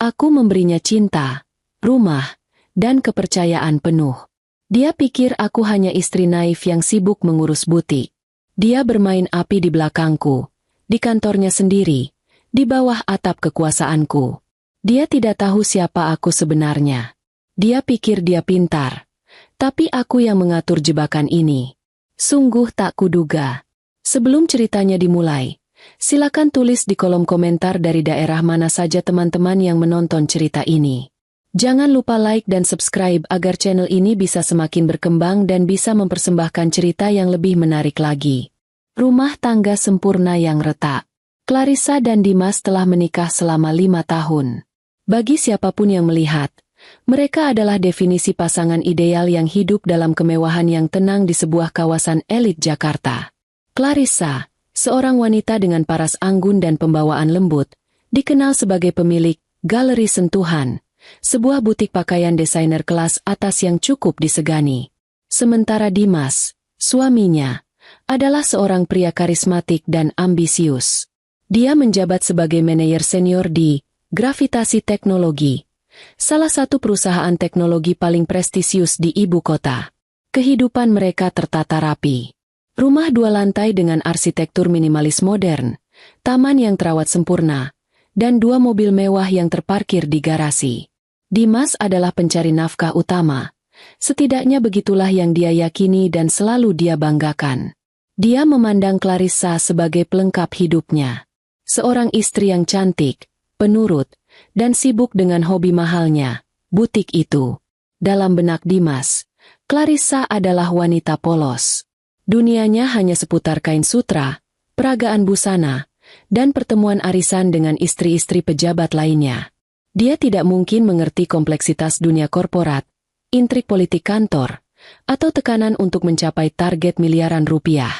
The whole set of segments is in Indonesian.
Aku memberinya cinta, rumah, dan kepercayaan penuh. Dia pikir aku hanya istri naif yang sibuk mengurus butik. Dia bermain api di belakangku, di kantornya sendiri, di bawah atap kekuasaanku. Dia tidak tahu siapa aku sebenarnya. Dia pikir dia pintar, tapi aku yang mengatur jebakan ini. Sungguh tak kuduga. Sebelum ceritanya dimulai, silakan tulis di kolom komentar dari daerah mana saja teman-teman yang menonton cerita ini. Jangan lupa like dan subscribe agar channel ini bisa semakin berkembang dan bisa mempersembahkan cerita yang lebih menarik lagi. Rumah tangga sempurna yang retak. Clarissa dan Dimas telah menikah selama 5 tahun. Bagi siapapun yang melihat, mereka adalah definisi pasangan ideal yang hidup dalam kemewahan yang tenang di sebuah kawasan elit Jakarta. Clarissa, seorang wanita dengan paras anggun dan pembawaan lembut, dikenal sebagai pemilik Galeri Sentuhan, sebuah butik pakaian desainer kelas atas yang cukup disegani. Sementara Dimas, suaminya, adalah seorang pria karismatik dan ambisius. Dia menjabat sebagai manajer senior di Gravitasi Teknologi, salah satu perusahaan teknologi paling prestisius di ibu kota. Kehidupan mereka tertata rapi. Rumah 2 lantai dengan arsitektur minimalis modern, taman yang terawat sempurna, dan 2 mobil mewah yang terparkir di garasi. Dimas adalah pencari nafkah utama. Setidaknya begitulah yang dia yakini dan selalu dia banggakan. Dia memandang Clarissa sebagai pelengkap hidupnya. Seorang istri yang cantik, penurut, dan sibuk dengan hobi mahalnya, butik itu. Dalam benak Dimas, Clarissa adalah wanita polos. Dunianya hanya seputar kain sutra, peragaan busana, dan pertemuan arisan dengan istri-istri pejabat lainnya. Dia tidak mungkin mengerti kompleksitas dunia korporat, intrik politik kantor, atau tekanan untuk mencapai target miliaran rupiah.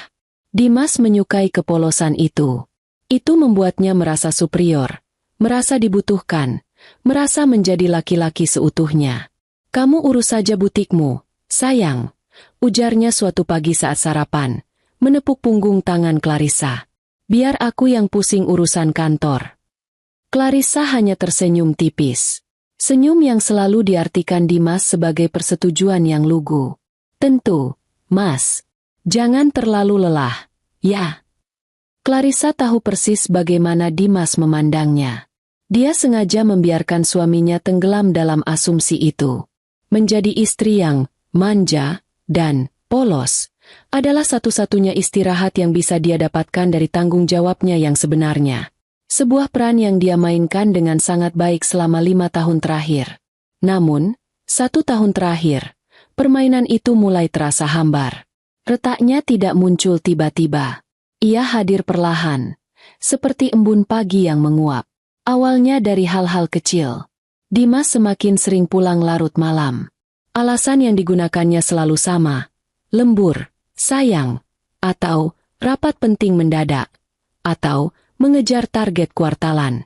Dimas menyukai kepolosan itu. Itu membuatnya merasa superior, merasa dibutuhkan, merasa menjadi laki-laki seutuhnya. "Kamu urus saja butikmu, sayang," ujarnya suatu pagi saat sarapan, menepuk punggung tangan Clarissa. "Biar aku yang pusing urusan kantor." Clarissa hanya tersenyum tipis. Senyum yang selalu diartikan Dimas sebagai persetujuan yang lugu. "Tentu, Mas. Jangan terlalu lelah, ya." Clarissa tahu persis bagaimana Dimas memandangnya. Dia sengaja membiarkan suaminya tenggelam dalam asumsi itu. Menjadi istri yang manja dan polos adalah satu-satunya istirahat yang bisa dia dapatkan dari tanggung jawabnya yang sebenarnya. Sebuah peran yang dia mainkan dengan sangat baik selama 5 tahun terakhir. Namun, 1 tahun terakhir, permainan itu mulai terasa hambar. Retaknya tidak muncul tiba-tiba. Ia hadir perlahan, seperti embun pagi yang menguap. Awalnya dari hal-hal kecil. Dimas semakin sering pulang larut malam. Alasan yang digunakannya selalu sama: lembur, sayang, atau rapat penting mendadak, atau mengejar target kuartalan.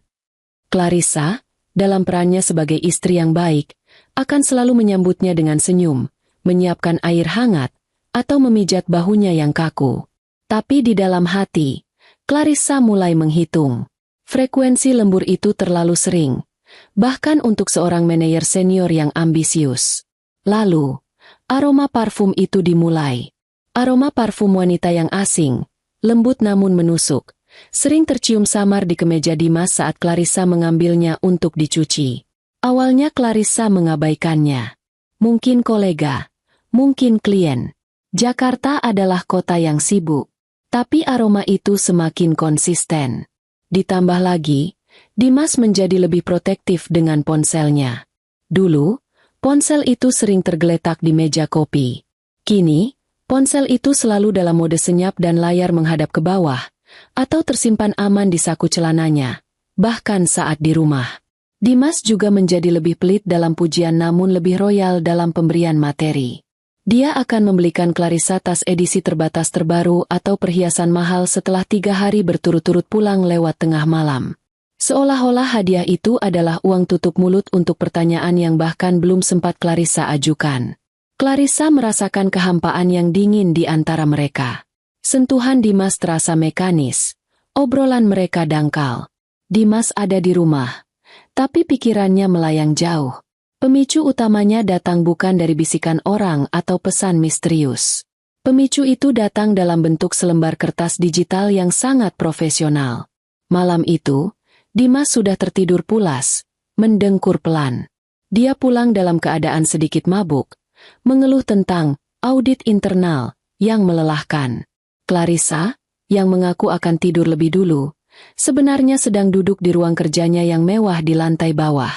Clarissa, dalam perannya sebagai istri yang baik, akan selalu menyambutnya dengan senyum, menyiapkan air hangat, atau memijat bahunya yang kaku. Tapi di dalam hati, Clarissa mulai menghitung. Frekuensi lembur itu terlalu sering, bahkan untuk seorang manajer senior yang ambisius. Lalu, aroma parfum itu dimulai. Aroma parfum wanita yang asing, lembut namun menusuk, sering tercium samar di kemeja Dimas saat Clarissa mengambilnya untuk dicuci. Awalnya Clarissa mengabaikannya. Mungkin kolega, mungkin klien. Jakarta adalah kota yang sibuk. Tapi aroma itu semakin konsisten. Ditambah lagi, Dimas menjadi lebih protektif dengan ponselnya. Dulu, ponsel itu sering tergeletak di meja kopi. Kini, ponsel itu selalu dalam mode senyap dan layar menghadap ke bawah, atau tersimpan aman di saku celananya, bahkan saat di rumah. Dimas juga menjadi lebih pelit dalam pujian namun lebih royal dalam pemberian materi. Dia akan membelikan Clarissa tas edisi terbatas terbaru atau perhiasan mahal setelah 3 hari berturut-turut pulang lewat tengah malam. Seolah-olah hadiah itu adalah uang tutup mulut untuk pertanyaan yang bahkan belum sempat Clarissa ajukan. Clarissa merasakan kehampaan yang dingin di antara mereka. Sentuhan Dimas terasa mekanis. Obrolan mereka dangkal. Dimas ada di rumah, Tapi pikirannya melayang jauh. Pemicu utamanya datang bukan dari bisikan orang atau pesan misterius. Pemicu itu datang dalam bentuk selembar kertas digital yang sangat profesional. Malam itu, Dimas sudah tertidur pulas, mendengkur pelan. Dia pulang dalam keadaan sedikit mabuk, mengeluh tentang audit internal yang melelahkan. Clarissa, yang mengaku akan tidur lebih dulu, sebenarnya sedang duduk di ruang kerjanya yang mewah di lantai bawah.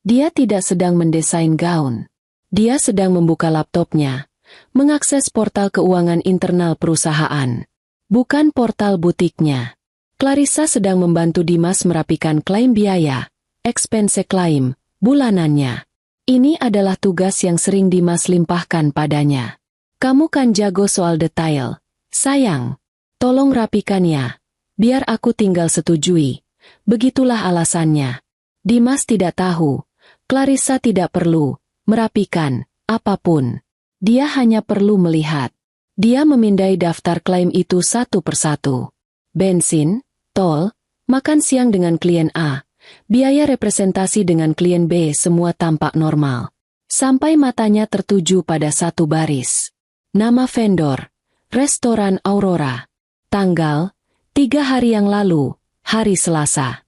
Dia tidak sedang mendesain gaun. Dia sedang membuka laptopnya, mengakses portal keuangan internal perusahaan, bukan portal butiknya. Clarissa sedang membantu Dimas merapikan klaim biaya, expense claim, bulanannya. Ini adalah tugas yang sering Dimas limpahkan padanya. Kamu kan jago soal detail. Sayang, tolong rapikannya. Biar aku tinggal setujui. Begitulah alasannya. Dimas tidak tahu. Clarissa tidak perlu merapikan apapun. Dia hanya perlu melihat. Dia memindai daftar klaim itu satu persatu. Bensin, tol, makan siang dengan klien A, biaya representasi dengan klien B semua tampak normal. Sampai matanya tertuju pada satu baris. Nama vendor, Restoran Aurora. Tanggal, 3 hari yang lalu, hari Selasa.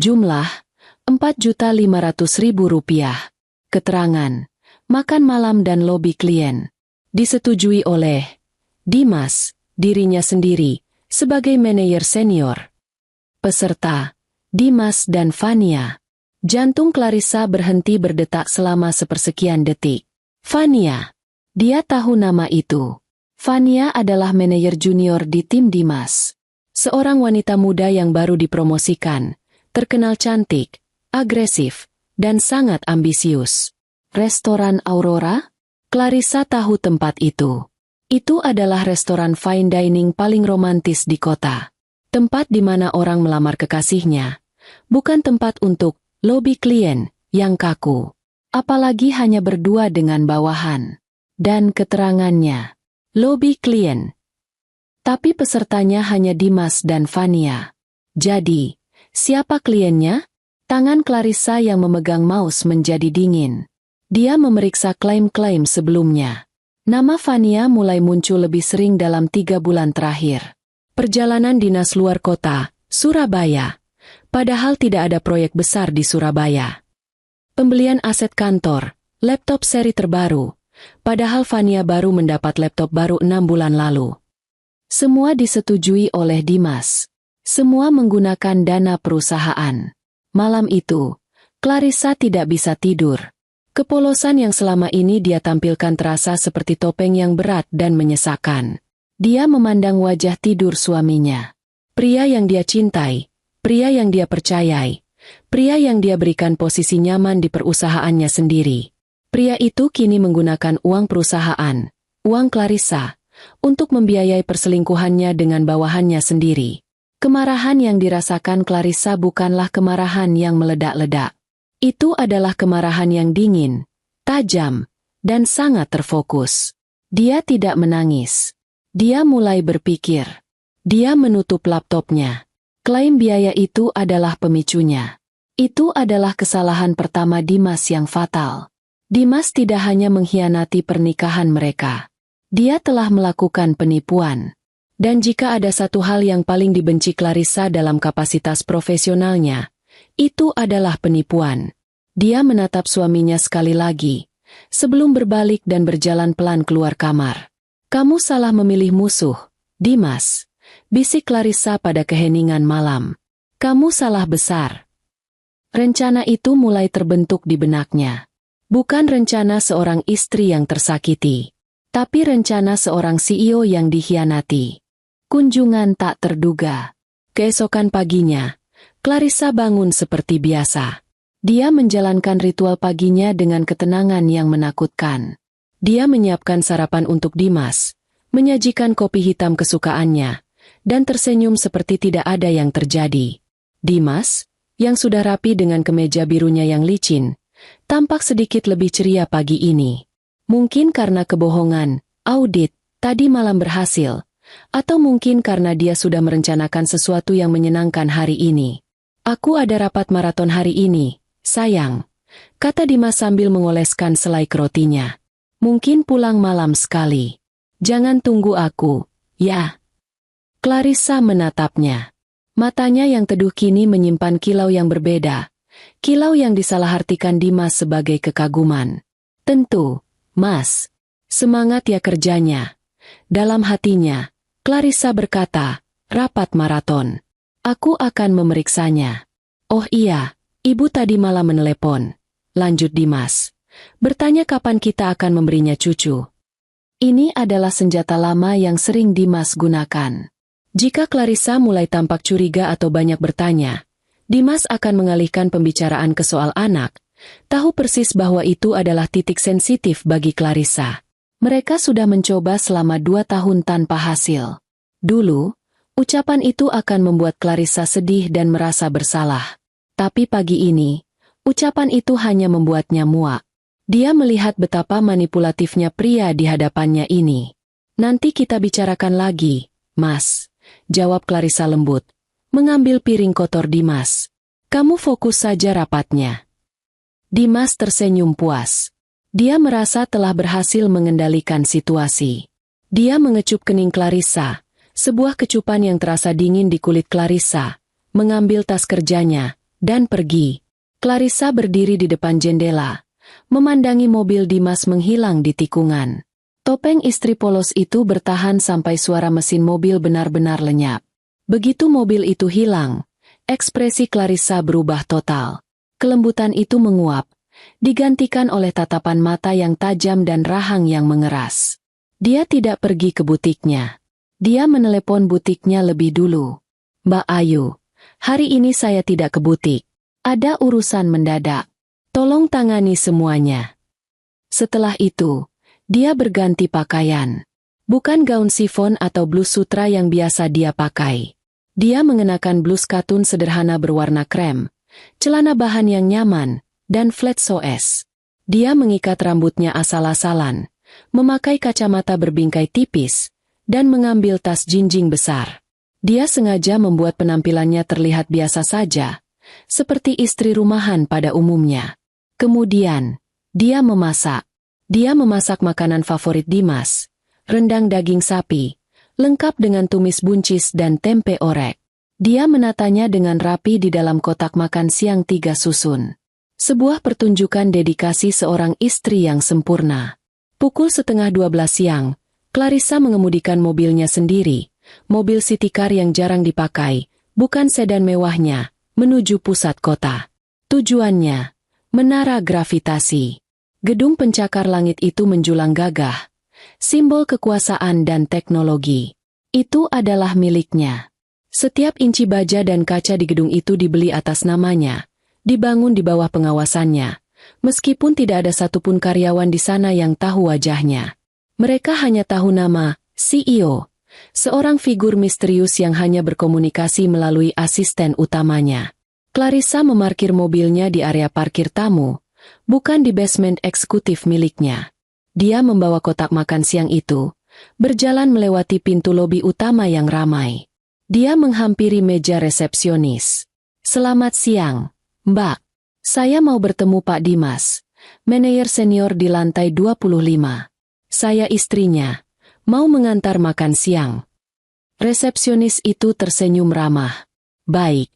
Jumlah, Rp4.500.000. Keterangan, makan malam dan lobi klien. Disetujui oleh Dimas, dirinya sendiri, sebagai manajer senior. Peserta, Dimas dan Fania. Jantung Clarissa berhenti berdetak selama sepersekian detik. Fania. Dia tahu nama itu. Fania adalah manajer junior di tim Dimas. Seorang wanita muda yang baru dipromosikan, terkenal cantik, agresif, dan sangat ambisius. Restoran Aurora? Clarissa tahu tempat itu. Itu adalah restoran fine dining paling romantis di kota. Tempat di mana orang melamar kekasihnya. Bukan tempat untuk lobi klien yang kaku. Apalagi hanya berdua dengan bawahan. Dan keterangannya. Lobi klien. Tapi pesertanya hanya Dimas dan Fania. Jadi, siapa kliennya? Tangan Clarissa yang memegang mouse menjadi dingin. Dia memeriksa klaim-klaim sebelumnya. Nama Fania mulai muncul lebih sering dalam 3 bulan terakhir. Perjalanan dinas luar kota, Surabaya. Padahal tidak ada proyek besar di Surabaya. Pembelian aset kantor, laptop seri terbaru. Padahal Fania baru mendapat laptop baru 6 bulan lalu. Semua disetujui oleh Dimas. Semua menggunakan dana perusahaan. Malam itu, Clarissa tidak bisa tidur. Kepolosan yang selama ini dia tampilkan terasa seperti topeng yang berat dan menyesakan. Dia memandang wajah tidur suaminya. Pria yang dia cintai, pria yang dia percayai, pria yang dia berikan posisi nyaman di perusahaannya sendiri. Pria itu kini menggunakan uang perusahaan, uang Clarissa, untuk membiayai perselingkuhannya dengan bawahannya sendiri. Kemarahan yang dirasakan Clarissa bukanlah kemarahan yang meledak-ledak. Itu adalah kemarahan yang dingin, tajam, dan sangat terfokus. Dia tidak menangis. Dia mulai berpikir. Dia menutup laptopnya. Klaim biaya itu adalah pemicunya. Itu adalah kesalahan pertama Dimas yang fatal. Dimas tidak hanya mengkhianati pernikahan mereka. Dia telah melakukan penipuan. Dan jika ada satu hal yang paling dibenci Clarissa dalam kapasitas profesionalnya, itu adalah penipuan. Dia menatap suaminya sekali lagi, sebelum berbalik dan berjalan pelan keluar kamar. Kamu salah memilih musuh, Dimas, bisik Clarissa pada keheningan malam. Kamu salah besar. Rencana itu mulai terbentuk di benaknya. Bukan rencana seorang istri yang tersakiti, tapi rencana seorang CEO yang dikhianati. Kunjungan tak terduga. Keesokan paginya, Clarissa bangun seperti biasa. Dia menjalankan ritual paginya dengan ketenangan yang menakutkan. Dia menyiapkan sarapan untuk Dimas, menyajikan kopi hitam kesukaannya, dan tersenyum seperti tidak ada yang terjadi. Dimas, yang sudah rapi dengan kemeja birunya yang licin, tampak sedikit lebih ceria pagi ini. Mungkin karena kebohongan, audit, tadi malam berhasil, atau mungkin karena dia sudah merencanakan sesuatu yang menyenangkan hari ini. Aku ada rapat maraton hari ini, Sayang, kata Dimas sambil mengoleskan selai rotinya. Mungkin pulang malam sekali. Jangan tunggu aku, ya. Clarissa menatapnya. Matanya yang teduh kini menyimpan kilau yang berbeda. Kilau yang disalahartikan Dimas sebagai kekaguman. Tentu, Mas. Semangat ya kerjanya. Dalam hatinya, Clarissa berkata, rapat maraton. Aku akan memeriksanya. Oh iya, ibu tadi malah menelepon. Lanjut Dimas. Bertanya kapan kita akan memberinya cucu. Ini adalah senjata lama yang sering Dimas gunakan. Jika Clarissa mulai tampak curiga atau banyak bertanya, Dimas akan mengalihkan pembicaraan ke soal anak. Tahu persis bahwa itu adalah titik sensitif bagi Clarissa. Mereka sudah mencoba selama 2 tahun tanpa hasil. Dulu, ucapan itu akan membuat Clarissa sedih dan merasa bersalah. Tapi pagi ini, ucapan itu hanya membuatnya muak. Dia melihat betapa manipulatifnya pria di hadapannya ini. Nanti kita bicarakan lagi, Mas. Jawab Clarissa lembut, mengambil piring kotor Dimas. Kamu fokus saja rapatnya. Dimas tersenyum puas. Dia merasa telah berhasil mengendalikan situasi. Dia mengecup kening Clarissa, sebuah kecupan yang terasa dingin di kulit Clarissa, mengambil tas kerjanya, dan pergi. Clarissa berdiri di depan jendela, memandangi mobil Dimas menghilang di tikungan. Topeng istri polos itu bertahan sampai suara mesin mobil benar-benar lenyap. Begitu mobil itu hilang, ekspresi Clarissa berubah total. Kelembutan itu menguap, digantikan oleh tatapan mata yang tajam dan rahang yang mengeras. Dia tidak pergi ke butiknya. Dia menelepon butiknya lebih dulu. Mbak Ayu, hari ini saya tidak ke butik. Ada urusan mendadak. Tolong tangani semuanya. Setelah itu, dia berganti pakaian. Bukan gaun sifon atau blus sutra yang biasa dia pakai. Dia mengenakan blus katun sederhana berwarna krem, celana bahan yang nyaman, dan flat soes. Dia mengikat rambutnya asal-asalan, memakai kacamata berbingkai tipis, dan mengambil tas jinjing besar. Dia sengaja membuat penampilannya terlihat biasa saja, seperti istri rumahan pada umumnya. Kemudian, dia memasak. Dia memasak makanan favorit Dimas, rendang daging sapi, lengkap dengan tumis buncis dan tempe orek. Dia menatanya dengan rapi di dalam kotak makan siang 3 susun. Sebuah pertunjukan dedikasi seorang istri yang sempurna. Pukul 11:30 siang, Clarissa mengemudikan mobilnya sendiri, mobil city car yang jarang dipakai, bukan sedan mewahnya, menuju pusat kota. Tujuannya, menara gravitasi. Gedung pencakar langit itu menjulang gagah, simbol kekuasaan dan teknologi. Itu adalah miliknya. Setiap inci baja dan kaca di gedung itu dibeli atas namanya, dibangun di bawah pengawasannya, meskipun tidak ada satupun karyawan di sana yang tahu wajahnya. Mereka hanya tahu nama, CEO, seorang figur misterius yang hanya berkomunikasi melalui asisten utamanya. Clarissa memarkir mobilnya di area parkir tamu, bukan di basement eksekutif miliknya. Dia membawa kotak makan siang itu, berjalan melewati pintu lobi utama yang ramai. Dia menghampiri meja resepsionis. Selamat siang, Mbak. Saya mau bertemu Pak Dimas, manajer senior di lantai 25. Saya istrinya, mau mengantar makan siang. Resepsionis itu tersenyum ramah. Baik,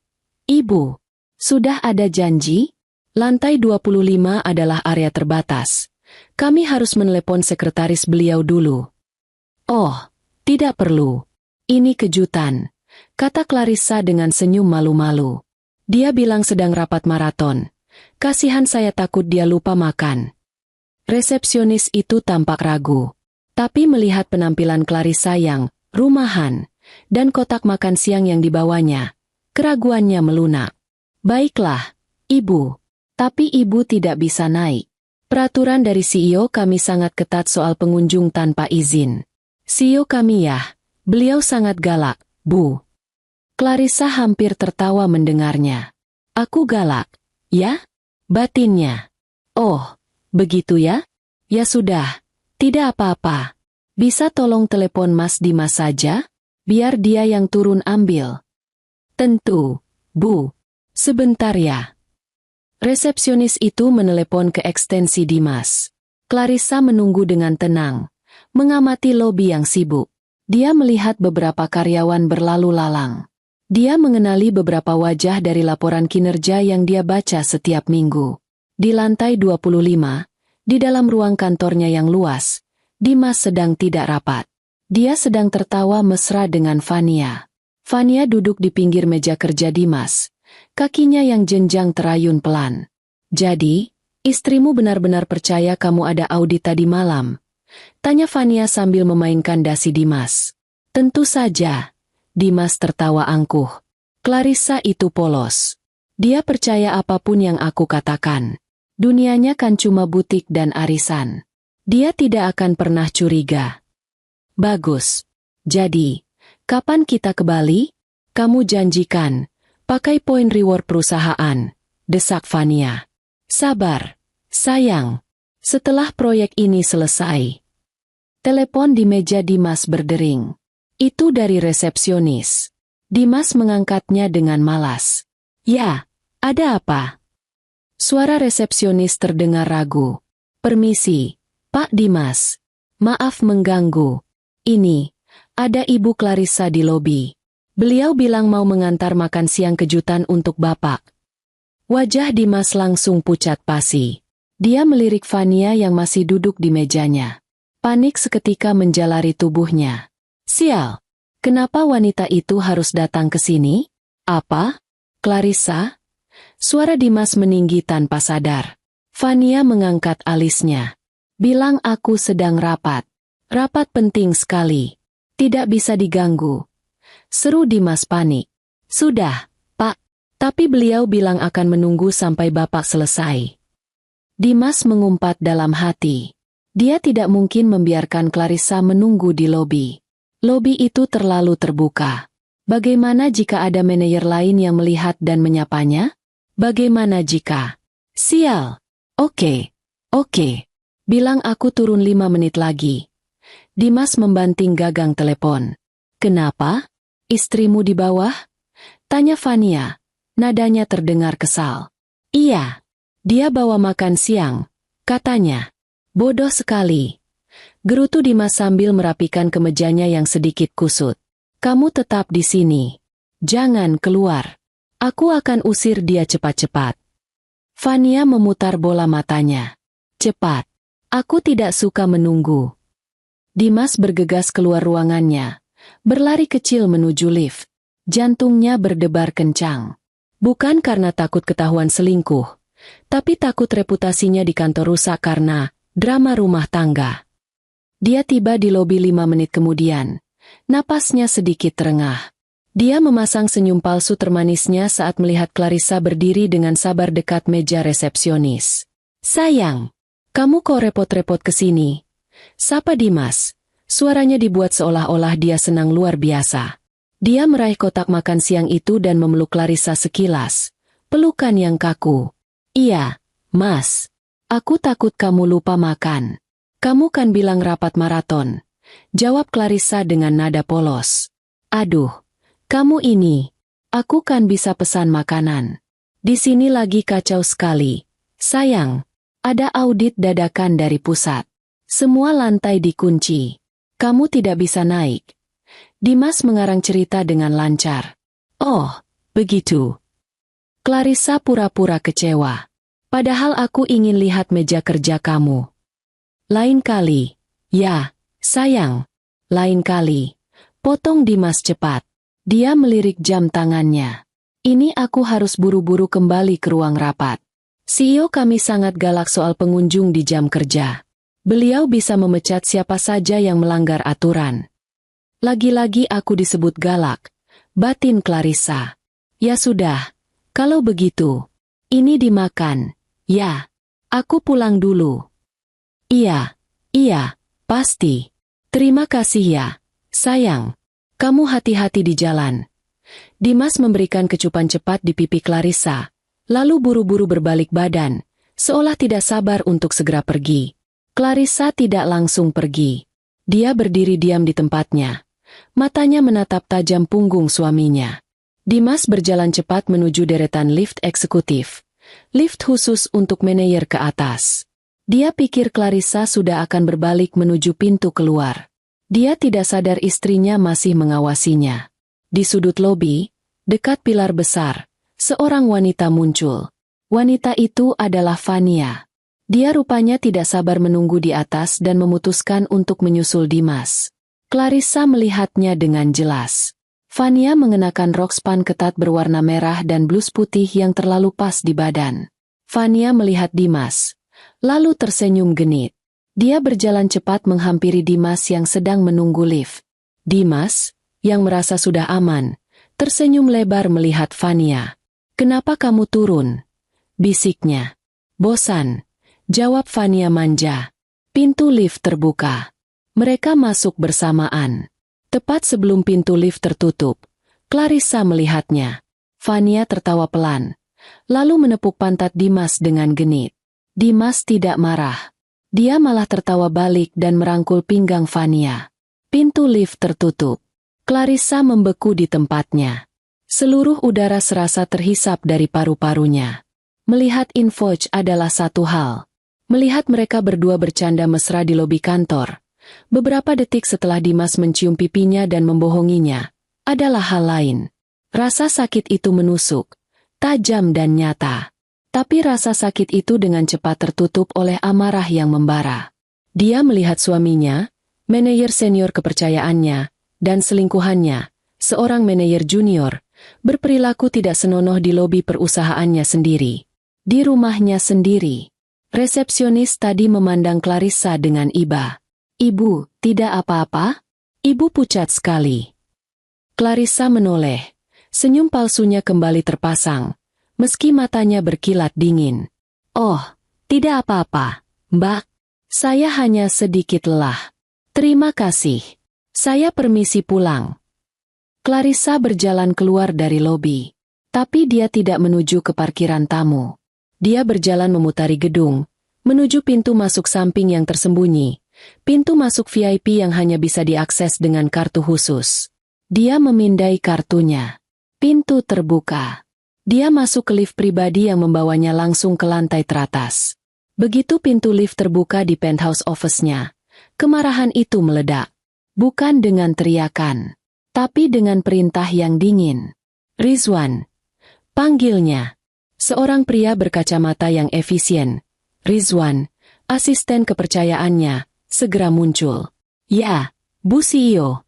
Ibu. Sudah ada janji? Lantai 25 adalah area terbatas. Kami harus menelepon sekretaris beliau dulu. Oh, tidak perlu. Ini kejutan, kata Clarissa dengan senyum malu-malu. Dia bilang sedang rapat maraton. Kasihan saya takut dia lupa makan. Resepsionis itu tampak ragu. Tapi melihat penampilan Clarissa yang rumahan, dan kotak makan siang yang dibawanya, keraguannya melunak. Baiklah, Ibu. Tapi Ibu tidak bisa naik. Peraturan dari CEO kami sangat ketat soal pengunjung tanpa izin. CEO kami ya, beliau sangat galak, Bu. Clarissa hampir tertawa mendengarnya. Aku galak, ya? Batinnya. Oh, begitu ya? Ya sudah, tidak apa-apa. Bisa tolong telepon Mas Dimas saja? Biar dia yang turun ambil. Tentu, Bu. Sebentar ya. Resepsionis itu menelepon ke ekstensi Dimas. Clarissa menunggu dengan tenang, mengamati lobi yang sibuk. Dia melihat beberapa karyawan berlalu lalang. Dia mengenali beberapa wajah dari laporan kinerja yang dia baca setiap minggu. Di lantai 25, di dalam ruang kantornya yang luas, Dimas sedang tidak rapat. Dia sedang tertawa mesra dengan Fania. Fania duduk di pinggir meja kerja Dimas. Kakinya yang jenjang terayun pelan. "Jadi, istrimu benar-benar percaya kamu ada audit tadi malam?" tanya Fania sambil memainkan dasi Dimas. "Tentu saja." Dimas tertawa angkuh. "Clarissa itu polos. Dia percaya apapun yang aku katakan. Dunianya kan cuma butik dan arisan. Dia tidak akan pernah curiga." "Bagus. Jadi, kapan kita ke Bali? Kamu janjikan pakai poin reward perusahaan," desak Fania. "Sabar, sayang. Setelah proyek ini selesai." Telepon di meja Dimas berdering. Itu dari resepsionis. Dimas mengangkatnya dengan malas. "Ya, ada apa?" Suara resepsionis terdengar ragu. "Permisi, Pak Dimas. Maaf mengganggu. Ini, ada Ibu Clarissa di lobi. Beliau bilang mau mengantar makan siang kejutan untuk Bapak." Wajah Dimas langsung pucat pasi. Dia melirik Fania yang masih duduk di mejanya. Panik seketika menjalari tubuhnya. "Sial, kenapa wanita itu harus datang ke sini? Apa? Clarissa?" Suara Dimas meninggi tanpa sadar. Fania mengangkat alisnya. "Bilang aku sedang rapat. Rapat penting sekali. Tidak bisa diganggu," seru Dimas panik. "Sudah, Pak. Tapi beliau bilang akan menunggu sampai Bapak selesai." Dimas mengumpat dalam hati. Dia tidak mungkin membiarkan Clarissa menunggu di lobi. Lobi itu terlalu terbuka. Bagaimana jika ada manajer lain yang melihat dan menyapanya? Bagaimana jika... Sial. Oke. Bilang aku turun 5 menit lagi." Dimas membanting gagang telepon. "Kenapa? Istrimu di bawah?" tanya Fania. Nadanya terdengar kesal. "Iya. Dia bawa makan siang, katanya." "Bodoh sekali," gerutu Dimas sambil merapikan kemejanya yang sedikit kusut. "Kamu tetap di sini. Jangan keluar. Aku akan usir dia cepat-cepat." Fania memutar bola matanya. "Cepat. Aku tidak suka menunggu." Dimas bergegas keluar ruangannya. Berlari kecil menuju lift. Jantungnya berdebar kencang. Bukan karena takut ketahuan selingkuh, tapi takut reputasinya di kantor rusak karena drama rumah tangga. Dia tiba di lobi 5 menit kemudian. Napasnya sedikit terengah. Dia memasang senyum palsu termanisnya saat melihat Clarissa berdiri dengan sabar dekat meja resepsionis. "Sayang, kamu kok repot-repot ke sini?" sapa Dimas. Suaranya dibuat seolah-olah dia senang luar biasa. Dia meraih kotak makan siang itu dan memeluk Clarissa sekilas. Pelukan yang kaku. "Iya, Mas. Aku takut kamu lupa makan. Kamu kan bilang rapat maraton," jawab Clarissa dengan nada polos. "Aduh, kamu ini. Aku kan bisa pesan makanan. Di sini lagi kacau sekali. Sayang, ada audit dadakan dari pusat. Semua lantai dikunci. Kamu tidak bisa naik." Dimas mengarang cerita dengan lancar. "Oh, begitu." Clarissa pura-pura kecewa. "Padahal aku ingin lihat meja kerja kamu." "Lain kali." "Ya, sayang. Lain kali." Potong Dimas cepat. Dia melirik jam tangannya. "Ini aku harus buru-buru kembali ke ruang rapat. CEO kami sangat galak soal pengunjung di jam kerja. Beliau bisa memecat siapa saja yang melanggar aturan." "Lagi-lagi aku disebut galak," batin Clarissa. "Ya sudah, kalau begitu, ini dimakan." "Ya, aku pulang dulu." Iya, pasti. Terima kasih ya, sayang. Kamu hati-hati di jalan." Dimas memberikan kecupan cepat di pipi Clarissa, lalu buru-buru berbalik badan, seolah tidak sabar untuk segera pergi. Clarissa tidak langsung pergi. Dia berdiri diam di tempatnya. Matanya menatap tajam punggung suaminya. Dimas berjalan cepat menuju deretan lift eksekutif. lift khusus untuk manajer ke atas. Dia pikir Clarissa sudah akan berbalik menuju pintu keluar. Dia tidak sadar istrinya masih mengawasinya. Di sudut lobi, dekat pilar besar, seorang wanita muncul. Wanita itu adalah Vania. Dia rupanya tidak sabar menunggu di atas dan memutuskan untuk menyusul Dimas. Clarissa melihatnya dengan jelas. Vania mengenakan rok span ketat berwarna merah dan blus putih yang terlalu pas di badan. Vania melihat Dimas, lalu tersenyum genit. Dia berjalan cepat menghampiri Dimas yang sedang menunggu lift. Dimas, yang merasa sudah aman, tersenyum lebar melihat Vania. "Kenapa kamu turun?" bisiknya. "Bosan," jawab Vania manja. Pintu lift terbuka. Mereka masuk bersamaan. Tepat sebelum pintu lift tertutup, Clarissa melihatnya. Vania tertawa pelan, lalu menepuk pantat Dimas dengan genit. Dimas tidak marah. Dia malah tertawa balik dan merangkul pinggang Vania. Pintu lift tertutup. Clarissa membeku di tempatnya. Seluruh udara serasa terhisap dari paru-parunya. Melihat Invoice adalah satu hal. Melihat mereka berdua bercanda mesra di lobi kantor, beberapa detik setelah Dimas mencium pipinya dan membohonginya, adalah hal lain. Rasa sakit itu menusuk, tajam dan nyata. Tapi rasa sakit itu dengan cepat tertutup oleh amarah yang membara. Dia melihat suaminya, manajer senior kepercayaannya, dan selingkuhannya, seorang manajer junior, berperilaku tidak senonoh di lobi perusahaannya sendiri. Di rumahnya sendiri. Resepsionis tadi memandang Clarissa dengan iba. "Ibu, tidak apa-apa?" Ibu pucat sekali. Clarissa menoleh. Senyum palsunya kembali terpasang, meski matanya berkilat dingin. "Oh, tidak apa-apa, Mbak. Saya hanya sedikit lelah. Terima kasih. Saya permisi pulang." Clarissa berjalan keluar dari lobi. Tapi dia tidak menuju ke parkiran tamu. Dia berjalan memutari gedung, menuju pintu masuk samping yang tersembunyi. Pintu masuk VIP yang hanya bisa diakses dengan kartu khusus. Dia memindai kartunya. Pintu terbuka. Dia masuk ke lift pribadi yang membawanya langsung ke lantai teratas. Begitu pintu lift terbuka di penthouse office-nya, kemarahan itu meledak. Bukan dengan teriakan, tapi dengan perintah yang dingin. "Rizwan," panggilnya. Seorang pria berkacamata yang efisien. Rizwan, asisten kepercayaannya, segera muncul. "Ya, Bu CEO."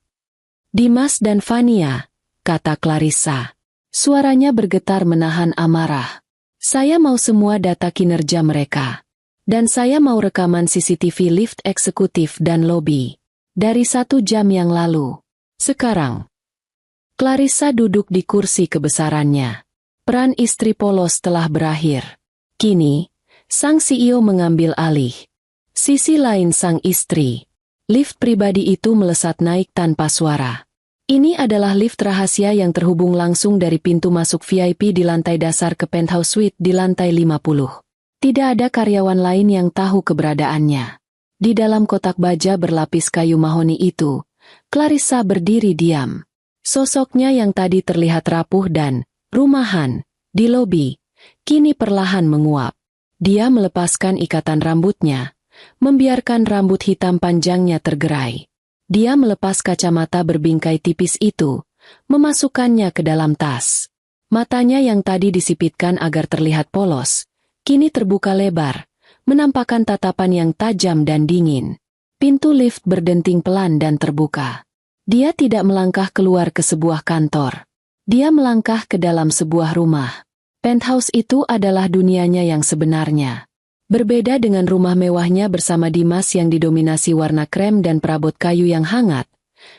"Dimas dan Vania," kata Clarissa. Suaranya bergetar menahan amarah. "Saya mau semua data kinerja mereka. Dan saya mau rekaman CCTV lift eksekutif dan lobi. Dari 1 jam yang lalu. Sekarang." Clarissa duduk di kursi kebesarannya. Peran istri polos telah berakhir. Kini, sang CEO mengambil alih. Sisi lain sang istri. Lift pribadi itu melesat naik tanpa suara. Ini adalah lift rahasia yang terhubung langsung dari pintu masuk VIP di lantai dasar ke penthouse suite di lantai 50. Tidak ada karyawan lain yang tahu keberadaannya. Di dalam kotak baja berlapis kayu mahoni itu, Clarissa berdiri diam. Sosoknya yang tadi terlihat rapuh dan rumahan di lobi, kini perlahan menguap. Dia melepaskan ikatan rambutnya, membiarkan rambut hitam panjangnya tergerai. Dia melepas kacamata berbingkai tipis itu, memasukkannya ke dalam tas. Matanya yang tadi disipitkan agar terlihat polos, kini terbuka lebar, menampakkan tatapan yang tajam dan dingin. Pintu lift berdenting pelan dan terbuka. Dia tidak melangkah keluar ke sebuah kantor. Dia melangkah ke dalam sebuah rumah. Penthouse itu adalah dunianya yang sebenarnya. Berbeda dengan rumah mewahnya bersama Dimas yang didominasi warna krem dan perabot kayu yang hangat,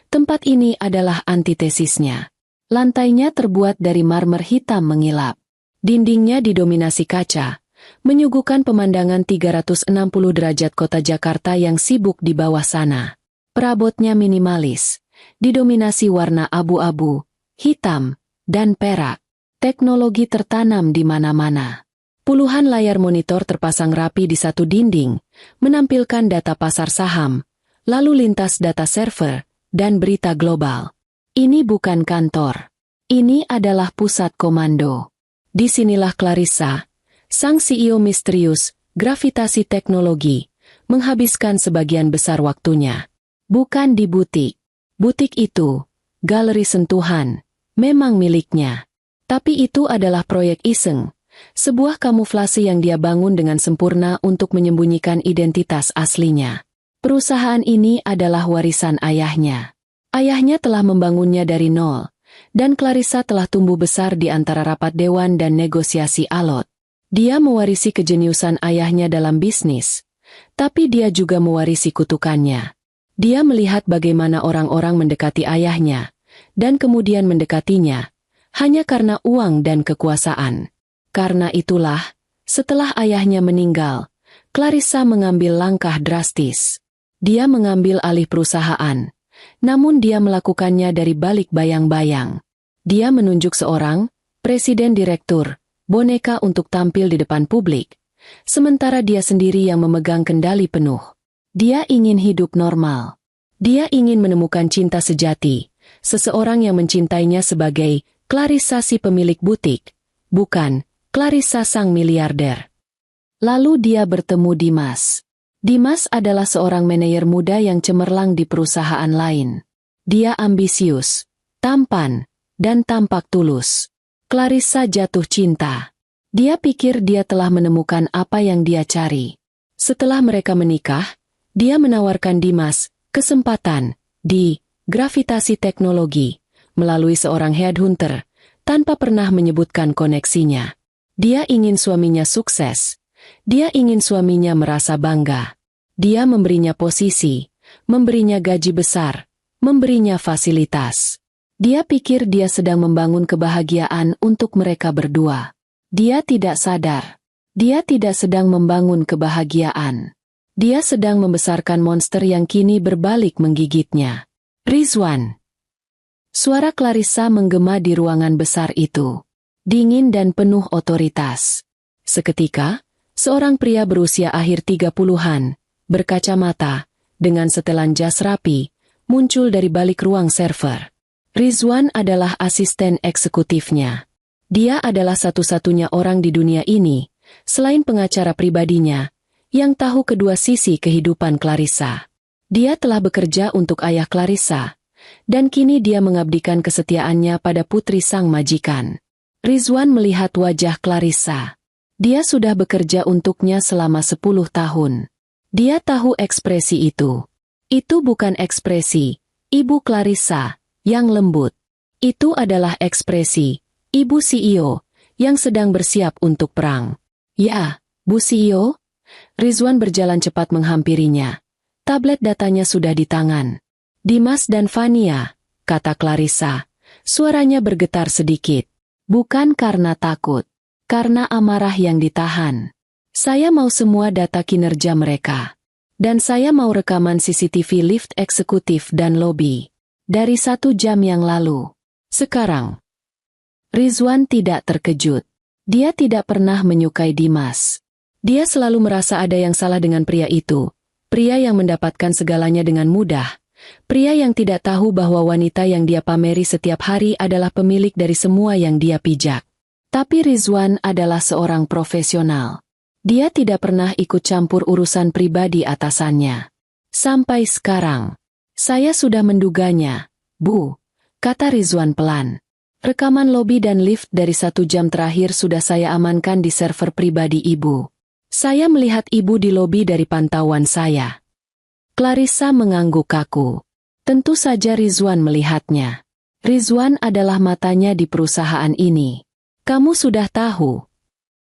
tempat ini adalah antitesisnya. Lantainya terbuat dari marmer hitam mengilap. Dindingnya didominasi kaca, menyuguhkan pemandangan 360 derajat kota Jakarta yang sibuk di bawah sana. Perabotnya minimalis, didominasi warna abu-abu, hitam, dan perak. Teknologi tertanam di mana-mana. Puluhan layar monitor terpasang rapi di satu dinding, menampilkan data pasar saham, lalu lintas data server, dan berita global. Ini bukan kantor. Ini adalah pusat komando. Disinilah Clarissa, Sang CEO misterius, gravitasi teknologi, menghabiskan sebagian besar waktunya. Bukan di butik. Butik itu, galeri sentuhan, memang miliknya. Tapi itu adalah proyek iseng. Sebuah kamuflase yang dia bangun dengan sempurna untuk menyembunyikan identitas aslinya. Perusahaan ini adalah warisan ayahnya. Ayahnya telah membangunnya dari nol, dan Clarissa telah tumbuh besar di antara rapat dewan dan negosiasi alot. Dia mewarisi kejeniusan ayahnya dalam bisnis, tapi dia juga mewarisi kutukannya. Dia melihat bagaimana orang-orang mendekati ayahnya, dan kemudian mendekatinya, hanya karena uang dan kekuasaan. Karena itulah, setelah ayahnya meninggal, Clarissa mengambil langkah drastis. Dia mengambil alih perusahaan, namun dia melakukannya dari balik bayang-bayang. Dia menunjuk seorang, presiden direktur, boneka untuk tampil di depan publik, sementara dia sendiri yang memegang kendali penuh. Dia ingin hidup normal. Dia ingin menemukan cinta sejati, seseorang yang mencintainya sebagai Clarissa si pemilik butik, bukan Clarissa sang miliarder. Lalu dia bertemu Dimas. Dimas adalah seorang manajer muda yang cemerlang di perusahaan lain. Dia ambisius, tampan, dan tampak tulus. Clarissa jatuh cinta. Dia pikir dia telah menemukan apa yang dia cari. Setelah mereka menikah, dia menawarkan Dimas kesempatan di gravitasi teknologi melalui seorang headhunter tanpa pernah menyebutkan koneksinya. Dia ingin suaminya sukses. Dia ingin suaminya merasa bangga. Dia memberinya posisi, memberinya gaji besar, memberinya fasilitas. Dia pikir dia sedang membangun kebahagiaan untuk mereka berdua. Dia tidak sadar. Dia tidak sedang membangun kebahagiaan. Dia sedang membesarkan monster yang kini berbalik menggigitnya. Rizwan. Suara Clarissa menggema di ruangan besar itu. Dingin dan penuh otoritas. Seketika, seorang pria berusia akhir 30-an, berkacamata, dengan setelan jas rapi, muncul dari balik ruang server. Rizwan adalah asisten eksekutifnya. Dia adalah satu-satunya orang di dunia ini, selain pengacara pribadinya, yang tahu kedua sisi kehidupan Clarissa. Dia telah bekerja untuk ayah Clarissa, dan kini dia mengabdikan kesetiaannya pada putri sang majikan. Rizwan melihat wajah Clarissa. Dia sudah bekerja untuknya selama 10 tahun. Dia tahu ekspresi itu. Itu bukan ekspresi Ibu Clarissa yang lembut. Itu adalah ekspresi Ibu CEO yang sedang bersiap untuk perang. Ya, Bu CEO? Rizwan berjalan cepat menghampirinya. Tablet datanya sudah di tangan. Dimas dan Fania, kata Clarissa. Suaranya bergetar sedikit. Bukan karena takut, karena amarah yang ditahan. Saya mau semua data kinerja mereka. Dan saya mau rekaman CCTV lift eksekutif dan lobi. Dari 1 jam yang lalu. Sekarang. Rizwan tidak terkejut. Dia tidak pernah menyukai Dimas. Dia selalu merasa ada yang salah dengan pria itu. Pria yang mendapatkan segalanya dengan mudah. Pria yang tidak tahu bahwa wanita yang dia pameri setiap hari adalah pemilik dari semua yang dia pijak. Tapi Rizwan adalah seorang profesional. Dia tidak pernah ikut campur urusan pribadi atasannya. Sampai sekarang. Saya sudah menduganya, Bu, kata Rizwan pelan. Rekaman lobi dan lift dari 1 jam terakhir sudah saya amankan di server pribadi Ibu. Saya melihat Ibu di lobi dari pantauan saya. Clarissa mengangguk kaku. Tentu saja Rizwan melihatnya. Rizwan adalah matanya di perusahaan ini. Kamu sudah tahu.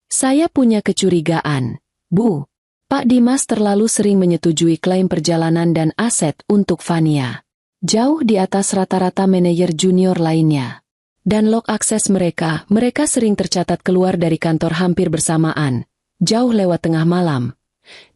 Saya punya kecurigaan, Bu. Pak Dimas terlalu sering menyetujui klaim perjalanan dan aset untuk Fania. Jauh di atas rata-rata manajer junior lainnya. Dan log akses mereka sering tercatat keluar dari kantor hampir bersamaan, jauh lewat tengah malam.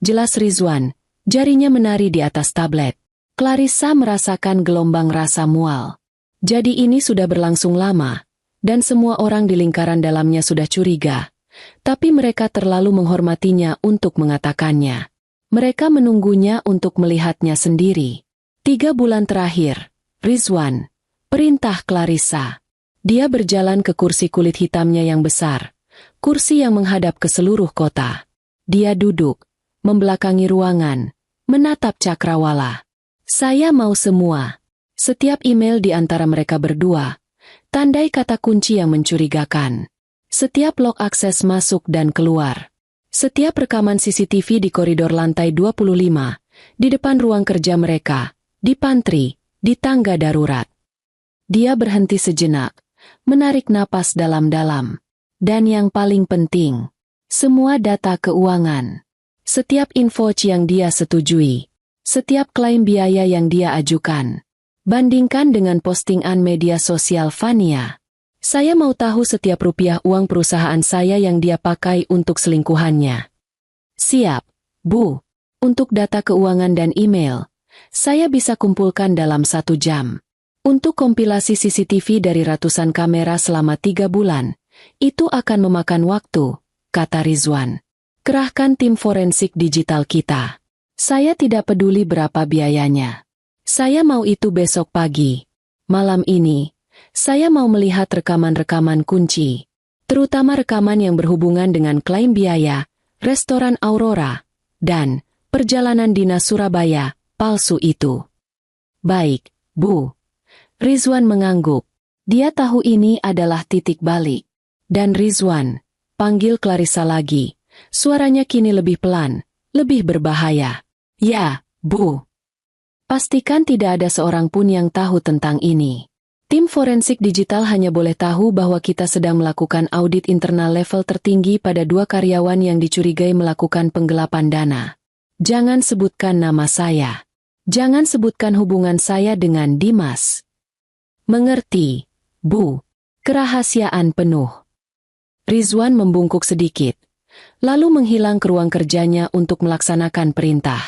Jelas Rizwan. Jarinya menari di atas tablet. Clarissa merasakan gelombang rasa mual. Jadi ini sudah berlangsung lama, dan semua orang di lingkaran dalamnya sudah curiga. Tapi mereka terlalu menghormatinya untuk mengatakannya. Mereka menunggunya untuk melihatnya sendiri. 3 bulan terakhir, Rizwan, perintah Clarissa. Dia berjalan ke kursi kulit hitamnya yang besar. kursi yang menghadap ke seluruh kota. Dia duduk, membelakangi ruangan, menatap cakrawala. Saya mau semua. Setiap email di antara mereka berdua, tandai kata kunci yang mencurigakan. Setiap log akses masuk dan keluar. Setiap rekaman CCTV di koridor lantai 25, di depan ruang kerja mereka, di pantry, di tangga darurat. Dia berhenti sejenak, menarik napas dalam-dalam. Dan yang paling penting, semua data keuangan. Setiap info yang dia setujui. Setiap klaim biaya yang dia ajukan. Bandingkan dengan postingan media sosial Fania. Saya mau tahu setiap rupiah uang perusahaan saya yang dia pakai untuk selingkuhannya. Siap, Bu. Untuk data keuangan dan email, saya bisa kumpulkan dalam 1 jam. Untuk kompilasi CCTV dari ratusan kamera selama 3 bulan, itu akan memakan waktu, kata Rizwan. Kerahkan tim forensik digital kita. Saya tidak peduli berapa biayanya. Saya mau itu besok pagi. Malam ini, saya mau melihat rekaman-rekaman kunci. Terutama rekaman yang berhubungan dengan klaim biaya, restoran Aurora, dan perjalanan dinas Surabaya, palsu itu. Baik, Bu. Rizwan mengangguk. Dia tahu ini adalah titik balik. Dan Rizwan, panggil Clarissa lagi. Suaranya kini lebih pelan, lebih berbahaya. Ya, Bu. Pastikan tidak ada seorang pun yang tahu tentang ini. Tim forensik digital hanya boleh tahu bahwa kita sedang melakukan audit internal level tertinggi pada 2 karyawan yang dicurigai melakukan penggelapan dana. Jangan sebutkan nama saya. Jangan sebutkan hubungan saya dengan Dimas. Mengerti, Bu. Kerahasiaan penuh. Rizwan membungkuk sedikit, lalu menghilang ke ruang kerjanya untuk melaksanakan perintah.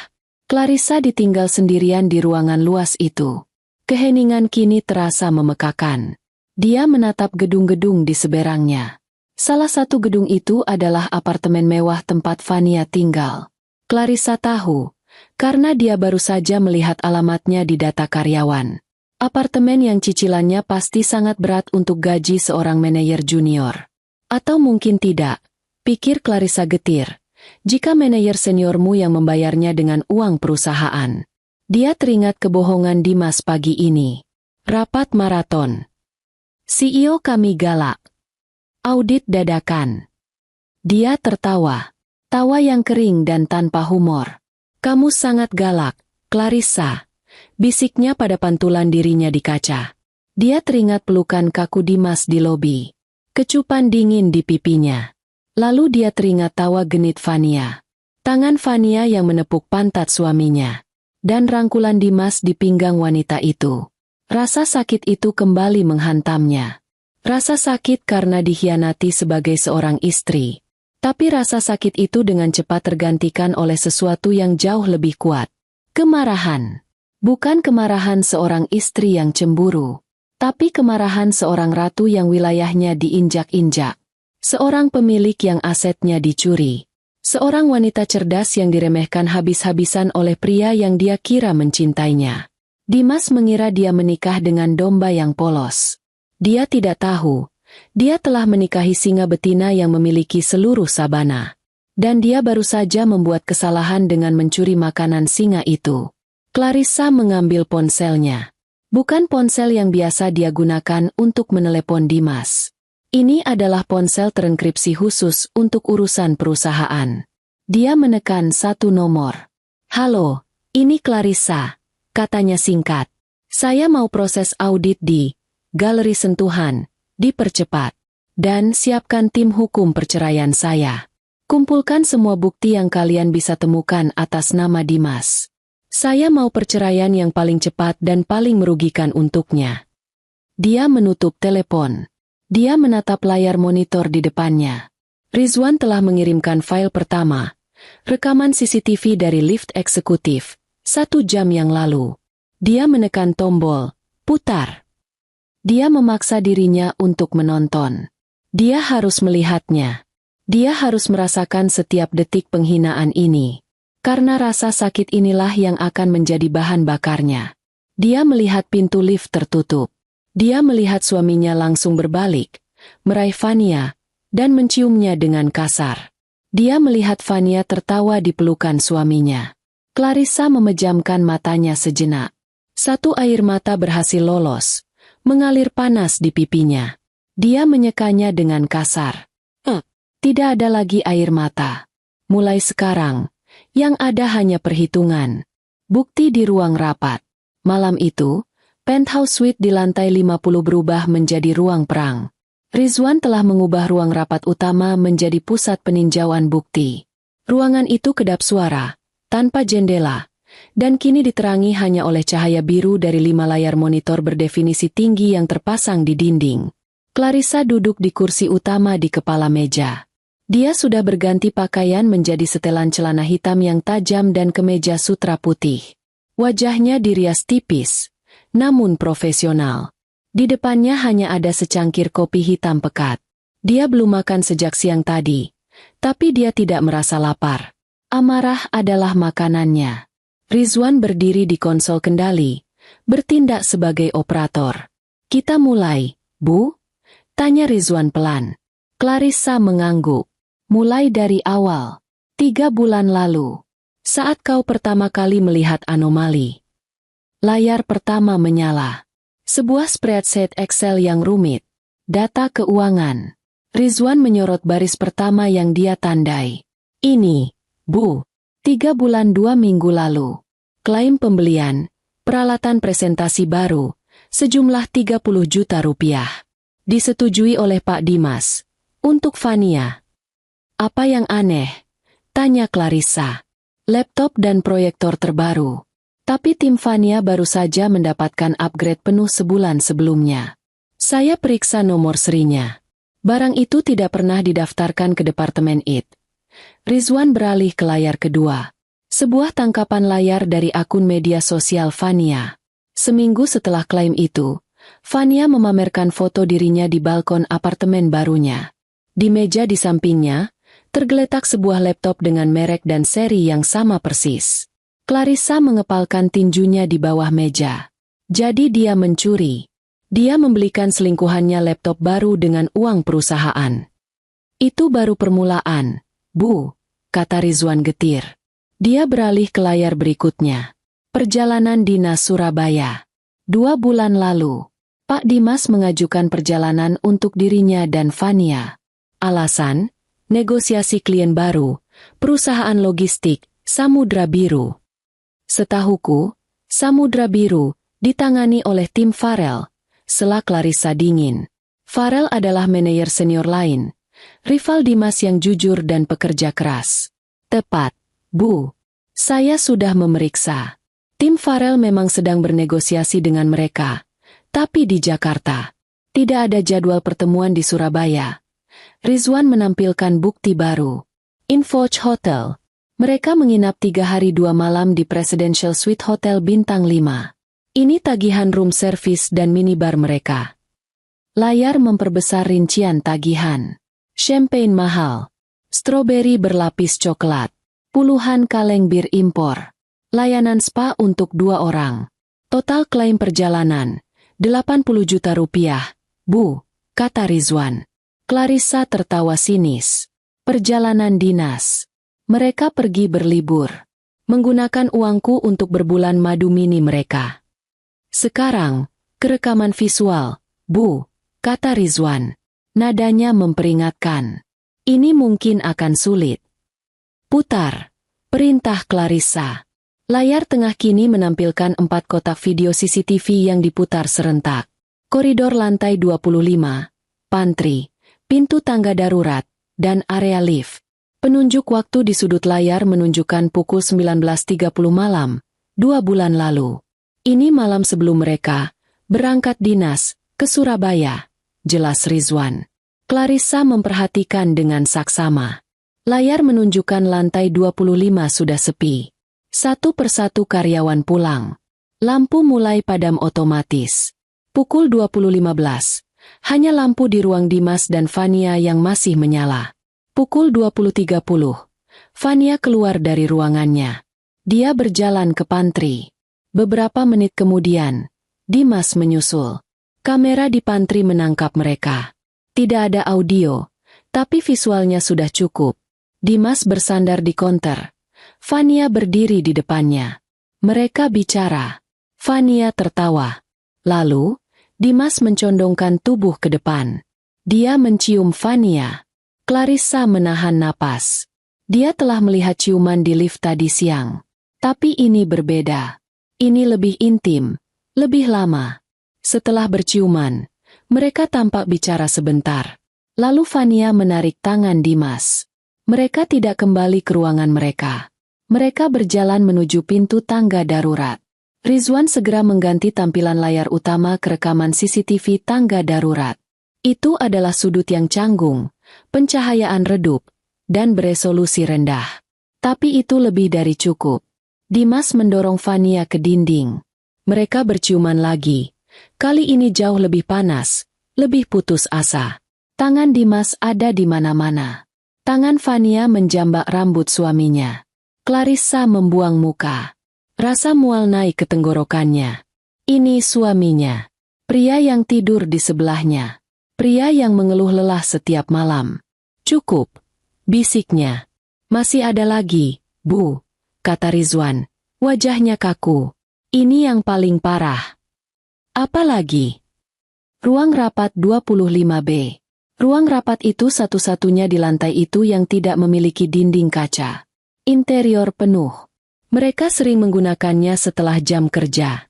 Clarissa ditinggal sendirian di ruangan luas itu. Keheningan kini terasa memekakan. Dia menatap gedung-gedung di seberangnya. Salah satu gedung itu adalah apartemen mewah tempat Fania tinggal. Clarissa tahu, karena dia baru saja melihat alamatnya di data karyawan. Apartemen yang cicilannya pasti sangat berat untuk gaji seorang manajer junior. Atau mungkin tidak, pikir Clarissa getir, jika manajer seniormu yang membayarnya dengan uang perusahaan. Dia teringat kebohongan Dimas pagi ini. Rapat maraton. CEO kami galak. Audit dadakan. Dia tertawa. Tawa yang kering dan tanpa humor. Kamu sangat galak, Clarissa. Bisiknya pada pantulan dirinya di kaca. Dia teringat pelukan kaku Dimas di lobi. Kecupan dingin di pipinya. Lalu dia teringat tawa genit Fania. Tangan Fania yang menepuk pantat suaminya. Dan rangkulan Dimas di pinggang wanita itu. Rasa sakit itu kembali menghantamnya. Rasa sakit karena dikhianati sebagai seorang istri. Tapi rasa sakit itu dengan cepat tergantikan oleh sesuatu yang jauh lebih kuat. Kemarahan. Bukan kemarahan seorang istri yang cemburu. Tapi kemarahan seorang ratu yang wilayahnya diinjak-injak. Seorang pemilik yang asetnya dicuri. Seorang wanita cerdas yang diremehkan habis-habisan oleh pria yang dia kira mencintainya. Dimas mengira dia menikah dengan domba yang polos. Dia tidak tahu, dia telah menikahi singa betina yang memiliki seluruh sabana. Dan dia baru saja membuat kesalahan dengan mencuri makanan singa itu. Clarissa mengambil ponselnya. Bukan ponsel yang biasa dia gunakan untuk menelepon Dimas. Ini adalah ponsel terenkripsi khusus untuk urusan perusahaan. Dia menekan 1 nomor. Halo, ini Clarissa, katanya singkat. Saya mau proses audit di Galeri Sentuhan, dipercepat. Dan siapkan tim hukum perceraian saya. Kumpulkan semua bukti yang kalian bisa temukan atas nama Dimas. Saya mau perceraian yang paling cepat dan paling merugikan untuknya. Dia menutup telepon. Dia menatap layar monitor di depannya. Rizwan telah mengirimkan file pertama, rekaman CCTV dari lift eksekutif, 1 jam yang lalu. Dia menekan tombol, putar. Dia memaksa dirinya untuk menonton. Dia harus melihatnya. Dia harus merasakan setiap detik penghinaan ini. Karena rasa sakit inilah yang akan menjadi bahan bakarnya. Dia melihat pintu lift tertutup. Dia melihat suaminya langsung berbalik, meraih Fania, dan menciumnya dengan kasar. Dia melihat Vania tertawa di pelukan suaminya. Clarissa memejamkan matanya sejenak. Satu air mata berhasil lolos, mengalir panas di pipinya. Dia menyekanya dengan kasar. Tidak ada lagi air mata. Mulai sekarang, yang ada hanya perhitungan. Bukti di ruang rapat. Malam itu, penthouse suite di lantai 50 berubah menjadi ruang perang. Rizwan telah mengubah ruang rapat utama menjadi pusat peninjauan bukti. Ruangan itu kedap suara, tanpa jendela, dan kini diterangi hanya oleh cahaya biru dari 5 layar monitor berdefinisi tinggi yang terpasang di dinding. Clarissa duduk di kursi utama di kepala meja. Dia sudah berganti pakaian menjadi setelan celana hitam yang tajam dan kemeja sutra putih. Wajahnya dirias tipis, namun profesional. Di depannya hanya ada secangkir kopi hitam pekat. Dia belum makan sejak siang tadi, tapi dia tidak merasa lapar. Amarah adalah makanannya. Rizwan berdiri di konsol kendali, bertindak sebagai operator. "Kita mulai, Bu?" tanya Rizwan pelan. Clarissa mengangguk. "Mulai dari awal. 3 bulan lalu. Saat kau pertama kali melihat anomali." Layar pertama menyala. Sebuah spreadsheet Excel yang rumit. Data keuangan. Rizwan menyorot baris pertama yang dia tandai. "Ini, Bu. 3 bulan 2 minggu lalu. Klaim pembelian, peralatan presentasi baru, sejumlah 30 juta rupiah. Disetujui oleh Pak Dimas. Untuk Vania." "Apa yang aneh?" tanya Clarissa. "Laptop dan proyektor terbaru. Tapi tim Vania baru saja mendapatkan upgrade penuh sebulan sebelumnya. Saya periksa nomor serinya. Barang itu tidak pernah didaftarkan ke Departemen IT." Rizwan beralih ke layar kedua. Sebuah tangkapan layar dari akun media sosial Vania. Seminggu setelah klaim itu, Vania memamerkan foto dirinya di balkon apartemen barunya. Di meja di sampingnya, tergeletak sebuah laptop dengan merek dan seri yang sama persis. Clarissa mengepalkan tinjunya di bawah meja. Jadi dia mencuri. Dia membelikan selingkuhannya laptop baru dengan uang perusahaan. "Itu baru permulaan, Bu," kata Rizwan getir. Dia beralih ke layar berikutnya. Perjalanan dinas Surabaya. 2 bulan lalu, Pak Dimas mengajukan perjalanan untuk dirinya dan Vania. Alasan? Negosiasi klien baru, perusahaan logistik, Samudra Biru. Setahuku, Samudra Biru ditangani oleh tim Farel, sela Clarissa dingin. Farel adalah manajer senior lain, rival Dimas yang jujur dan pekerja keras. "Tepat, Bu. Saya sudah memeriksa. Tim Farel memang sedang bernegosiasi dengan mereka, tapi di Jakarta. Tidak ada jadwal pertemuan di Surabaya." Rizwan menampilkan bukti baru. Infoch Hotel. Mereka menginap 3 hari 2 malam di Presidential Suite Hotel Bintang 5. Ini tagihan room service dan minibar mereka. Layar memperbesar rincian tagihan. Champagne mahal. Stroberi berlapis coklat. Puluhan kaleng bir impor. Layanan spa untuk 2 orang. Total klaim perjalanan, 80 juta rupiah, Bu, kata Rizwan. Clarissa tertawa sinis. Perjalanan dinas. Mereka pergi berlibur. Menggunakan uangku untuk berbulan madu mini mereka. Sekarang, kerekaman visual, Bu, kata Rizwan. Nadanya memperingatkan. Ini mungkin akan sulit. Putar. Perintah Clarissa. Layar tengah kini menampilkan 4 kotak video CCTV yang diputar serentak. Koridor lantai 25, pantry, pintu tangga darurat, dan area lift. Penunjuk waktu di sudut layar menunjukkan pukul 19.30 malam, 2 bulan lalu. Ini malam sebelum mereka berangkat dinas ke Surabaya, jelas Rizwan. Clarissa memperhatikan dengan saksama. Layar menunjukkan lantai 25 sudah sepi. Satu persatu karyawan pulang. Lampu mulai padam otomatis. Pukul 20.15. Hanya lampu di ruang Dimas dan Vania yang masih menyala. Pukul 20.30. Vania keluar dari ruangannya. Dia berjalan ke pantry. Beberapa menit kemudian, Dimas menyusul. Kamera di pantry menangkap mereka. Tidak ada audio, Tapi visualnya sudah cukup. Dimas bersandar di konter. Fania berdiri di depannya. Mereka bicara. Fania tertawa. Lalu, Dimas mencondongkan tubuh ke depan. Dia mencium Fania. Clarissa menahan napas. Dia telah melihat ciuman di lift tadi siang. Tapi ini berbeda. Ini lebih intim, lebih lama. Setelah berciuman, mereka tampak bicara sebentar. Lalu Fania menarik tangan Dimas. Mereka tidak kembali ke ruangan mereka. Mereka berjalan menuju pintu tangga darurat. Rizwan segera mengganti tampilan layar utama ke rekaman CCTV tangga darurat. Itu adalah sudut yang canggung, pencahayaan redup, dan beresolusi rendah. Tapi itu lebih dari cukup. Dimas mendorong Fania ke dinding. Mereka berciuman lagi. Kali ini jauh lebih panas, lebih putus asa. Tangan Dimas ada di mana-mana. Tangan Fania menjambak rambut suaminya. Clarissa membuang muka. Rasa mual naik ke tenggorokannya. Ini suaminya. Pria yang tidur di sebelahnya. Pria yang mengeluh lelah setiap malam. Cukup, bisiknya. Masih ada lagi, Bu, kata Rizwan. Wajahnya kaku. Ini yang paling parah. Apa lagi? Ruang rapat 25B. Ruang rapat itu satu-satunya di lantai itu yang tidak memiliki dinding kaca. Interior penuh. Mereka sering menggunakannya setelah jam kerja.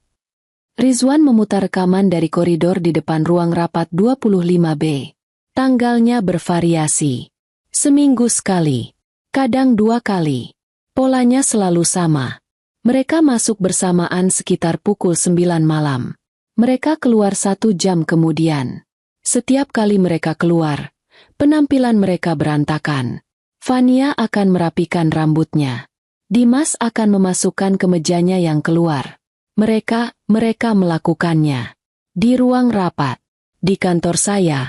Rizwan memutar rekaman dari koridor di depan ruang rapat 25B. Tanggalnya bervariasi. Seminggu sekali. Kadang 2 kali. Polanya selalu sama. Mereka masuk bersamaan sekitar pukul 9 malam. Mereka keluar 1 jam kemudian. Setiap kali mereka keluar, penampilan mereka berantakan. Fania akan merapikan rambutnya. Dimas akan memasukkan kemejanya yang keluar. Mereka melakukannya. Di ruang rapat. Di kantor saya.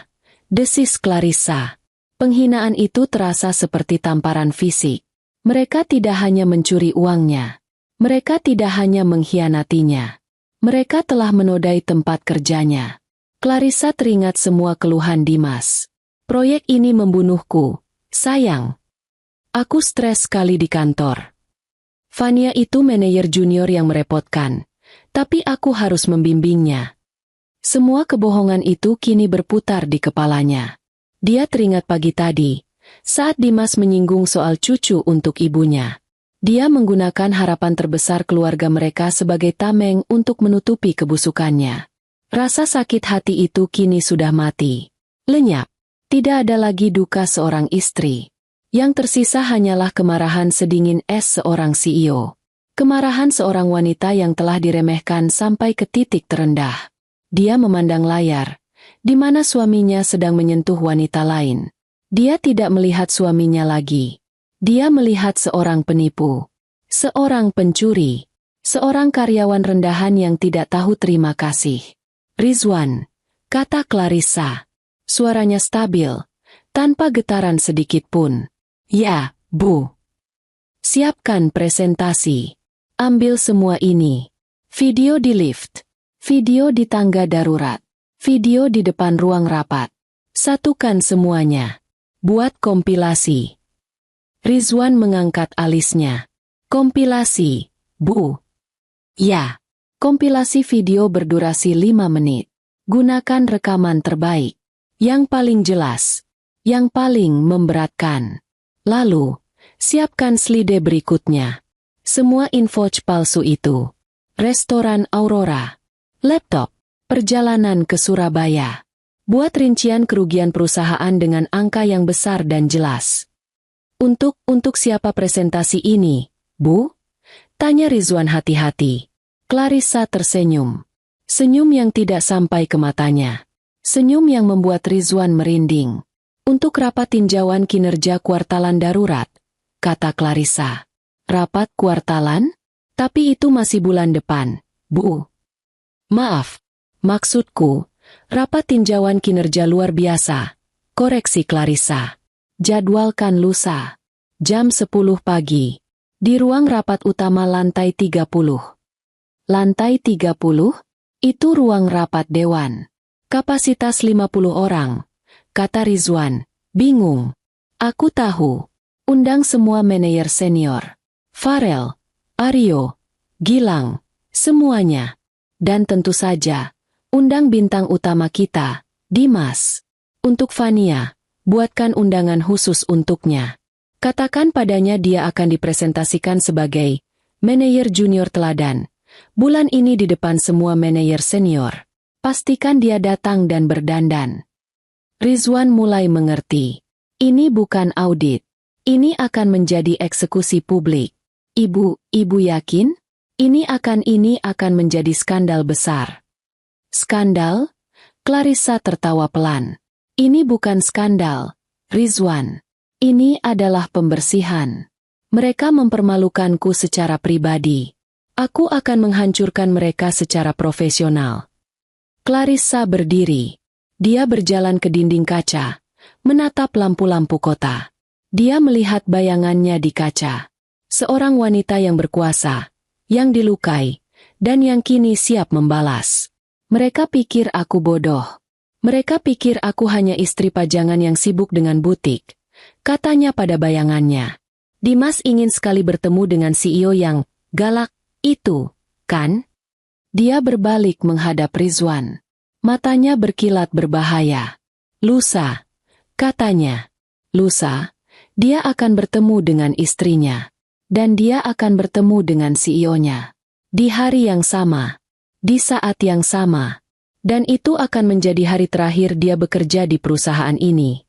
Desis Clarissa. Penghinaan itu terasa seperti tamparan fisik. Mereka tidak hanya mencuri uangnya. Mereka tidak hanya mengkhianatinya. Mereka telah menodai tempat kerjanya. Clarissa teringat semua keluhan Dimas. Proyek ini membunuhku, sayang. Aku stres sekali di kantor. Fania itu manajer junior yang merepotkan, tapi aku harus membimbingnya. Semua kebohongan itu kini berputar di kepalanya. Dia teringat pagi tadi, saat Dimas menyinggung soal cucu untuk ibunya. Dia menggunakan harapan terbesar keluarga mereka sebagai tameng untuk menutupi kebusukannya. Rasa sakit hati itu kini sudah mati. Lenyap. Tidak ada lagi duka seorang istri. Yang tersisa hanyalah kemarahan sedingin es seorang CEO. Kemarahan seorang wanita yang telah diremehkan sampai ke titik terendah. Dia memandang layar, di mana suaminya sedang menyentuh wanita lain. Dia tidak melihat suaminya lagi. Dia melihat seorang penipu. Seorang pencuri. Seorang karyawan rendahan yang tidak tahu terima kasih. Rizwan, kata Clarissa. Suaranya stabil, tanpa getaran sedikit pun. Ya, Bu. Siapkan presentasi. Ambil semua ini. Video di lift. Video di tangga darurat. Video di depan ruang rapat. Satukan semuanya. Buat kompilasi. Rizwan mengangkat alisnya. Kompilasi, Bu. Ya. Kompilasi video berdurasi 5 menit. Gunakan rekaman terbaik. Yang paling jelas. Yang paling memberatkan. Lalu, siapkan slide berikutnya. Semua info palsu itu. Restoran Aurora. Laptop. Perjalanan ke Surabaya. Buat rincian kerugian perusahaan dengan angka yang besar dan jelas. Untuk siapa presentasi ini, Bu? Tanya Rizwan hati-hati. Clarissa tersenyum. Senyum yang tidak sampai ke matanya. Senyum yang membuat Rizwan merinding. Untuk rapat tinjauan kinerja kuartalan darurat, kata Clarissa. Rapat kuartalan? Tapi itu masih bulan depan, Bu. Maaf, maksudku, rapat tinjauan kinerja luar biasa. Koreksi Clarissa. Jadwalkan lusa. Jam 10 pagi. Di ruang rapat utama lantai 30. Lantai 30? Itu ruang rapat dewan. Kapasitas 50 orang, kata Rizwan. Bingung. Aku tahu. Undang semua manajer senior. Farel, Aryo, Gilang, semuanya. Dan tentu saja, undang bintang utama kita, Dimas. Untuk Fania, buatkan undangan khusus untuknya. Katakan padanya dia akan dipresentasikan sebagai manajer junior teladan. Bulan ini di depan semua manajer senior. Pastikan dia datang dan berdandan. Rizwan mulai mengerti. Ini bukan audit. Ini akan menjadi eksekusi publik. Ibu yakin? Ini akan menjadi skandal besar. Skandal? Clarissa tertawa pelan. Ini bukan skandal, Rizwan. Ini adalah pembersihan. Mereka mempermalukanku secara pribadi. Aku akan menghancurkan mereka secara profesional. Clarissa berdiri. Dia berjalan ke dinding kaca, menatap lampu-lampu kota. Dia melihat bayangannya di kaca. Seorang wanita yang berkuasa, yang dilukai, dan yang kini siap membalas. Mereka pikir aku bodoh. Mereka pikir aku hanya istri pajangan yang sibuk dengan butik, katanya pada bayangannya. Dimas ingin sekali bertemu dengan CEO yang galak itu, kan? Dia berbalik menghadap Rizwan. Matanya berkilat berbahaya. Lusa, katanya. Lusa, dia akan bertemu dengan istrinya. Dan dia akan bertemu dengan CEO-nya. Di hari yang sama. Di saat yang sama. Dan itu akan menjadi hari terakhir dia bekerja di perusahaan ini.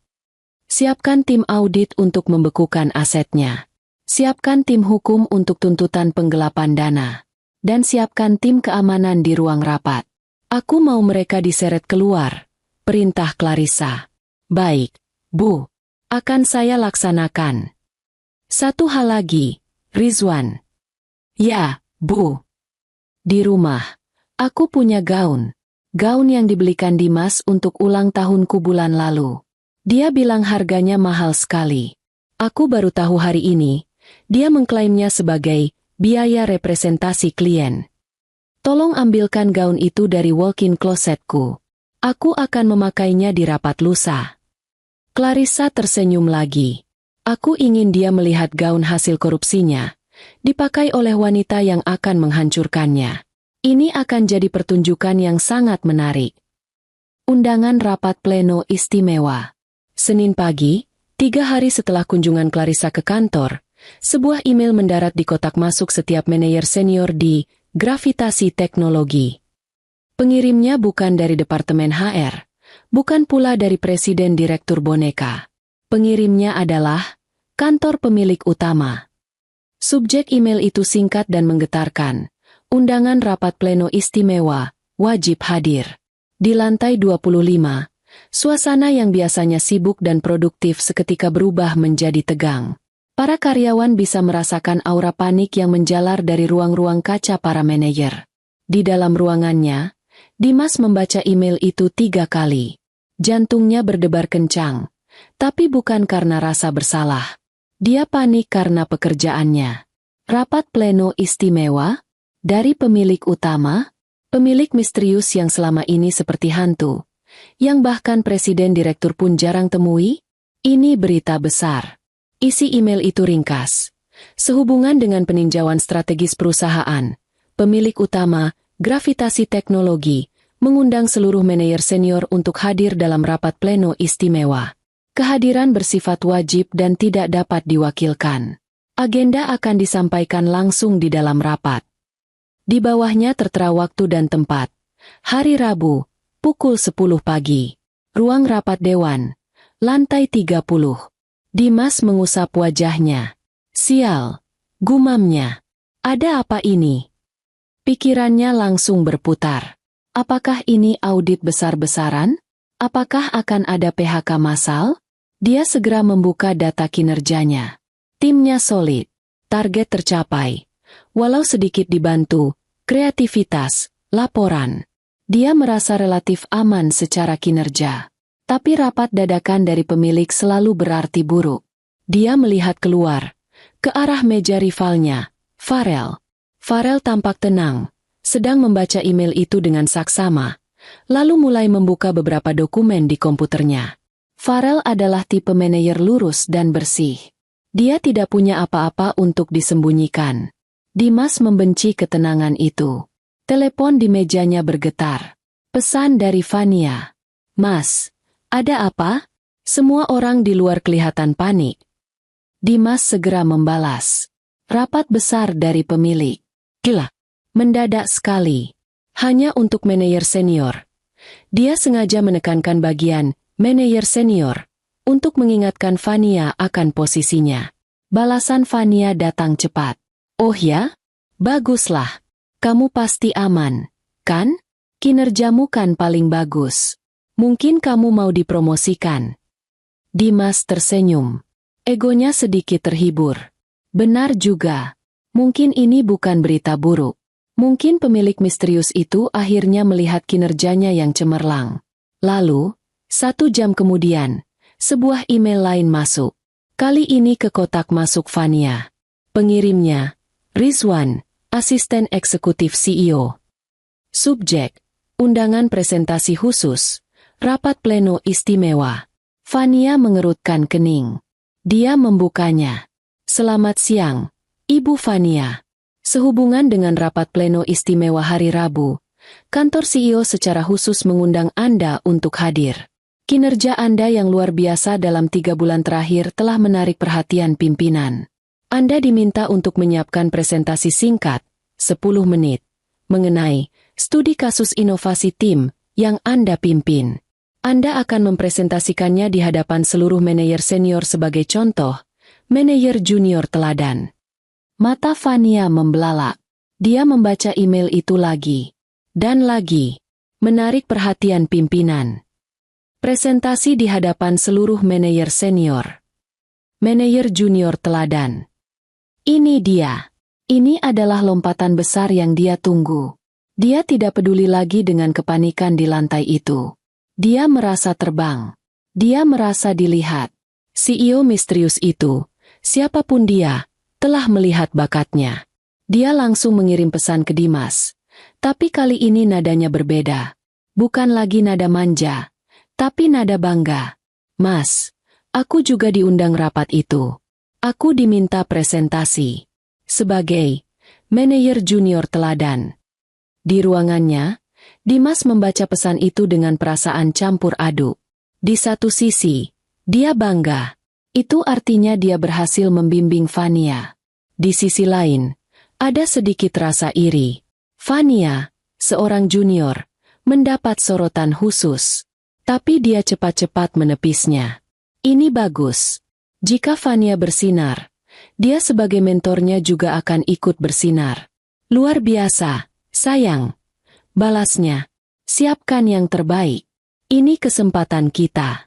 Siapkan tim audit untuk membekukan asetnya. Siapkan tim hukum untuk tuntutan penggelapan dana. Dan siapkan tim keamanan di ruang rapat. Aku mau mereka diseret keluar, perintah Clarissa. Baik, Bu. Akan saya laksanakan. Satu hal lagi, Rizwan. Ya, Bu. Di rumah, aku punya gaun. Gaun yang dibelikan Dimas untuk ulang tahunku bulan lalu. Dia bilang harganya mahal sekali. Aku baru tahu hari ini, dia mengklaimnya sebagai biaya representasi klien. Tolong ambilkan gaun itu dari walk-in closetku. Aku akan memakainya di rapat lusa. Clarissa tersenyum lagi. Aku ingin dia melihat gaun hasil korupsinya, dipakai oleh wanita yang akan menghancurkannya. Ini akan jadi pertunjukan yang sangat menarik. Undangan rapat pleno istimewa. Senin pagi, 3 hari setelah kunjungan Clarissa ke kantor, sebuah email mendarat di kotak masuk setiap manajer senior di Gravitasi Teknologi. Pengirimnya bukan dari Departemen HR, bukan pula dari Presiden Direktur Boneka. Pengirimnya adalah kantor pemilik utama. Subjek email itu singkat dan menggetarkan. Undangan rapat pleno istimewa, wajib hadir. Di lantai 25, suasana yang biasanya sibuk dan produktif seketika berubah menjadi tegang. Para karyawan bisa merasakan aura panik yang menjalar dari ruang-ruang kaca para manajer. Di dalam ruangannya, Dimas membaca email itu 3 kali. Jantungnya berdebar kencang, tapi bukan karena rasa bersalah. Dia panik karena pekerjaannya. Rapat pleno istimewa? Dari pemilik utama, pemilik misterius yang selama ini seperti hantu, yang bahkan presiden direktur pun jarang temui, ini berita besar. Isi email itu ringkas. Sehubungan dengan peninjauan strategis perusahaan, pemilik utama, Gravitasi Teknologi, mengundang seluruh manajer senior untuk hadir dalam rapat pleno istimewa. Kehadiran bersifat wajib dan tidak dapat diwakilkan. Agenda akan disampaikan langsung di dalam rapat. Di bawahnya tertera waktu dan tempat. Hari Rabu, pukul 10 pagi. Ruang rapat Dewan. Lantai 30. Dimas mengusap wajahnya. Sial, gumamnya. Ada apa ini? Pikirannya langsung berputar. Apakah ini audit besar-besaran? Apakah akan ada PHK massal? Dia segera membuka data kinerjanya. Timnya solid. Target tercapai. Walau sedikit dibantu, kreativitas, laporan. Dia merasa relatif aman secara kinerja. Tapi rapat dadakan dari pemilik selalu berarti buruk. Dia melihat keluar, ke arah meja rivalnya, Farel. Farel tampak tenang, sedang membaca email itu dengan saksama, lalu mulai membuka beberapa dokumen di komputernya. Farel adalah tipe manajer lurus dan bersih. Dia tidak punya apa-apa untuk disembunyikan. Dimas membenci ketenangan itu. Telepon di mejanya bergetar. Pesan dari Fania. "Mas, ada apa?" Semua orang di luar kelihatan panik. Dimas segera membalas. "Rapat besar dari pemilik." Gila. Mendadak sekali. Hanya untuk manajer senior. Dia sengaja menekankan bagian manajer senior untuk mengingatkan Fania akan posisinya. Balasan Fania datang cepat. "Oh ya? Baguslah. Kamu pasti aman, kan? Kinerjamu kan paling bagus. Mungkin kamu mau dipromosikan." Dimas tersenyum. Egonya sedikit terhibur. Benar juga. Mungkin ini bukan berita buruk. Mungkin pemilik misterius itu akhirnya melihat kinerjanya yang cemerlang. Lalu, 1 jam kemudian, sebuah email lain masuk. Kali ini ke kotak masuk Fania. Pengirimnya, Rizwan, asisten eksekutif CEO. Subjek, undangan presentasi khusus, rapat pleno istimewa. Fania mengerutkan kening. Dia membukanya. "Selamat siang, Ibu Fania. Sehubungan dengan rapat pleno istimewa hari Rabu, kantor CEO secara khusus mengundang Anda untuk hadir. Kinerja Anda yang luar biasa dalam 3 bulan terakhir telah menarik perhatian pimpinan. Anda diminta untuk menyiapkan presentasi singkat, 10 menit, mengenai studi kasus inovasi tim yang Anda pimpin. Anda akan mempresentasikannya di hadapan seluruh manajer senior sebagai contoh, manajer junior teladan." Mata Fania membelalak. Dia membaca email itu lagi. Dan lagi. Menarik perhatian pimpinan. Presentasi di hadapan seluruh manajer senior. Manajer junior teladan. Ini dia. Ini adalah lompatan besar yang dia tunggu. Dia tidak peduli lagi dengan kepanikan di lantai itu. Dia merasa terbang. Dia merasa dilihat. CEO misterius itu, siapapun dia, telah melihat bakatnya. Dia langsung mengirim pesan ke Dimas. Tapi kali ini nadanya berbeda. Bukan lagi nada manja, tapi nada bangga. "Mas, aku juga diundang rapat itu. Aku diminta presentasi. Sebagai manajer junior teladan." Di ruangannya, Dimas membaca pesan itu dengan perasaan campur aduk. Di satu sisi, dia bangga. Itu artinya dia berhasil membimbing Fania. Di sisi lain, ada sedikit rasa iri. Fania, seorang junior, mendapat sorotan khusus. Tapi dia cepat-cepat menepisnya. Ini bagus. Jika Fania bersinar, dia sebagai mentornya juga akan ikut bersinar. "Luar biasa, sayang." Balasnya, "Siapkan yang terbaik. Ini kesempatan kita."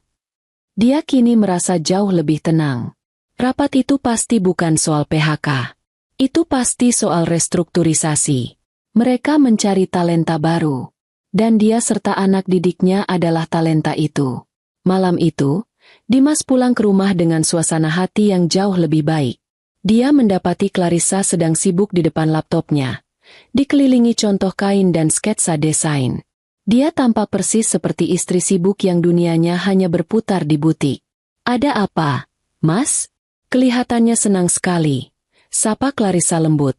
Dia kini merasa jauh lebih tenang. Rapat itu pasti bukan soal PHK. Itu pasti soal restrukturisasi. Mereka mencari talenta baru. Dan dia serta anak didiknya adalah talenta itu. Malam itu, Dimas pulang ke rumah dengan suasana hati yang jauh lebih baik. Dia mendapati Clarissa sedang sibuk di depan laptopnya, dikelilingi contoh kain dan sketsa desain. Dia tampak persis seperti istri sibuk yang dunianya hanya berputar di butik. "Ada apa, Mas?" Kelihatannya senang sekali. Sapa Clarissa lembut.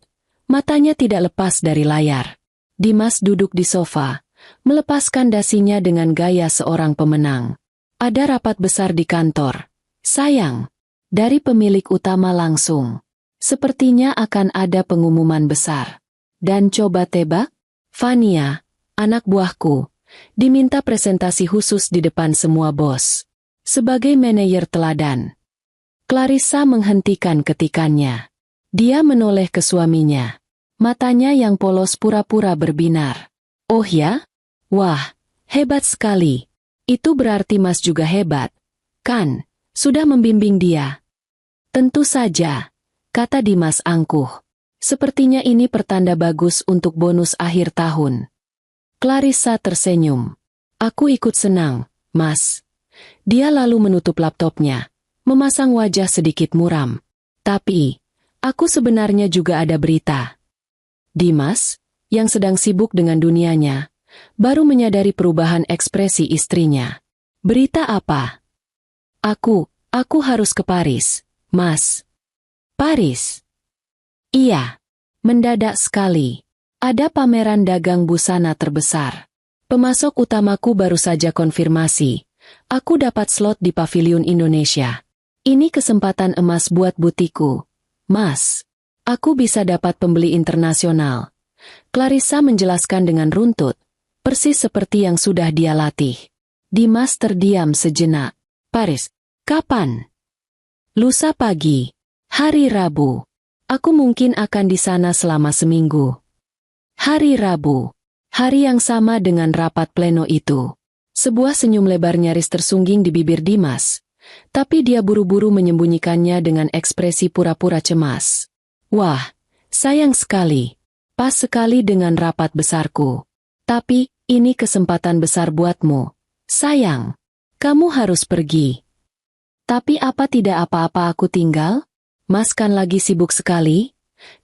Matanya tidak lepas dari layar. Dimas duduk di sofa, melepaskan dasinya dengan gaya seorang pemenang. "Ada rapat besar di kantor, sayang." Dari pemilik utama langsung. "Sepertinya akan ada pengumuman besar." Dan coba tebak? Fania, anak buahku, diminta presentasi khusus di depan semua bos. Sebagai manajer teladan. Clarissa menghentikan ketikannya. Dia menoleh ke suaminya. Matanya yang polos pura-pura berbinar. "Oh ya? Wah, hebat sekali. Itu berarti Mas juga hebat, kan? Sudah membimbing dia." "Tentu saja," kata Dimas angkuh. "Sepertinya ini pertanda bagus untuk bonus akhir tahun." Clarissa tersenyum. "Aku ikut senang, Mas." Dia lalu menutup laptopnya, memasang wajah sedikit muram. "Tapi, aku sebenarnya juga ada berita." Dimas, yang sedang sibuk dengan dunianya, baru menyadari perubahan ekspresi istrinya. "Berita apa?" Aku harus ke Paris, Mas. Paris? Iya. Mendadak sekali. Ada pameran dagang busana terbesar. Pemasok utamaku baru saja konfirmasi. Aku dapat slot di Paviliun Indonesia. Ini kesempatan emas buat butiku. Mas, aku bisa dapat pembeli internasional. Clarissa menjelaskan dengan runtut, persis seperti yang sudah dia latih. Dimas terdiam sejenak. Paris, kapan? Lusa pagi, hari Rabu. Aku mungkin akan di sana selama seminggu. Hari Rabu, hari yang sama dengan rapat pleno itu. Sebuah senyum lebar nyaris tersungging di bibir Dimas, tapi dia buru-buru menyembunyikannya dengan ekspresi pura-pura cemas. Wah, sayang sekali. Pas sekali dengan rapat besarku. Tapi, ini kesempatan besar buatmu. Sayang, kamu harus pergi. Tapi apa tidak apa-apa aku tinggal? Mas kan lagi sibuk sekali?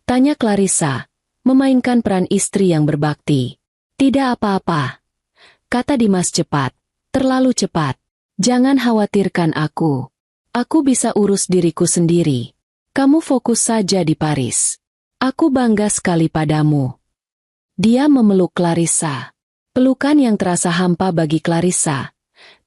Tanya Clarissa, memainkan peran istri yang berbakti. Tidak apa-apa. Kata Dimas cepat, terlalu cepat. Jangan khawatirkan aku. Aku bisa urus diriku sendiri. Kamu fokus saja di Paris. Aku bangga sekali padamu. Dia memeluk Clarissa. Pelukan yang terasa hampa bagi Clarissa,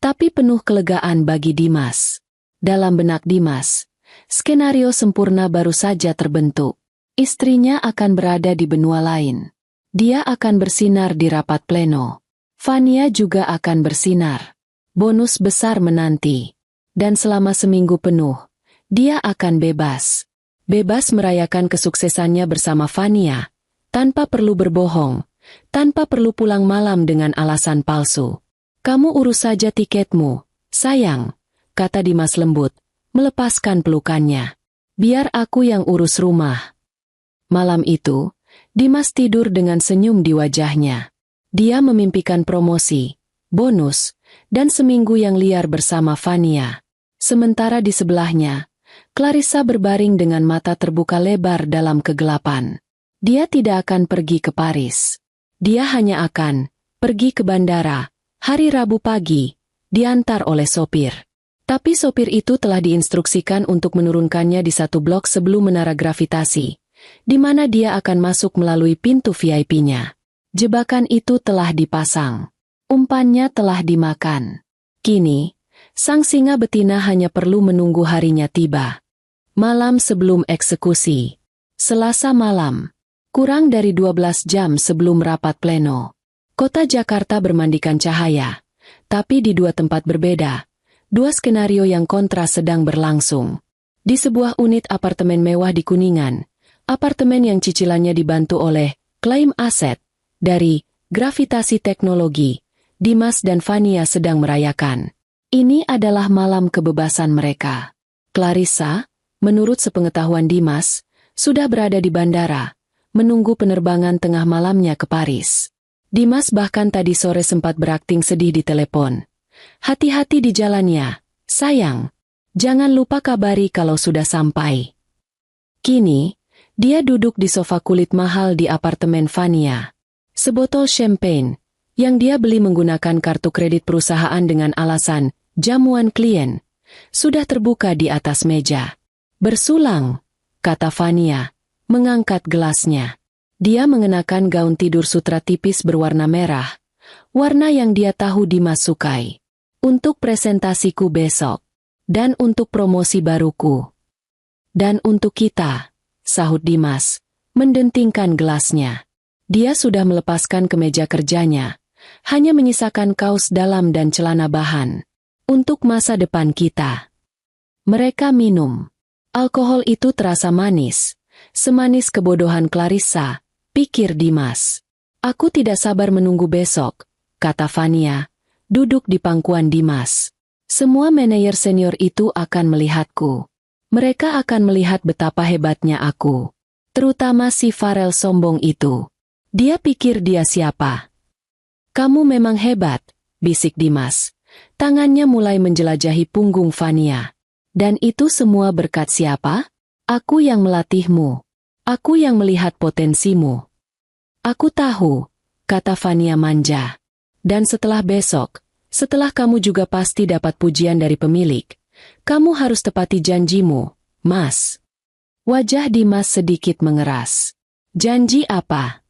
tapi penuh kelegaan bagi Dimas. Dalam benak Dimas, skenario sempurna baru saja terbentuk. Istrinya akan berada di benua lain. Dia akan bersinar di rapat pleno. Fania juga akan bersinar. Bonus besar menanti. Dan selama seminggu penuh, dia akan bebas. Bebas merayakan kesuksesannya bersama Fania, tanpa perlu berbohong, tanpa perlu pulang malam dengan alasan palsu. Kamu urus saja tiketmu, sayang, kata Dimas lembut, melepaskan pelukannya. Biar aku yang urus rumah. Malam itu, Dimas tidur dengan senyum di wajahnya. Dia memimpikan promosi, bonus, dan seminggu yang liar bersama Fania. Sementara di sebelahnya, Clarissa berbaring dengan mata terbuka lebar dalam kegelapan. Dia tidak akan pergi ke Paris. Dia hanya akan pergi ke bandara, hari Rabu pagi, diantar oleh sopir. Tapi sopir itu telah diinstruksikan untuk menurunkannya di satu blok sebelum menara gravitasi, di mana dia akan masuk melalui pintu VIP-nya. Jebakan itu telah dipasang. Umpannya telah dimakan. Kini, sang singa betina hanya perlu menunggu harinya tiba. Malam sebelum eksekusi. Selasa malam. Kurang dari 12 jam sebelum rapat pleno. Kota Jakarta bermandikan cahaya. Tapi di dua tempat berbeda. Dua skenario yang kontra sedang berlangsung. Di sebuah unit apartemen mewah di Kuningan. Apartemen yang cicilannya dibantu oleh klaim aset dari Gravitasi Teknologi. Dimas dan Fania sedang merayakan. Ini adalah malam kebebasan mereka. Clarissa, menurut sepengetahuan Dimas, sudah berada di bandara, menunggu penerbangan tengah malamnya ke Paris. Dimas bahkan tadi sore sempat berakting sedih di telepon. Hati-hati di jalannya, sayang. Jangan lupa kabari kalau sudah sampai. Kini, dia duduk di sofa kulit mahal di apartemen Fania. Sebotol champagne, yang dia beli menggunakan kartu kredit perusahaan dengan alasan jamuan klien, sudah terbuka di atas meja. Bersulang, kata Fania, mengangkat gelasnya. Dia mengenakan gaun tidur sutra tipis berwarna merah, warna yang dia tahu Dimas sukai. Untuk presentasiku besok, dan untuk promosi baruku. Dan untuk kita, sahut Dimas, mendentingkan gelasnya. Dia sudah melepaskan kemeja kerjanya, hanya menyisakan kaos dalam dan celana bahan. Untuk masa depan kita. Mereka minum. Alkohol itu terasa manis. Semanis kebodohan Clarissa, pikir Dimas. Aku tidak sabar menunggu besok, kata Fania, duduk di pangkuan Dimas. Semua manajer senior itu akan melihatku. Mereka akan melihat betapa hebatnya aku. Terutama si Farel sombong itu. Dia pikir dia siapa? Kamu memang hebat, bisik Dimas. Tangannya mulai menjelajahi punggung Fania. Dan itu semua berkat siapa? Aku yang melatihmu. Aku yang melihat potensimu. Aku tahu, kata Fania manja. Dan setelah besok, setelah kamu juga pasti dapat pujian dari pemilik, Kamu harus tepati janjimu, Mas. Wajah Dimas sedikit mengeras. Janji apa?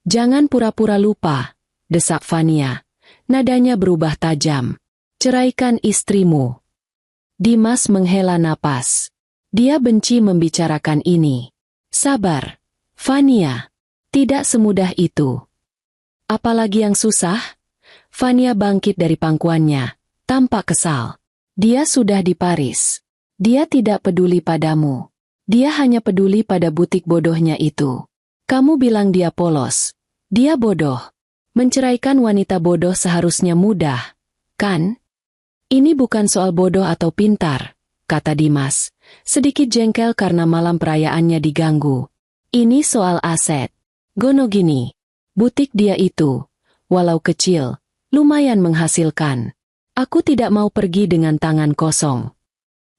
Jangan pura-pura lupa, desak Fania. Nadanya berubah tajam. Ceraikan istrimu. Dimas menghela napas. Dia benci membicarakan ini. Sabar, Fania. Tidak semudah itu. Apalagi yang susah? Fania bangkit dari pangkuannya, tampak kesal. Dia sudah di Paris. Dia tidak peduli padamu. Dia hanya peduli pada butik bodohnya itu. Kamu bilang dia polos. Dia bodoh. Menceraikan wanita bodoh seharusnya mudah, kan? Ini bukan soal bodoh atau pintar, kata Dimas, sedikit jengkel karena malam perayaannya diganggu. Ini soal aset. Gono gini, butik dia itu, walau kecil, lumayan menghasilkan. Aku tidak mau pergi dengan tangan kosong.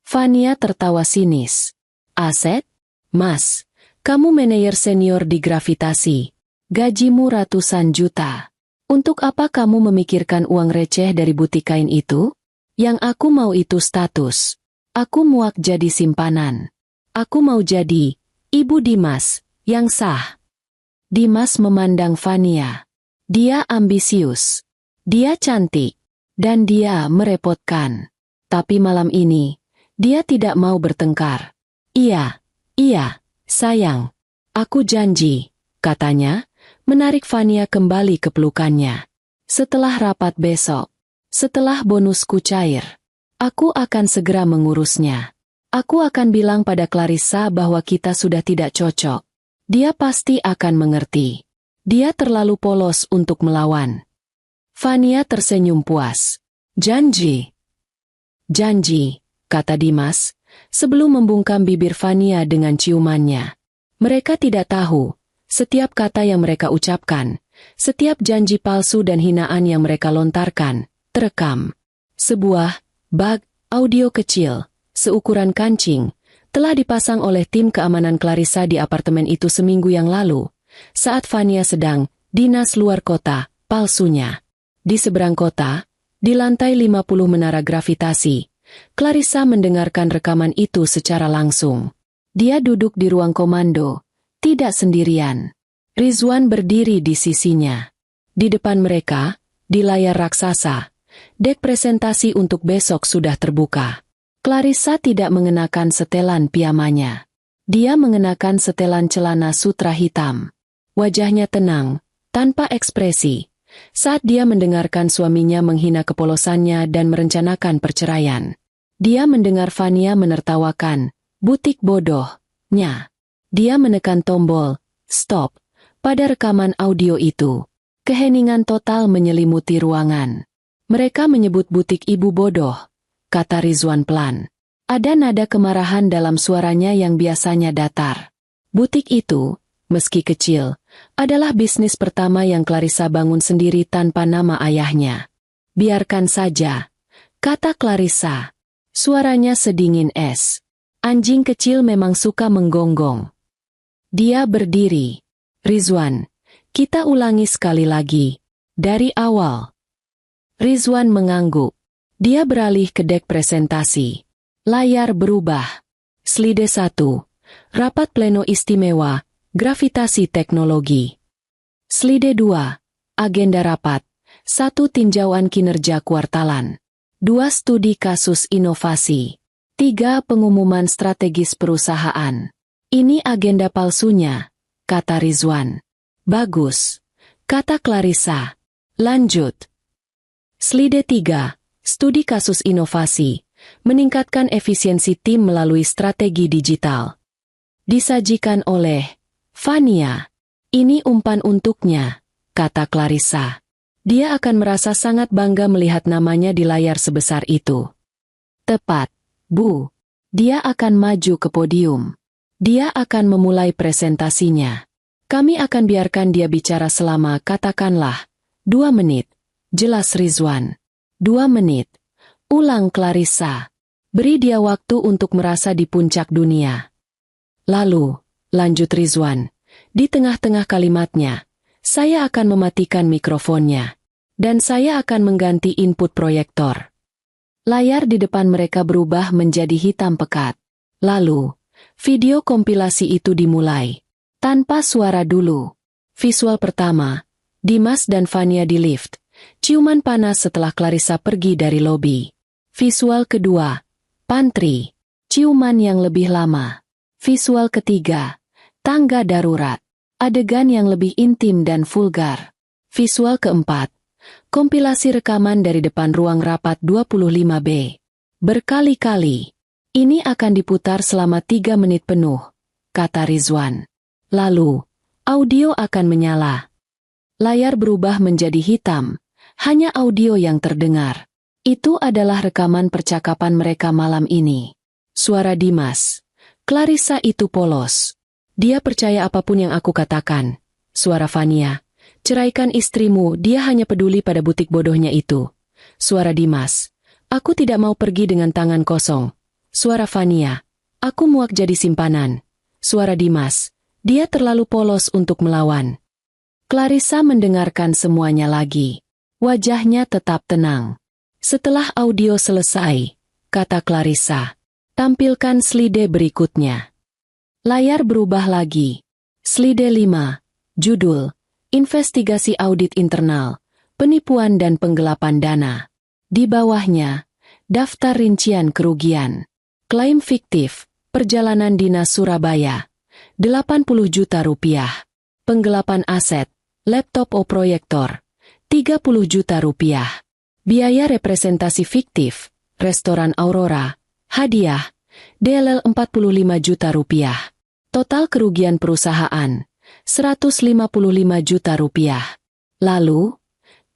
Fania tertawa sinis. Aset? Mas, kamu manajer senior di Gravitasi. Gajimu ratusan juta. Untuk apa kamu memikirkan uang receh dari butik kain itu? Yang aku mau itu status. Aku muak jadi simpanan. Aku mau jadi Ibu Dimas, yang sah. Dimas memandang Fania. Dia ambisius. Dia cantik. Dan dia merepotkan. Tapi malam ini, dia tidak mau bertengkar. Iya, sayang. Aku janji, katanya, menarik Fania kembali ke pelukannya. Setelah rapat besok, setelah bonusku cair, aku akan segera mengurusnya. Aku akan bilang pada Clarissa bahwa kita sudah tidak cocok. Dia pasti akan mengerti. Dia terlalu polos untuk melawan. Fania tersenyum puas. Janji. Janji, kata Dimas, sebelum membungkam bibir Fania dengan ciumannya. Mereka tidak tahu, setiap kata yang mereka ucapkan, setiap janji palsu dan hinaan yang mereka lontarkan, terekam. Sebuah bag audio kecil, seukuran kancing, telah dipasang oleh tim keamanan Clarissa di apartemen itu seminggu yang lalu, saat Fania sedang dinas luar kota, palsunya. Di seberang kota, di lantai 50 menara gravitasi, Clarissa mendengarkan rekaman itu secara langsung. Dia duduk di ruang komando, tidak sendirian. Rizwan berdiri di sisinya. Di depan mereka, di layar raksasa, dek presentasi untuk besok sudah terbuka. Clarissa tidak mengenakan setelan piyamanya. Dia mengenakan setelan celana sutra hitam. Wajahnya tenang, tanpa ekspresi, saat dia mendengarkan suaminya menghina kepolosannya dan merencanakan perceraian. Dia mendengar Fania menertawakan, butik bodohnya. Dia menekan tombol, stop, pada rekaman audio itu. Keheningan total menyelimuti ruangan. Mereka menyebut butik ibu bodoh, kata Rizwan pelan. Ada nada kemarahan dalam suaranya yang biasanya datar. Butik itu, meski kecil, adalah bisnis pertama yang Clarissa bangun sendiri tanpa nama ayahnya. Biarkan saja, kata Clarissa. Suaranya sedingin es. Anjing kecil memang suka menggonggong. Dia berdiri. Rizwan, kita ulangi sekali lagi. Dari awal. Rizwan mengangguk. Dia beralih ke dek presentasi. Layar berubah. Slide 1. Rapat pleno istimewa, gravitasi teknologi. Slide 2. Agenda rapat. 1. Tinjauan kinerja kuartalan. 2. Studi kasus inovasi. 3. Pengumuman strategis perusahaan. Ini agenda palsunya, kata Rizwan. Bagus, kata Clarissa. Lanjut. Slide 3. Studi kasus inovasi. Meningkatkan efisiensi tim melalui strategi digital. Disajikan oleh Fania. Ini umpan untuknya, kata Clarissa. Dia akan merasa sangat bangga melihat namanya di layar sebesar itu. Tepat, Bu. Dia akan maju ke podium. Dia akan memulai presentasinya. Kami akan biarkan dia bicara selama katakanlah 2 menit. Jelas Rizwan. 2 menit. Ulang Clarissa. Beri dia waktu untuk merasa di puncak dunia. Lalu, lanjut Rizwan, di tengah-tengah kalimatnya, saya akan mematikan mikrofonnya. Dan saya akan mengganti input proyektor. Layar di depan mereka berubah menjadi hitam pekat. Lalu, video kompilasi itu dimulai. Tanpa suara dulu. Visual pertama, Dimas dan Vania di lift. Ciuman panas setelah Clarissa pergi dari lobi. Visual kedua, pantry. Ciuman yang lebih lama. Visual ketiga, tangga darurat. Adegan yang lebih intim dan vulgar. Visual keempat, kompilasi rekaman dari depan ruang rapat 25B. Berkali-kali. Ini akan diputar selama 3 menit penuh, kata Rizwan. Lalu, audio akan menyala. Layar berubah menjadi hitam, hanya audio yang terdengar. Itu adalah rekaman percakapan mereka malam ini. Suara Dimas. Clarissa itu polos. Dia percaya apapun yang aku katakan. Suara Vania. Ceraikan istrimu, dia hanya peduli pada butik bodohnya itu. Suara Dimas. Aku tidak mau pergi dengan tangan kosong. Suara Vania. Aku muak jadi simpanan. Suara Dimas. Dia terlalu polos untuk melawan. Clarissa mendengarkan semuanya lagi. Wajahnya tetap tenang. Setelah audio selesai, kata Clarissa, tampilkan slide berikutnya. Layar berubah lagi. Slide 5. Judul. Investigasi audit internal, penipuan dan penggelapan dana. Di bawahnya, daftar rincian kerugian. Klaim fiktif, perjalanan dinas Surabaya, 80 juta rupiah. Penggelapan aset, laptop proyektor, 30 juta rupiah. Biaya representasi fiktif, restoran Aurora, hadiah, DLL 45 juta rupiah. Total kerugian perusahaan, 155 juta rupiah. Lalu,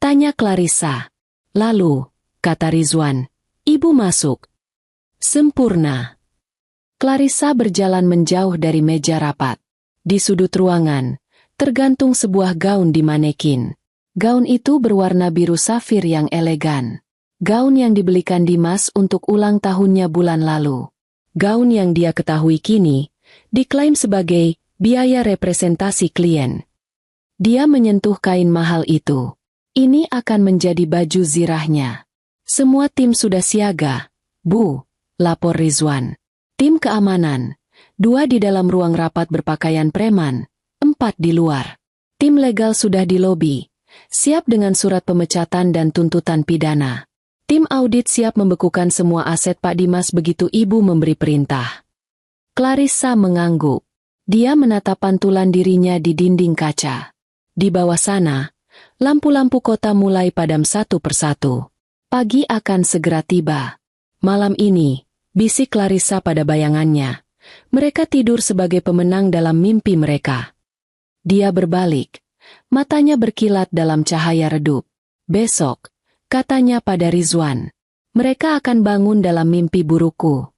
tanya Clarissa. Lalu, kata Rizwan, ibu masuk. Sempurna. Clarissa berjalan menjauh dari meja rapat. Di sudut ruangan, tergantung sebuah gaun di manekin. Gaun itu berwarna biru safir yang elegan. Gaun yang dibelikan Dimas untuk ulang tahunnya bulan lalu. Gaun yang dia ketahui kini, diklaim sebagai biaya representasi klien. Dia menyentuh kain mahal itu. Ini akan menjadi baju zirahnya. Semua tim sudah siaga, Bu, lapor Rizwan. Tim keamanan, 2 di dalam ruang rapat berpakaian preman, 4 di luar. Tim legal sudah di lobi, siap dengan surat pemecatan dan tuntutan pidana. Tim audit siap membekukan semua aset Pak Dimas begitu ibu memberi perintah. Clarissa mengangguk. Dia menatap pantulan dirinya di dinding kaca. Di bawah sana, lampu-lampu kota mulai padam satu persatu. Pagi akan segera tiba. Malam ini, bisik Clarissa pada bayangannya. Mereka tidur sebagai pemenang dalam mimpi mereka. Dia berbalik. Matanya berkilat dalam cahaya redup. Besok, katanya pada Rizwan, mereka akan bangun dalam mimpi burukku.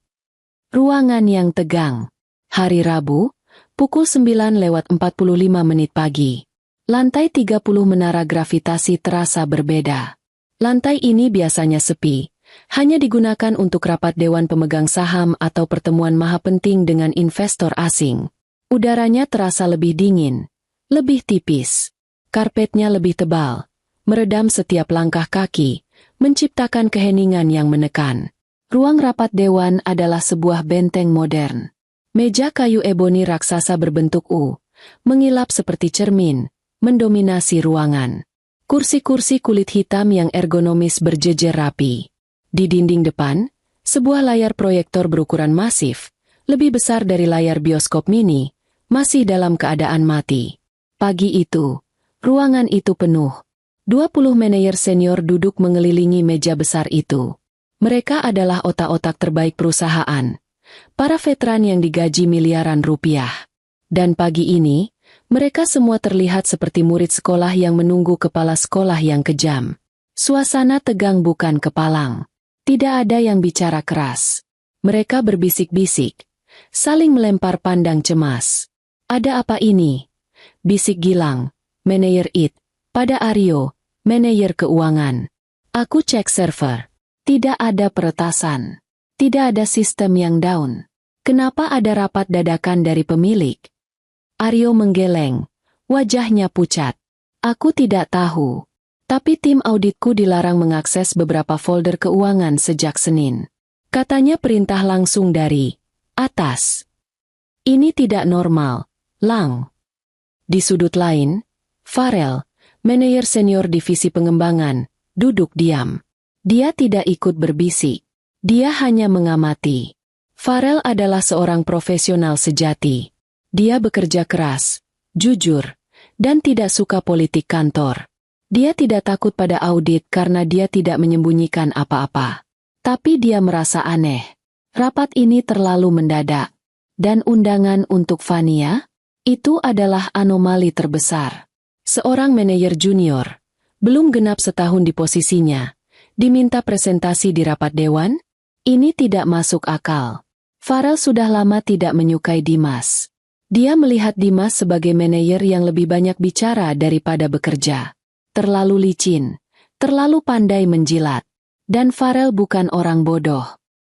Ruangan yang tegang. Hari Rabu, pukul 9:45 pagi. Lantai 30 menara gravitasi terasa berbeda. Lantai ini biasanya sepi, hanya digunakan untuk rapat dewan pemegang saham atau pertemuan maha penting dengan investor asing. Udaranya terasa lebih dingin, lebih tipis. Karpetnya lebih tebal, meredam setiap langkah kaki, menciptakan keheningan yang menekan. Ruang rapat dewan adalah sebuah benteng modern. Meja kayu eboni raksasa berbentuk U, mengilap seperti cermin, mendominasi ruangan. Kursi-kursi kulit hitam yang ergonomis berjejer rapi. Di dinding depan, sebuah layar proyektor berukuran masif, lebih besar dari layar bioskop mini, masih dalam keadaan mati. Pagi itu, ruangan itu penuh. 20 manajer senior duduk mengelilingi meja besar itu. Mereka adalah otak-otak terbaik perusahaan. Para veteran yang digaji miliaran rupiah. Dan pagi ini, mereka semua terlihat seperti murid sekolah yang menunggu kepala sekolah yang kejam. Suasana tegang bukan kepalang. Tidak ada yang bicara keras. Mereka berbisik-bisik, saling melempar pandang cemas. Ada apa ini? Bisik Gilang, manajer IT, pada Aryo, manajer keuangan. Aku cek server. Tidak ada peretasan. Tidak ada sistem yang down. Kenapa ada rapat dadakan dari pemilik? Aryo menggeleng. Wajahnya pucat. Aku tidak tahu. Tapi tim auditku dilarang mengakses beberapa folder keuangan sejak Senin. Katanya perintah langsung dari atas. Ini tidak normal, Lang. Di sudut lain, Farel, manajer senior divisi pengembangan, duduk diam. Dia tidak ikut berbisik. Dia hanya mengamati. Farel adalah seorang profesional sejati. Dia bekerja keras, jujur, dan tidak suka politik kantor. Dia tidak takut pada audit karena dia tidak menyembunyikan apa-apa. Tapi dia merasa aneh. Rapat ini terlalu mendadak. Dan undangan untuk Fania? Itu adalah anomali terbesar. Seorang manajer junior, belum genap setahun di posisinya, diminta presentasi di rapat dewan? Ini tidak masuk akal. Farel sudah lama tidak menyukai Dimas. Dia melihat Dimas sebagai manajer yang lebih banyak bicara daripada bekerja. Terlalu licin, terlalu pandai menjilat. Dan Farel bukan orang bodoh.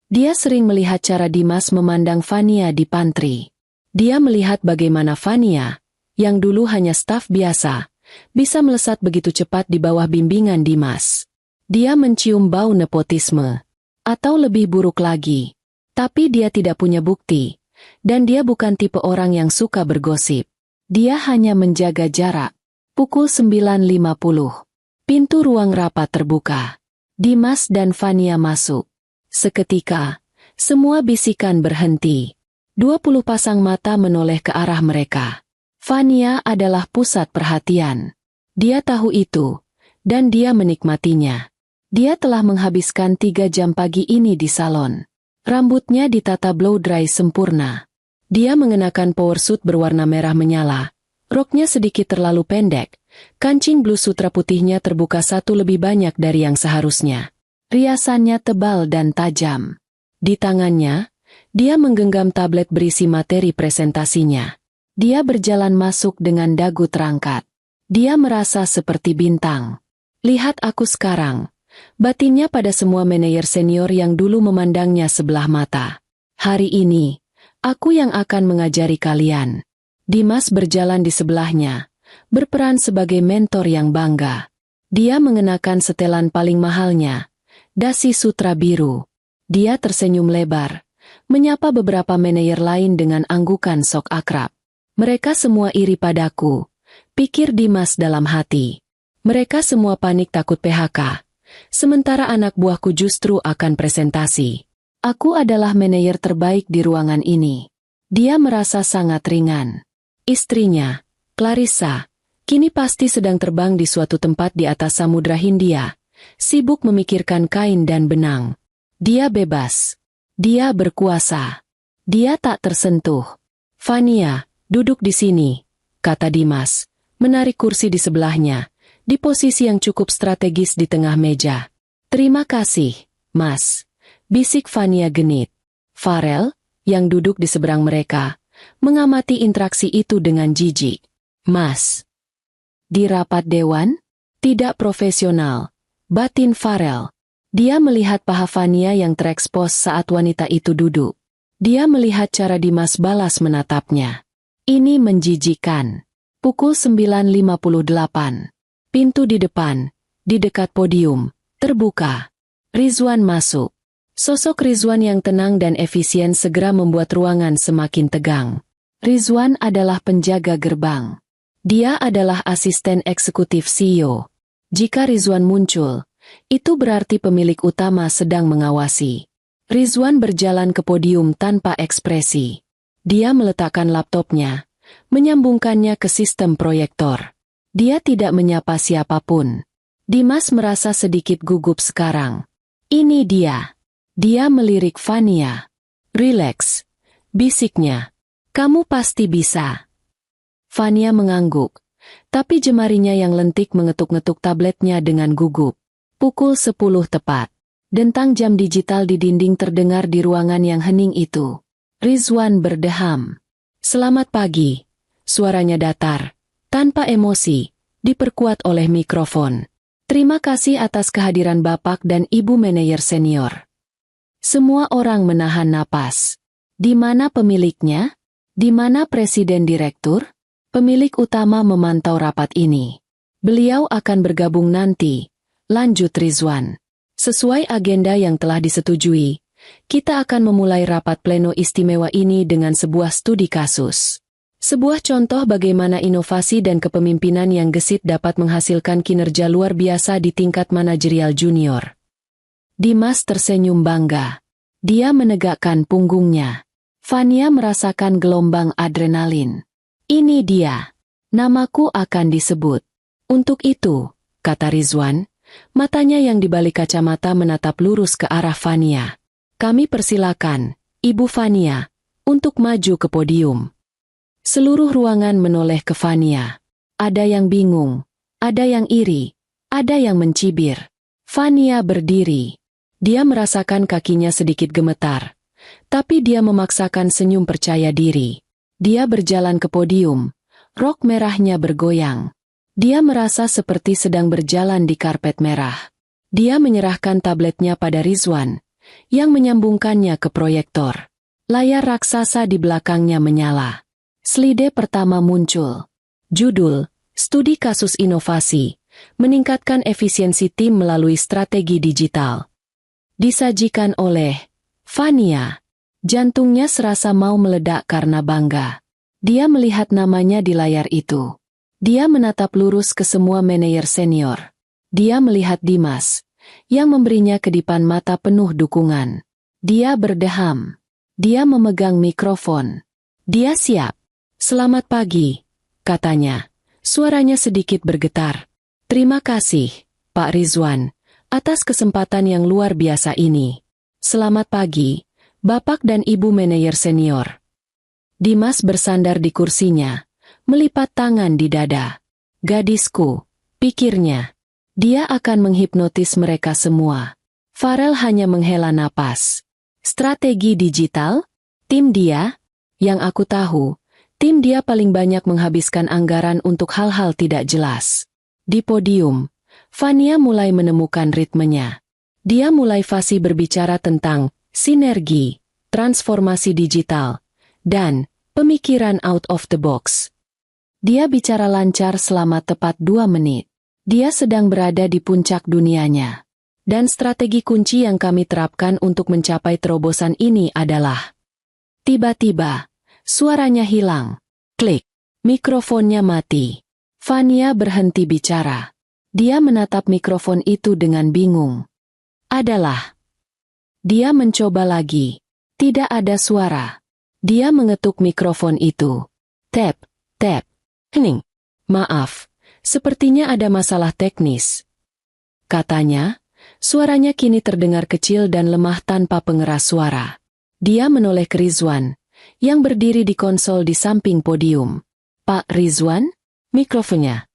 Dia sering melihat cara Dimas memandang Fania di pantry. Dia melihat bagaimana Fania, yang dulu hanya staf biasa, bisa melesat begitu cepat di bawah bimbingan Dimas. Dia mencium bau nepotisme. Atau lebih buruk lagi. Tapi dia tidak punya bukti. Dan dia bukan tipe orang yang suka bergosip. Dia hanya menjaga jarak. Pukul 9.50. Pintu ruang rapat terbuka. Dimas dan Fania masuk. Seketika, semua bisikan berhenti. 20 pasang mata menoleh ke arah mereka. Fania adalah pusat perhatian. Dia tahu itu. Dan dia menikmatinya. Dia telah menghabiskan 3 jam pagi ini di salon. Rambutnya ditata blow dry sempurna. Dia mengenakan power suit berwarna merah menyala. Roknya sedikit terlalu pendek. Kancing blus sutra putihnya terbuka satu lebih banyak dari yang seharusnya. Riasannya tebal dan tajam. Di tangannya, dia menggenggam tablet berisi materi presentasinya. Dia berjalan masuk dengan dagu terangkat. Dia merasa seperti bintang. Lihat aku sekarang. Batinnya pada semua manajer senior yang dulu memandangnya sebelah mata. Hari ini, aku yang akan mengajari kalian. Dimas berjalan di sebelahnya, berperan sebagai mentor yang bangga. Dia mengenakan setelan paling mahalnya, dasi sutra biru. Dia tersenyum lebar, menyapa beberapa manajer lain dengan anggukan sok akrab. Mereka semua iri padaku, pikir Dimas dalam hati. Mereka semua panik takut PHK. Sementara anak buahku justru akan presentasi. Aku adalah manajer terbaik di ruangan ini. Dia merasa sangat ringan. Istrinya, Clarissa, kini pasti sedang terbang di suatu tempat di atas Samudra Hindia, sibuk memikirkan kain dan benang. Dia bebas. Dia berkuasa. Dia tak tersentuh. Fania, duduk di sini, kata Dimas, menarik kursi di sebelahnya. Di posisi yang cukup strategis di tengah meja. Terima kasih, Mas. Bisik Fania genit. Farel, yang duduk di seberang mereka, mengamati interaksi itu dengan jijik. Mas. Di rapat dewan? Tidak profesional. Batin Farel. Dia melihat paha Fania yang terekspos saat wanita itu duduk. Dia melihat cara Dimas balas menatapnya. Ini menjijikan. Pukul 9.58. Pintu di depan, di dekat podium, terbuka. Rizwan masuk. Sosok Rizwan yang tenang dan efisien segera membuat ruangan semakin tegang. Rizwan adalah penjaga gerbang. Dia adalah asisten eksekutif CEO. Jika Rizwan muncul, itu berarti pemilik utama sedang mengawasi. Rizwan berjalan ke podium tanpa ekspresi. Dia meletakkan laptopnya, menyambungkannya ke sistem proyektor. Dia tidak menyapa siapapun. Dimas merasa sedikit gugup sekarang. Ini dia. Dia melirik Fania. Rileks, bisiknya. Kamu pasti bisa. Fania mengangguk, tapi jemarinya yang lentik mengetuk-ngetuk tabletnya dengan gugup. Pukul 10 tepat. Dentang jam digital di dinding terdengar di ruangan yang hening itu. Rizwan berdeham. Selamat pagi. Suaranya datar. Tanpa emosi, diperkuat oleh mikrofon. Terima kasih atas kehadiran Bapak dan Ibu manajer senior. Semua orang menahan napas. Di mana pemiliknya? Di mana presiden direktur? Pemilik utama memantau rapat ini. Beliau akan bergabung nanti, lanjut Rizwan. Sesuai agenda yang telah disetujui, kita akan memulai rapat pleno istimewa ini dengan sebuah studi kasus. Sebuah contoh bagaimana inovasi dan kepemimpinan yang gesit dapat menghasilkan kinerja luar biasa di tingkat manajerial junior. Dimas tersenyum bangga. Dia menegakkan punggungnya. Fania merasakan gelombang adrenalin. Ini dia. Namaku akan disebut. Untuk itu, kata Rizwan, matanya yang dibalik kacamata menatap lurus ke arah Fania. Kami persilakan, Ibu Fania, untuk maju ke podium. Seluruh ruangan menoleh ke Fania. Ada yang bingung, ada yang iri, ada yang mencibir. Fania berdiri. Dia merasakan kakinya sedikit gemetar, tapi dia memaksakan senyum percaya diri. Dia berjalan ke podium, rok merahnya bergoyang. Dia merasa seperti sedang berjalan di karpet merah. Dia menyerahkan tabletnya pada Rizwan, yang menyambungkannya ke proyektor. Layar raksasa di belakangnya menyala. Slide pertama muncul. Judul, Studi Kasus Inovasi, Meningkatkan Efisiensi Tim Melalui Strategi Digital. Disajikan oleh Fania. Jantungnya serasa mau meledak karena bangga. Dia melihat namanya di layar itu. Dia menatap lurus ke semua manajer senior. Dia melihat Dimas, yang memberinya kedipan mata penuh dukungan. Dia berdeham. Dia memegang mikrofon. Dia siap. Selamat pagi, katanya. Suaranya sedikit bergetar. Terima kasih, Pak Rizwan, atas kesempatan yang luar biasa ini. Selamat pagi, Bapak dan Ibu manajer senior. Dimas bersandar di kursinya, melipat tangan di dada. Gadisku, pikirnya. Dia akan menghipnotis mereka semua. Farel hanya menghela napas. Strategi digital? Tim dia? Yang aku tahu, tim dia paling banyak menghabiskan anggaran untuk hal-hal tidak jelas. Di podium, Fania mulai menemukan ritmenya. Dia mulai fasih berbicara tentang sinergi, transformasi digital, dan pemikiran out of the box. Dia bicara lancar selama tepat 2 menit. Dia sedang berada di puncak dunianya. Dan strategi kunci yang kami terapkan untuk mencapai terobosan ini adalah... Tiba-tiba, suaranya hilang. Klik. Mikrofonnya mati. Fania berhenti bicara. Dia menatap mikrofon itu dengan bingung. Adalah. Dia mencoba lagi. Tidak ada suara. Dia mengetuk mikrofon itu. Tap, tap. Hening. Maaf, sepertinya ada masalah teknis. Katanya, suaranya kini terdengar kecil dan lemah tanpa pengeras suara. Dia menoleh ke Rizwan, yang berdiri di konsol di samping podium. Pak Rizwan? Mikrofonnya.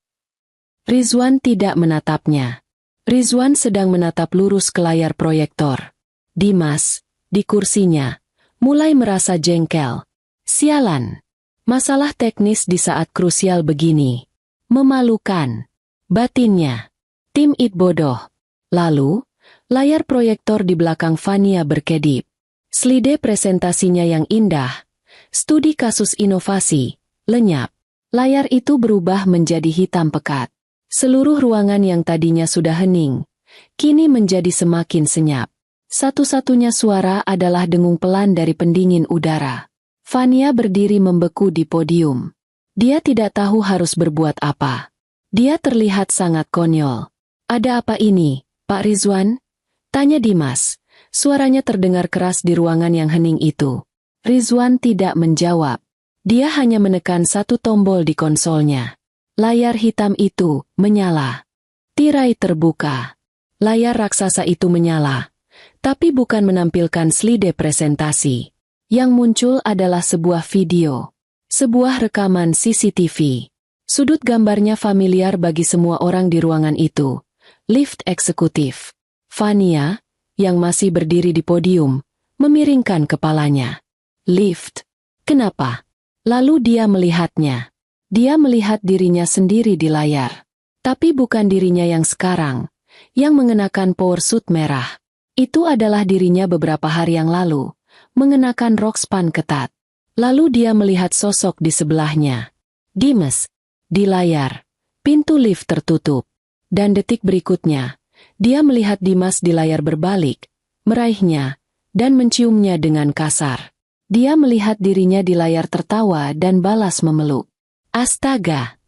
Rizwan tidak menatapnya. Rizwan sedang menatap lurus ke layar proyektor. Dimas, di kursinya, mulai merasa jengkel. Sialan. Masalah teknis di saat krusial begini. Memalukan. Batinnya. Tim it bodoh. Lalu, layar proyektor di belakang Fania berkedip. Slide presentasinya yang indah. Studi kasus inovasi. Lenyap. Layar itu berubah menjadi hitam pekat. Seluruh ruangan yang tadinya sudah hening, kini menjadi semakin senyap. Satu-satunya suara adalah dengung pelan dari pendingin udara. Fania berdiri membeku di podium. Dia tidak tahu harus berbuat apa. Dia terlihat sangat konyol. Ada apa ini, Pak Rizwan? Tanya Dimas. Suaranya terdengar keras di ruangan yang hening itu. Rizwan tidak menjawab. Dia hanya menekan satu tombol di konsolnya. Layar hitam itu menyala. Tirai terbuka. Layar raksasa itu menyala. Tapi bukan menampilkan slide presentasi. Yang muncul adalah sebuah video. Sebuah rekaman CCTV. Sudut gambarnya familiar bagi semua orang di ruangan itu. Lift eksekutif. Fania, yang masih berdiri di podium, memiringkan kepalanya. Lift. Kenapa? Lalu dia melihatnya. Dia melihat dirinya sendiri di layar. Tapi bukan dirinya yang sekarang, yang mengenakan power suit merah. Itu adalah dirinya beberapa hari yang lalu, mengenakan rok span ketat. Lalu dia melihat sosok di sebelahnya. Dimas. Di layar. Pintu lift tertutup. Dan detik berikutnya, dia melihat Dimas di layar berbalik, meraihnya, dan menciumnya dengan kasar. Dia melihat dirinya di layar tertawa dan balas memeluk. Astaga!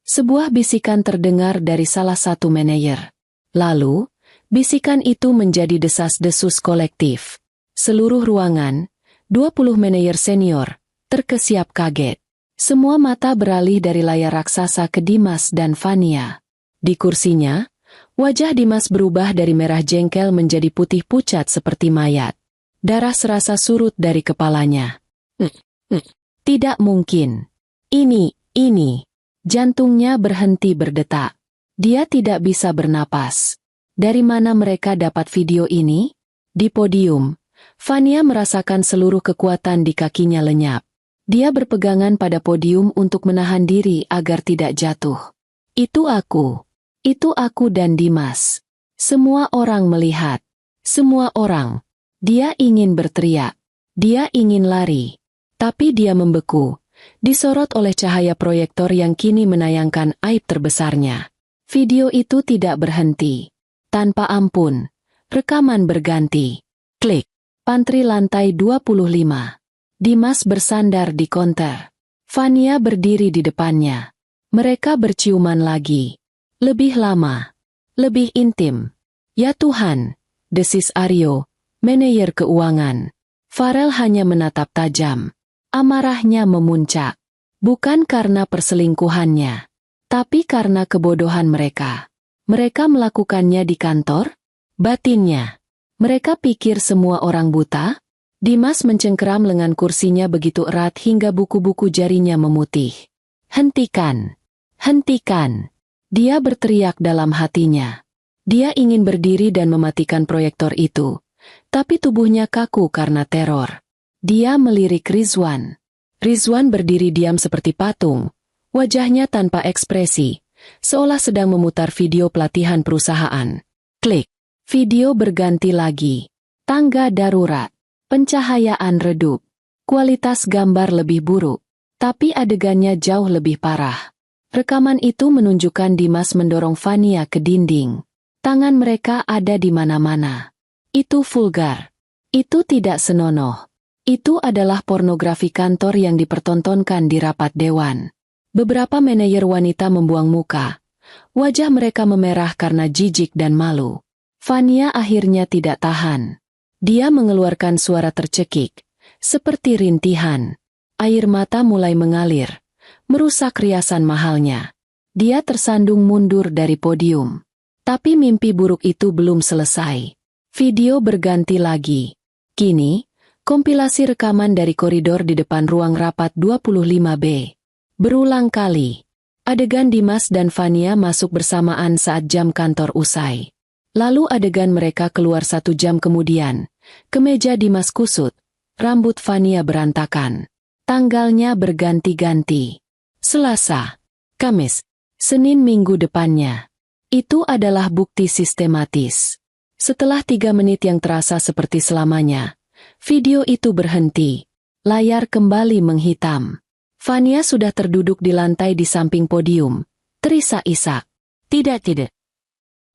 Sebuah bisikan terdengar dari salah satu manajer. Lalu, bisikan itu menjadi desas-desus kolektif. Seluruh ruangan, 20 manajer senior, terkesiap kaget. Semua mata beralih dari layar raksasa ke Dimas dan Fania. Di kursinya, wajah Dimas berubah dari merah jengkel menjadi putih pucat seperti mayat. Darah serasa surut dari kepalanya. Tidak mungkin. Ini. Jantungnya berhenti berdetak. Dia tidak bisa bernapas. Dari mana mereka dapat video ini? Di podium, Fania merasakan seluruh kekuatan di kakinya lenyap. Dia berpegangan pada podium untuk menahan diri agar tidak jatuh. Itu aku dan Dimas. Semua orang melihat. Semua orang. Dia ingin berteriak. Dia ingin lari. Tapi dia membeku. Disorot oleh cahaya proyektor yang kini menayangkan aib terbesarnya. Video itu tidak berhenti. Tanpa ampun. Rekaman berganti. Klik. Pantry lantai 25. Dimas bersandar di konter. Fania berdiri di depannya. Mereka berciuman lagi. Lebih lama. Lebih intim. Ya Tuhan, desis Aryo, manajer keuangan. Farel hanya menatap tajam. Amarahnya memuncak. Bukan karena perselingkuhannya, tapi karena kebodohan mereka. Mereka melakukannya di kantor? Batinnya. Mereka pikir semua orang buta? Dimas mencengkeram lengan kursinya begitu erat hingga buku-buku jarinya memutih. Hentikan! Hentikan! Dia berteriak dalam hatinya. Dia ingin berdiri dan mematikan proyektor itu. Tapi tubuhnya kaku karena teror. Dia melirik Rizwan. Rizwan berdiri diam seperti patung. Wajahnya tanpa ekspresi. Seolah sedang memutar video pelatihan perusahaan. Klik. Video berganti lagi. Tangga darurat. Pencahayaan redup. Kualitas gambar lebih buruk. Tapi adegannya jauh lebih parah. Rekaman itu menunjukkan Dimas mendorong Fania ke dinding. Tangan mereka ada di mana-mana. Itu vulgar. Itu tidak senonoh. Itu adalah pornografi kantor yang dipertontonkan di rapat dewan. Beberapa manajer wanita membuang muka. Wajah mereka memerah karena jijik dan malu. Fania akhirnya tidak tahan. Dia mengeluarkan suara tercekik, seperti rintihan. Air mata mulai mengalir, merusak riasan mahalnya. Dia tersandung mundur dari podium. Tapi mimpi buruk itu belum selesai. Video berganti lagi. Kini, kompilasi rekaman dari koridor di depan ruang rapat 25B. Berulang kali, adegan Dimas dan Fania masuk bersamaan saat jam kantor usai. Lalu adegan mereka keluar 1 jam kemudian. Kemeja Dimas kusut, rambut Fania berantakan. Tanggalnya berganti-ganti. Selasa, Kamis, Senin minggu depannya. Itu adalah bukti sistematis. Setelah 3 menit yang terasa seperti selamanya, video itu berhenti. Layar kembali menghitam. Fania sudah terduduk di lantai di samping podium. Terisak-isak. Tidak.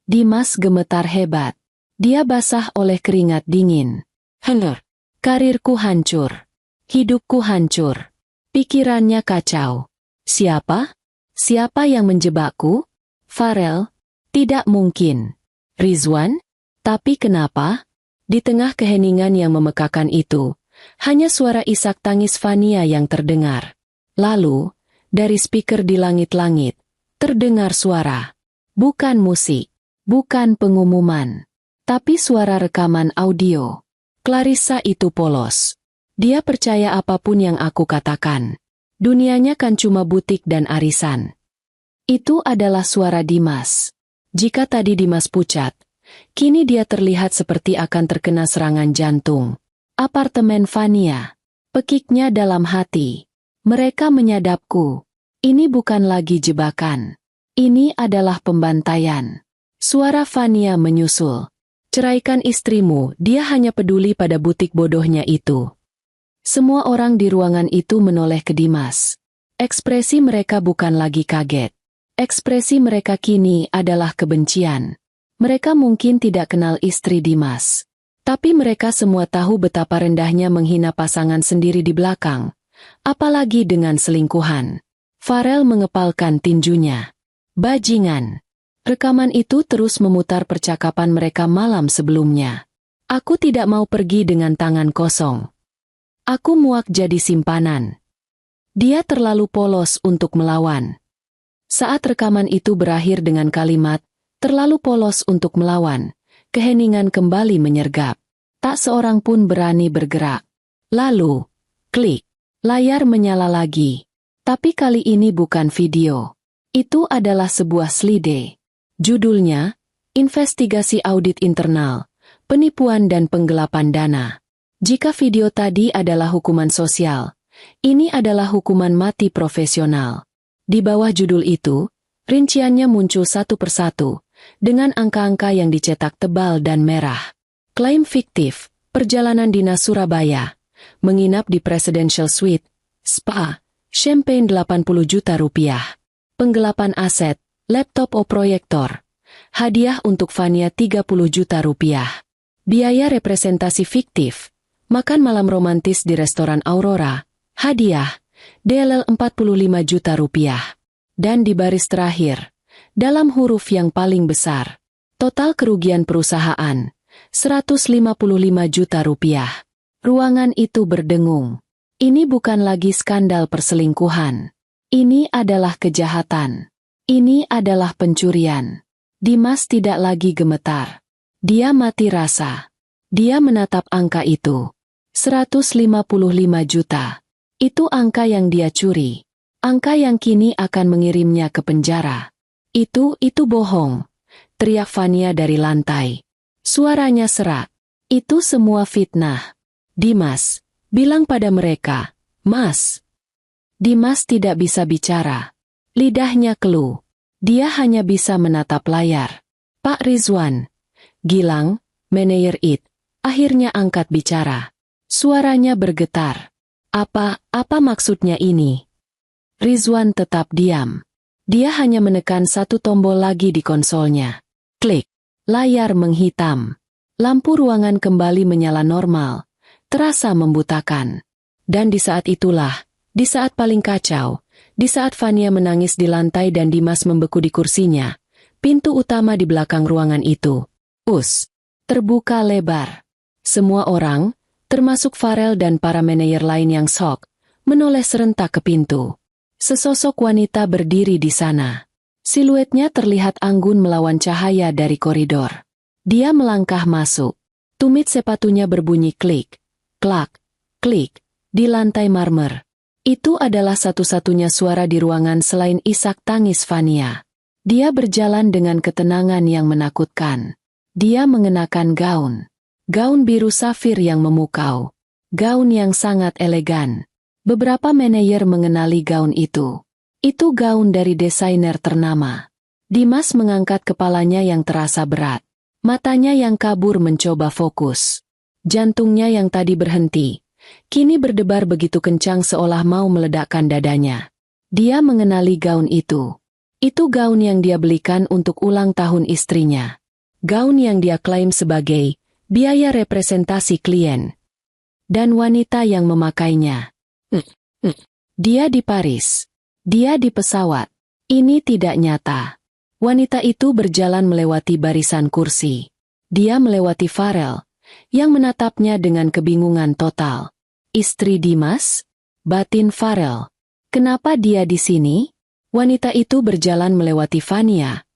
Dimas gemetar hebat. Dia basah oleh keringat dingin. Karirku hancur. Hidupku hancur. Pikirannya kacau. Siapa? Siapa yang menjebakku? Farel? Tidak mungkin. Rizwan? Tapi kenapa? Di tengah keheningan yang memekakan itu, hanya suara isak tangis Fania yang terdengar. Lalu, dari speaker di langit-langit, terdengar suara. Bukan musik, bukan pengumuman, tapi suara rekaman audio. Clarissa itu polos. Dia percaya apapun yang aku katakan. Dunianya kan cuma butik dan arisan. Itu adalah suara Dimas. Jika tadi Dimas pucat, kini dia terlihat seperti akan terkena serangan jantung. Apartemen Fania. Pekiknya dalam hati. Mereka menyadapku. Ini bukan lagi jebakan. Ini adalah pembantaian. Suara Fania menyusul. Ceraikan istrimu, dia hanya peduli pada butik bodohnya itu. Semua orang di ruangan itu menoleh ke Dimas. Ekspresi mereka bukan lagi kaget. Ekspresi mereka kini adalah kebencian. Mereka mungkin tidak kenal istri Dimas. Tapi mereka semua tahu betapa rendahnya menghina pasangan sendiri di belakang. Apalagi dengan selingkuhan. Farel mengepalkan tinjunya. Bajingan. Rekaman itu terus memutar percakapan mereka malam sebelumnya. Aku tidak mau pergi dengan tangan kosong. Aku muak jadi simpanan. Dia terlalu polos untuk melawan. Saat rekaman itu berakhir dengan kalimat, terlalu polos untuk melawan, keheningan kembali menyergap. Tak seorang pun berani bergerak. Lalu, klik, layar menyala lagi. Tapi kali ini bukan video. Itu adalah sebuah slide. Judulnya, Investigasi Audit Internal, Penipuan dan Penggelapan Dana. Jika video tadi adalah hukuman sosial, ini adalah hukuman mati profesional. Di bawah judul itu, rinciannya muncul satu persatu, dengan angka-angka yang dicetak tebal dan merah. Klaim fiktif, perjalanan dinas Surabaya, menginap di Presidential Suite, spa, champagne 80 juta rupiah. Penggelapan aset, laptop proyektor. Hadiah untuk Fania 30 juta rupiah. Biaya representasi fiktif, makan malam romantis di restoran Aurora. Hadiah, DLL 45 juta rupiah. Dan di baris terakhir, dalam huruf yang paling besar, total kerugian perusahaan, 155 juta rupiah. Ruangan itu berdengung. Ini bukan lagi skandal perselingkuhan. Ini adalah kejahatan. Ini adalah pencurian. Dimas tidak lagi gemetar. Dia mati rasa. Dia menatap angka itu. 155 juta. Itu angka yang dia curi. Angka yang kini akan mengirimnya ke penjara. Itu bohong. Teriak Fania dari lantai. Suaranya serak. Itu semua fitnah. Dimas, bilang pada mereka, Mas. Dimas tidak bisa bicara. Lidahnya keluh. Dia hanya bisa menatap layar. Pak Rizwan. Gilang, manajer IT, akhirnya angkat bicara. Suaranya bergetar. Apa maksudnya ini? Rizwan tetap diam. Dia hanya menekan satu tombol lagi di konsolnya. Klik. Layar menghitam. Lampu ruangan kembali menyala normal. Terasa membutakan. Dan di saat itulah, di saat paling kacau, di saat Fania menangis di lantai dan Dimas membeku di kursinya, pintu utama di belakang ruangan itu, terbuka lebar. Semua orang, termasuk Farel dan para manajer lain yang shock, menoleh serentak ke pintu. Sesosok wanita berdiri di sana. Siluetnya terlihat anggun melawan cahaya dari koridor. Dia melangkah masuk. Tumit sepatunya berbunyi klik, klak, klik, di lantai marmer. Itu adalah satu-satunya suara di ruangan selain isak tangis Fania. Dia berjalan dengan ketenangan yang menakutkan. Dia mengenakan gaun biru safir yang memukau. Gaun yang sangat elegan. Beberapa manajer mengenali gaun itu. Itu gaun dari desainer ternama. Dimas mengangkat kepalanya yang terasa berat. Matanya yang kabur mencoba fokus. Jantungnya yang tadi berhenti, kini berdebar begitu kencang seolah mau meledakkan dadanya. Dia mengenali gaun itu. Itu gaun yang dia belikan untuk ulang tahun istrinya. Gaun yang dia klaim sebagai biaya representasi klien. Dan wanita yang memakainya. Dia di Paris. Dia di pesawat. Ini tidak nyata. Wanita itu berjalan melewati barisan kursi. Dia melewati Farel, yang menatapnya dengan kebingungan total. Istri Dimas? Batin Farel. Kenapa dia di sini? Wanita itu berjalan melewati Fania,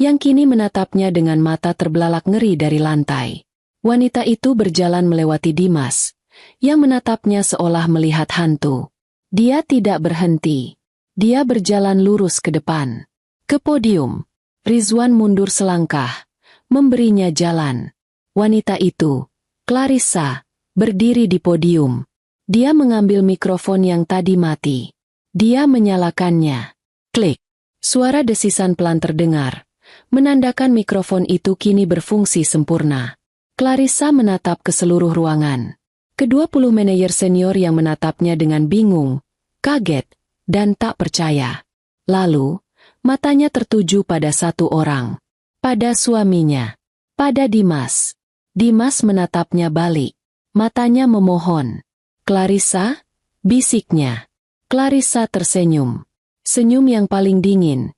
yang kini menatapnya dengan mata terbelalak ngeri dari lantai. Wanita itu berjalan melewati Dimas, yang menatapnya seolah melihat hantu. Dia tidak berhenti. Dia berjalan lurus ke depan. Ke podium. Rizwan mundur selangkah, memberinya jalan. Wanita itu, Clarissa, berdiri di podium. Dia mengambil mikrofon yang tadi mati. Dia menyalakannya. Klik. Suara desisan pelan terdengar, menandakan mikrofon itu kini berfungsi sempurna. Clarissa menatap ke seluruh ruangan. Ke-20 manajer senior yang menatapnya dengan bingung, kaget, dan tak percaya. Lalu, Matanya tertuju pada satu orang. Pada suaminya. Pada Dimas. Dimas menatapnya balik. Matanya memohon. "Clarissa?" bisiknya. Clarissa tersenyum. Senyum yang paling dingin,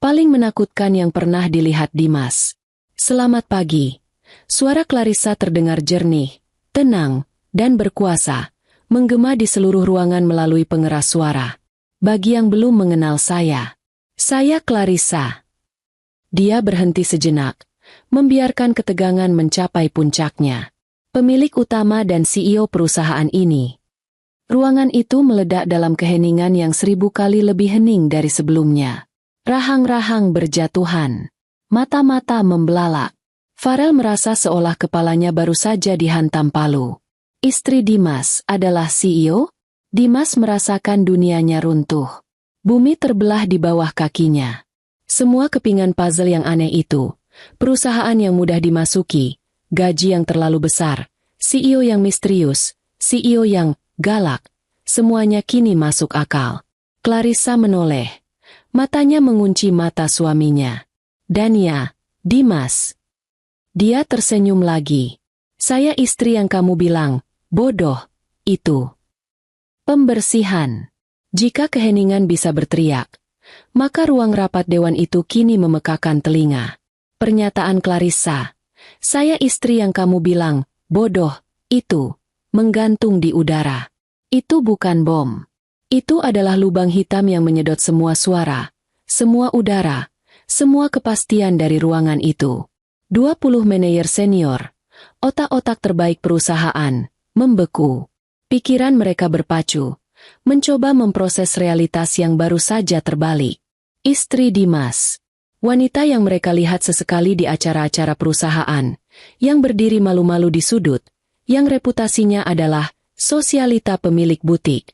paling menakutkan yang pernah dilihat Dimas. "Selamat pagi." Suara Clarissa terdengar jernih, tenang, dan berkuasa, menggema di seluruh ruangan melalui pengeras suara. "Bagi yang belum mengenal saya Clarissa." Dia berhenti sejenak, membiarkan ketegangan mencapai puncaknya. Pemilik utama dan CEO perusahaan ini. Ruangan itu meledak dalam keheningan yang 1000 kali lebih hening dari sebelumnya. Rahang-rahang berjatuhan. Mata-mata membelalak. Farel merasa seolah kepalanya baru saja dihantam palu. Istri Dimas adalah CEO? Dimas merasakan dunianya runtuh. Bumi terbelah di bawah kakinya. Semua kepingan puzzle yang aneh itu, perusahaan yang mudah dimasuki, gaji yang terlalu besar, CEO yang misterius, CEO yang galak, semuanya kini masuk akal. Clarissa menoleh. Matanya mengunci mata suaminya. "Dan ya, Dimas." Dia tersenyum lagi. "Saya istri yang kamu bilang bodoh itu." Pembersihan. Jika keheningan bisa berteriak, maka ruang rapat dewan itu kini memekakan telinga. Pernyataan Clarissa, "Saya istri yang kamu bilang bodoh itu," menggantung di udara. Itu bukan bom. Itu adalah lubang hitam yang menyedot semua suara, semua udara, semua kepastian dari ruangan itu. 20 manajer senior, otak-otak terbaik perusahaan, membeku. Pikiran mereka berpacu, mencoba memproses realitas yang baru saja terbalik. Istri Dimas, wanita yang mereka lihat sesekali di acara-acara perusahaan, yang berdiri malu-malu di sudut, yang reputasinya adalah sosialita pemilik butik.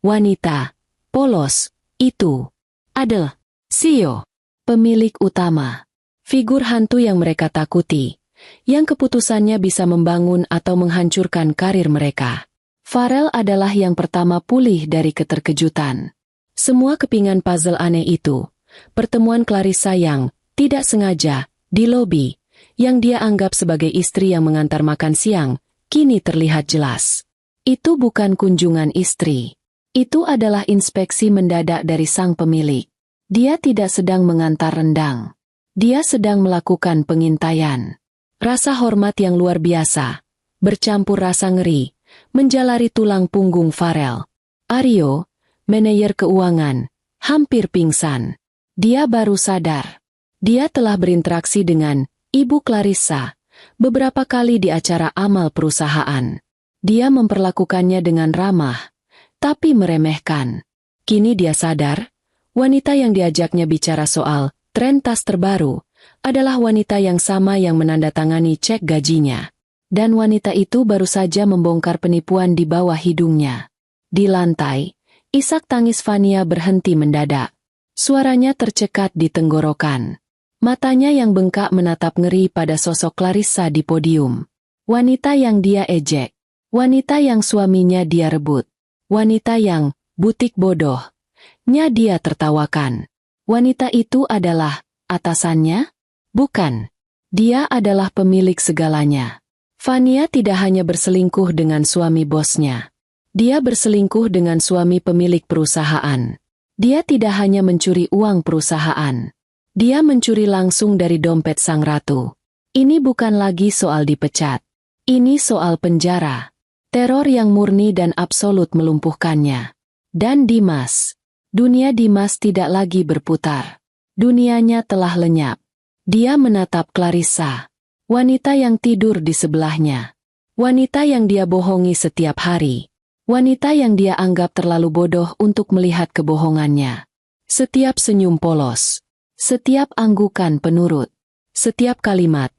Wanita polos itu adalah CEO, pemilik utama, figur hantu yang mereka takuti, yang keputusannya bisa membangun atau menghancurkan karir mereka. Farel adalah yang pertama pulih dari keterkejutan. Semua kepingan puzzle aneh itu, pertemuan Clarissa yang tidak sengaja di lobi, yang dia anggap sebagai istri yang mengantar makan siang, kini terlihat jelas. Itu bukan kunjungan istri. Itu adalah inspeksi mendadak dari sang pemilik. Dia tidak sedang mengantar rendang. Dia sedang melakukan pengintaian. Rasa hormat yang luar biasa, bercampur rasa ngeri, menjalari tulang punggung Farel. Aryo, manajer keuangan, hampir pingsan. Dia baru sadar. Dia telah berinteraksi dengan Ibu Clarissa beberapa kali di acara amal perusahaan. Dia memperlakukannya dengan ramah, tapi meremehkan. Kini dia sadar, wanita yang diajaknya bicara soal tren tas terbaru adalah wanita yang sama yang menandatangani cek gajinya. Dan wanita itu baru saja membongkar penipuan di bawah hidungnya. Di lantai, isak tangis Vania berhenti mendadak. Suaranya tercekat di tenggorokan. Matanya yang bengkak menatap ngeri pada sosok Clarissa di podium. Wanita yang dia ejek. Wanita yang suaminya dia rebut. Wanita yang butik bodoh-nya dia tertawakan. Wanita itu adalah atasannya? Bukan. Dia adalah pemilik segalanya. Vania tidak hanya berselingkuh dengan suami bosnya. Dia berselingkuh dengan suami pemilik perusahaan. Dia tidak hanya mencuri uang perusahaan. Dia mencuri langsung dari dompet sang ratu. Ini bukan lagi soal dipecat. Ini soal penjara. Teror yang murni dan absolut melumpuhkannya. Dan Dimas. Dunia Dimas tidak lagi berputar. Dunianya telah lenyap. Dia menatap Clarissa. Wanita yang tidur di sebelahnya. Wanita yang dia bohongi setiap hari. Wanita yang dia anggap terlalu bodoh untuk melihat kebohongannya. Setiap senyum polos. Setiap anggukan penurut. Setiap kalimat.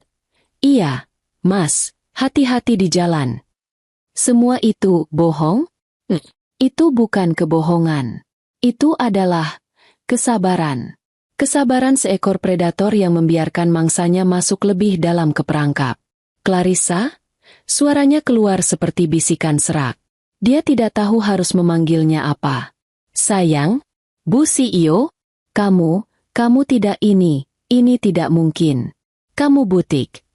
"Iya, Mas, hati-hati di jalan." Semua itu bohong? Itu bukan kebohongan. Itu adalah kesabaran. Kesabaran seekor predator yang membiarkan mangsanya masuk lebih dalam keperangkap. "Clarissa?" Suaranya keluar seperti bisikan serak. Dia tidak tahu harus memanggilnya apa. "Sayang, Bu CEO, kamu Kamu tidak ini tidak mungkin. Kamu butik.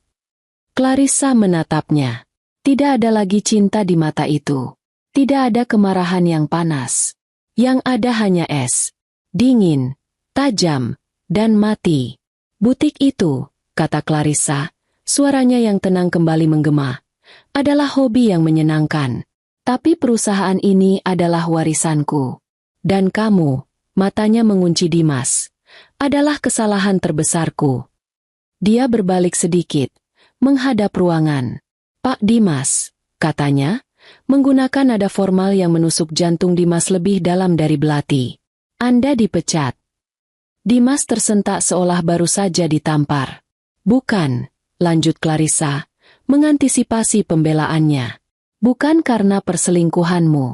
Clarissa menatapnya. Tidak ada lagi cinta di mata itu. Tidak ada kemarahan yang panas. Yang ada hanya es. Dingin, tajam, dan mati. Butik itu, kata Clarissa, suaranya yang tenang kembali menggema, adalah hobi yang menyenangkan. Tapi perusahaan ini adalah warisanku. Dan kamu, matanya mengunci Dimas, adalah kesalahan terbesarku. Dia berbalik sedikit, menghadap ruangan. Pak Dimas, katanya, menggunakan nada formal yang menusuk jantung Dimas lebih dalam dari belati. Anda dipecat. Dimas tersentak seolah baru saja ditampar. Bukan, lanjut Clarissa, mengantisipasi pembelaannya. Bukan karena perselingkuhanmu.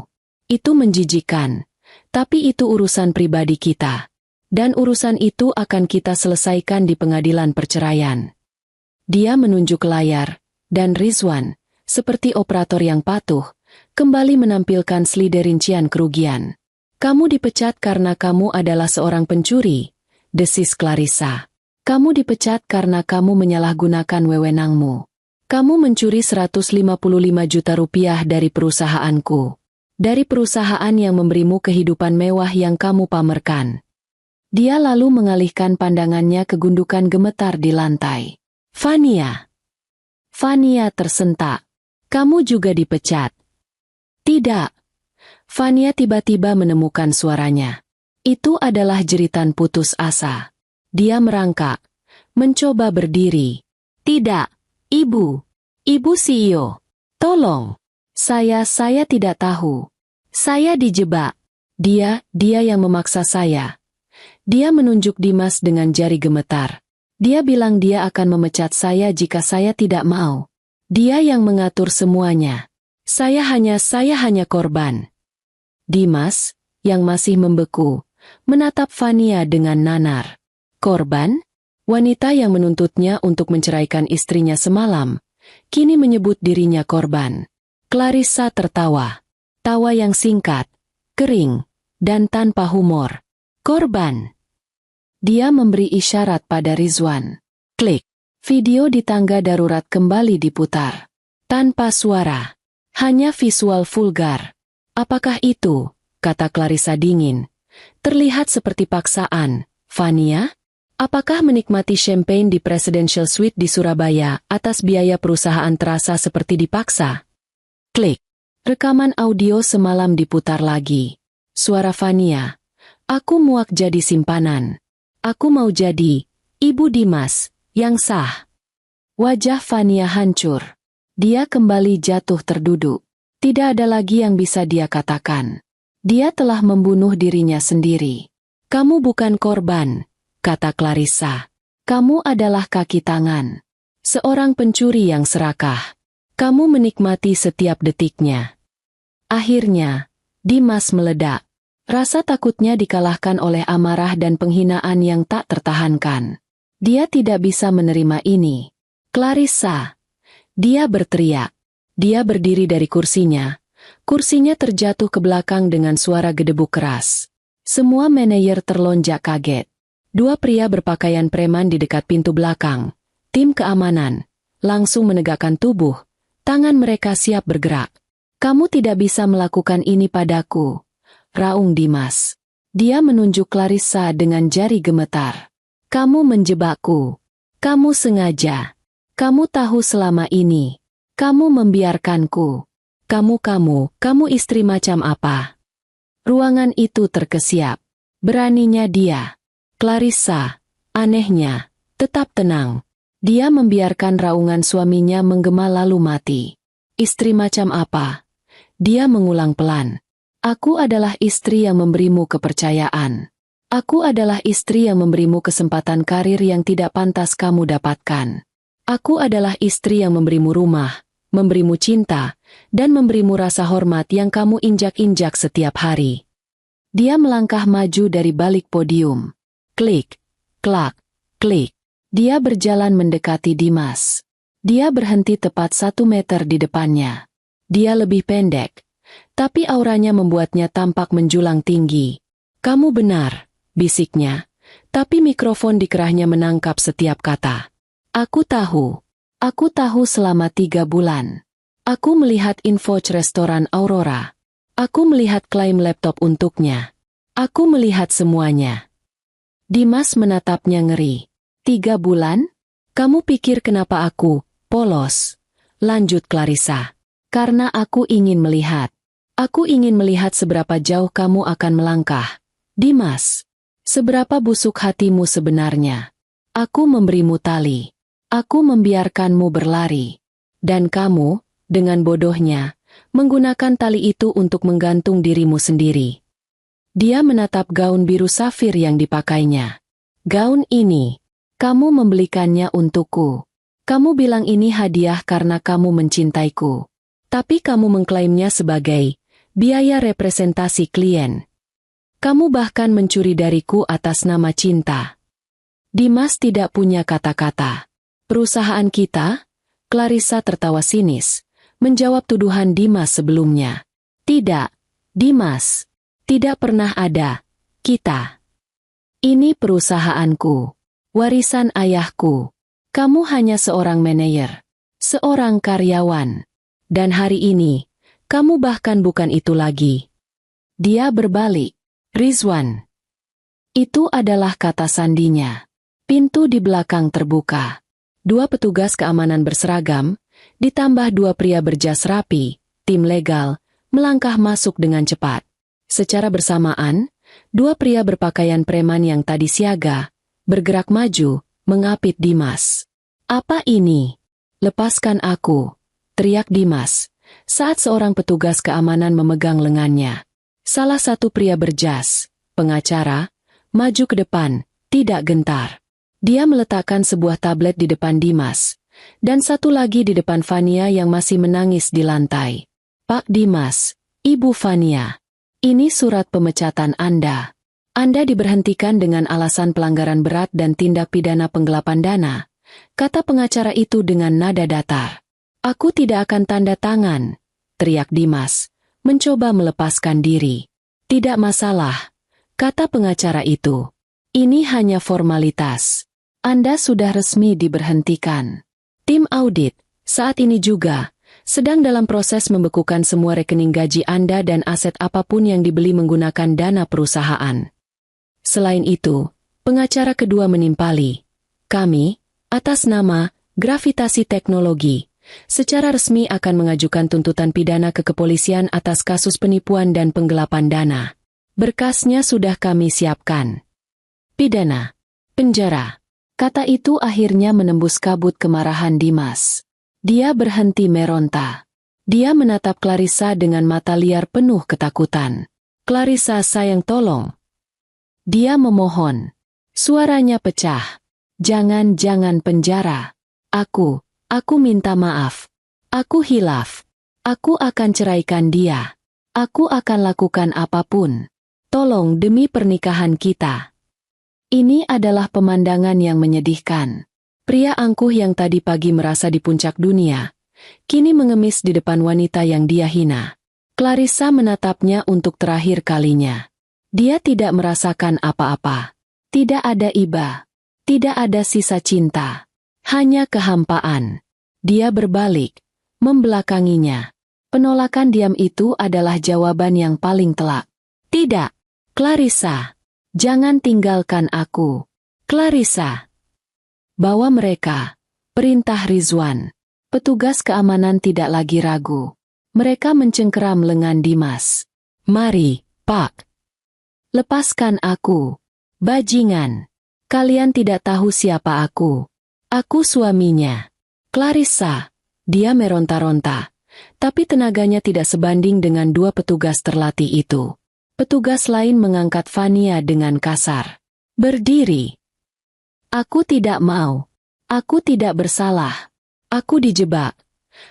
Itu menjijikkan. Tapi itu urusan pribadi kita. Dan urusan itu akan kita selesaikan di pengadilan perceraian. Dia menunjuk layar, dan Rizwan, seperti operator yang patuh, kembali menampilkan selide rincian kerugian. Kamu dipecat karena kamu adalah seorang pencuri, desis Clarissa. Kamu dipecat karena kamu menyalahgunakan wewenangmu. Kamu mencuri 155 juta rupiah dari perusahaanku. Dari perusahaan yang memberimu kehidupan mewah yang kamu pamerkan. Dia lalu mengalihkan pandangannya ke gundukan gemetar di lantai. Fania. Fania tersentak. Kamu juga dipecat. Tidak. Fania tiba-tiba menemukan suaranya. Itu adalah jeritan putus asa. Dia merangkak, mencoba berdiri. Tidak. Ibu. Ibu CEO. Tolong. Saya tidak tahu. Saya dijebak. Dia yang memaksa saya. Dia menunjuk Dimas dengan jari gemetar. Dia bilang dia akan memecat saya jika saya tidak mau. Dia yang mengatur semuanya. Saya hanya korban. Dimas, yang masih membeku, menatap Fania dengan nanar. Korban? Wanita yang menuntutnya untuk menceraikan istrinya semalam, kini menyebut dirinya korban. Clarissa tertawa. Tawa yang singkat, kering, dan tanpa humor. Korban. Dia memberi isyarat pada Rizwan. Klik. Video di tangga darurat kembali diputar. Tanpa suara. Hanya visual vulgar. Apakah itu? Kata Clarissa dingin. Terlihat seperti paksaan. Fania? Apakah menikmati champagne di Presidential Suite di Surabaya atas biaya perusahaan terasa seperti dipaksa? Klik. Rekaman audio semalam diputar lagi. Suara Fania. Aku muak jadi simpanan. Aku mau jadi Ibu Dimas yang sah. Wajah Fania hancur. Dia kembali jatuh terduduk. Tidak ada lagi yang bisa dia katakan. Dia telah membunuh dirinya sendiri. Kamu bukan korban, kata Clarissa. Kamu adalah kaki tangan. Seorang pencuri yang serakah. Kamu menikmati setiap detiknya. Akhirnya, Dimas meledak. Rasa takutnya dikalahkan oleh amarah dan penghinaan yang tak tertahankan. Dia tidak bisa menerima ini. Clarissa. Dia berteriak. Dia berdiri dari kursinya. Kursinya terjatuh ke belakang dengan suara gedebuk keras. Semua manajer terlonjak kaget. Dua pria berpakaian preman di dekat pintu belakang, tim keamanan, langsung menegakkan tubuh, tangan mereka siap bergerak. Kamu tidak bisa melakukan ini padaku, raung Dimas. Dia menunjuk Clarissa dengan jari gemetar. Kamu menjebakku. Kamu sengaja. Kamu tahu selama ini. Kamu membiarkanku. Kamu istri macam apa? Ruangan itu terkesiap. Beraninya dia. Clarissa, anehnya, tetap tenang. Dia membiarkan raungan suaminya menggema lalu mati. Istri macam apa? Dia mengulang pelan. Aku adalah istri yang memberimu kepercayaan. Aku adalah istri yang memberimu kesempatan karir yang tidak pantas kamu dapatkan. Aku adalah istri yang memberimu rumah, memberimu cinta, dan memberimu rasa hormat yang kamu injak-injak setiap hari. Dia melangkah maju dari balik podium. Klik, klak, klik. Dia berjalan mendekati Dimas. Dia berhenti tepat 1 meter di depannya. Dia lebih pendek, tapi auranya membuatnya tampak menjulang tinggi. Kamu benar, bisiknya. tapi mikrofon di kerahnya menangkap setiap kata. Aku tahu selama 3 bulan. Aku melihat info restoran Aurora. Aku melihat klaim laptop untuknya. Aku melihat semuanya. Dimas menatapnya ngeri. 3 bulan? Kamu pikir kenapa aku polos? Lanjut Clarissa. Karena aku ingin melihat. Aku ingin melihat seberapa jauh kamu akan melangkah. Dimas, seberapa busuk hatimu sebenarnya. Aku memberimu tali. Aku membiarkanmu berlari. Dan kamu, dengan bodohnya, menggunakan tali itu untuk menggantung dirimu sendiri. Dia menatap gaun biru safir yang dipakainya. Gaun ini, kamu membelikannya untukku. Kamu bilang ini hadiah karena kamu mencintaiku. Tapi kamu mengklaimnya sebagai biaya representasi klien. Kamu bahkan mencuri dariku atas nama cinta. Dimas tidak punya kata-kata. Perusahaan kita? Clarissa tertawa sinis, menjawab tuduhan Dimas sebelumnya. Tidak, Dimas. Tidak pernah ada. Kita. Ini perusahaanku. Warisan ayahku. Kamu hanya seorang manajer. Seorang karyawan. Dan hari ini, kamu bahkan bukan itu lagi. Dia berbalik. Rizwan. Itu adalah kata sandinya. Pintu di belakang terbuka. 2 petugas keamanan berseragam, ditambah 2 pria berjas rapi, tim legal, melangkah masuk dengan cepat. Secara bersamaan, 2 pria berpakaian preman yang tadi siaga, bergerak maju, mengapit Dimas. Apa ini? Lepaskan aku, teriak Dimas, saat seorang petugas keamanan memegang lengannya. Salah satu pria berjas, pengacara, maju ke depan, tidak gentar. Dia meletakkan sebuah tablet di depan Dimas, dan satu lagi di depan Fania yang masih menangis di lantai. Pak Dimas, Ibu Fania, ini surat pemecatan Anda. Anda diberhentikan dengan alasan pelanggaran berat dan tindak pidana penggelapan dana, kata pengacara itu dengan nada datar. Aku tidak akan tanda tangan, teriak Dimas, mencoba melepaskan diri. Tidak masalah, kata pengacara itu. Ini hanya formalitas. Anda sudah resmi diberhentikan. Tim audit, saat ini juga, sedang dalam proses membekukan semua rekening gaji Anda dan aset apapun yang dibeli menggunakan dana perusahaan. Selain itu, pengacara kedua menimpali, kami, atas nama Gravitasi Teknologi, secara resmi akan mengajukan tuntutan pidana ke kepolisian atas kasus penipuan dan penggelapan dana. Berkasnya sudah kami siapkan. Pidana. Penjara. Kata itu akhirnya menembus kabut kemarahan Dimas. Dia berhenti meronta. Dia menatap Clarissa dengan mata liar penuh ketakutan. Clarissa sayang tolong. Dia memohon. Suaranya pecah. Jangan penjara. Aku minta maaf. Aku hilaf. Aku akan ceraikan dia. Aku akan lakukan apapun. Tolong demi pernikahan kita. Ini adalah pemandangan yang menyedihkan. Pria angkuh yang tadi pagi merasa di puncak dunia, kini mengemis di depan wanita yang dia hina. Clarissa menatapnya untuk terakhir kalinya. Dia tidak merasakan apa-apa. Tidak ada iba. Tidak ada sisa cinta. Hanya kehampaan. Dia berbalik, membelakanginya. Penolakan diam itu adalah jawaban yang paling telak. Tidak, Clarissa. Jangan tinggalkan aku. Clarissa. Bawa mereka. Perintah Rizwan. Petugas keamanan tidak lagi ragu. Mereka mencengkeram lengan Dimas. Mari, Pak. Lepaskan aku. Bajingan. Kalian tidak tahu siapa aku. Aku suaminya. Clarissa. Dia meronta-ronta. Tapi tenaganya tidak sebanding dengan 2 petugas terlatih itu. Petugas lain mengangkat Fania dengan kasar. Berdiri. Aku tidak mau. Aku tidak bersalah. Aku dijebak.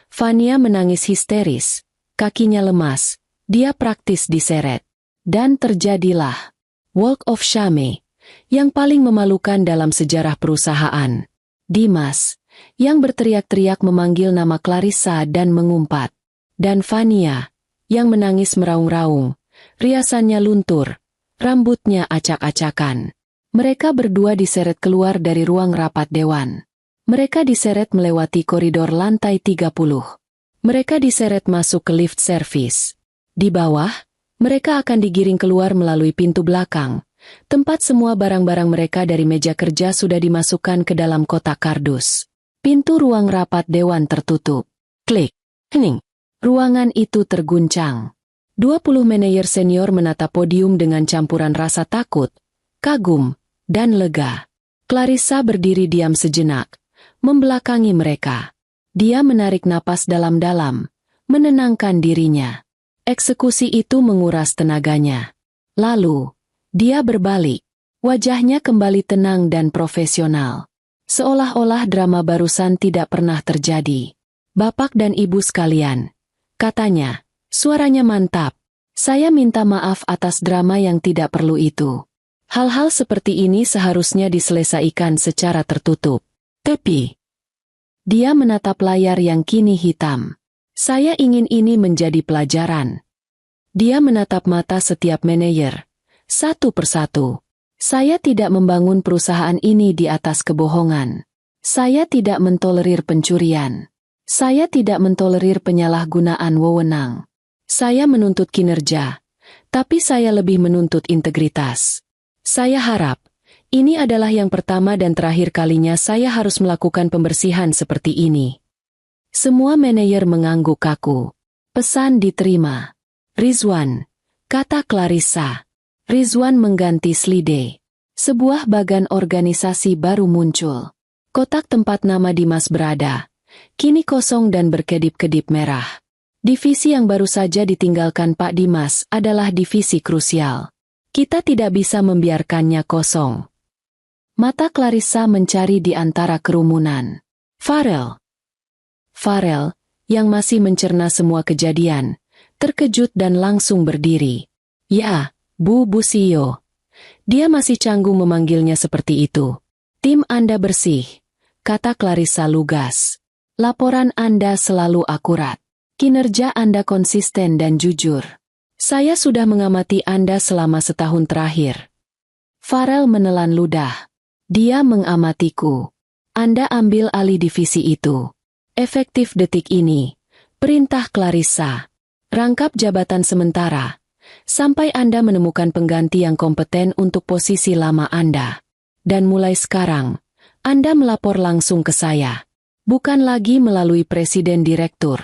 Fania menangis histeris. Kakinya lemas. Dia praktis diseret. Dan terjadilah walk of shame yang paling memalukan dalam sejarah perusahaan. Dimas, yang berteriak-teriak memanggil nama Clarissa dan mengumpat. Dan Fania, yang menangis meraung-raung, riasannya luntur, rambutnya acak-acakan. Mereka berdua diseret keluar dari ruang rapat dewan. Mereka diseret melewati koridor lantai 30. Mereka diseret masuk ke lift service. Di bawah, mereka akan digiring keluar melalui pintu belakang, tempat semua barang-barang mereka dari meja kerja sudah dimasukkan ke dalam kotak kardus. Pintu ruang rapat dewan tertutup. Klik. Hening. Ruangan itu terguncang. 20 manajer senior menatap podium dengan campuran rasa takut, kagum, dan lega. Clarissa berdiri diam sejenak, membelakangi mereka. Dia menarik napas dalam-dalam, menenangkan dirinya. Eksekusi itu menguras tenaganya. Lalu, dia berbalik. Wajahnya kembali tenang dan profesional. Seolah-olah drama barusan tidak pernah terjadi. Bapak dan ibu sekalian, katanya, suaranya mantap. Saya minta maaf atas drama yang tidak perlu itu. Hal-hal seperti ini seharusnya diselesaikan secara tertutup. Tapi, dia menatap layar yang kini hitam. Saya ingin ini menjadi pelajaran. Dia menatap mata setiap manajer, satu persatu. Saya tidak membangun perusahaan ini di atas kebohongan. Saya tidak mentolerir pencurian. Saya tidak mentolerir penyalahgunaan wewenang. Saya menuntut kinerja, tapi saya lebih menuntut integritas. Saya harap, ini adalah yang pertama dan terakhir kalinya saya harus melakukan pembersihan seperti ini. Semua manajer mengangguk kaku. Pesan diterima. Rizwan, kata Clarissa. Rizwan mengganti Slide. Sebuah bagan organisasi baru muncul. Kotak tempat nama Dimas berada, kini kosong dan berkedip-kedip merah. Divisi yang baru saja ditinggalkan Pak Dimas adalah divisi krusial. Kita tidak bisa membiarkannya kosong. Mata Clarissa mencari di antara kerumunan. Farel, yang masih mencerna semua kejadian, terkejut dan langsung berdiri. Ya, Bu CEO. Dia masih canggung memanggilnya seperti itu. Tim Anda bersih, kata Clarissa lugas. Laporan Anda selalu akurat. Kinerja Anda konsisten dan jujur. Saya sudah mengamati Anda selama setahun terakhir. Farel menelan ludah. Dia mengamatiku. Anda ambil alih divisi itu. Efektif detik ini. Perintah Clarissa. Rangkap jabatan sementara. Sampai Anda menemukan pengganti yang kompeten untuk posisi lama Anda. Dan mulai sekarang, Anda melapor langsung ke saya. Bukan lagi melalui presiden direktur.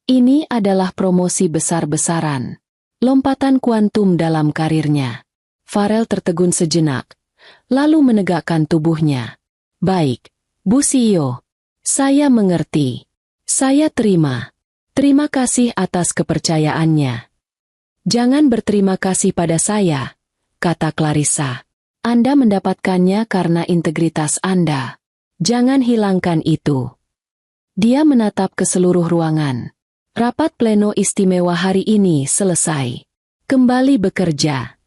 Ini adalah promosi besar-besaran. Lompatan kuantum dalam karirnya. Farel tertegun sejenak, lalu menegakkan tubuhnya. Baik, Bu CEO. Saya mengerti. Saya terima. Terima kasih atas kepercayaannya. Jangan berterima kasih pada saya, kata Clarissa. Anda mendapatkannya karena integritas Anda. Jangan hilangkan itu. Dia menatap ke seluruh ruangan. Rapat pleno istimewa hari ini selesai. Kembali bekerja.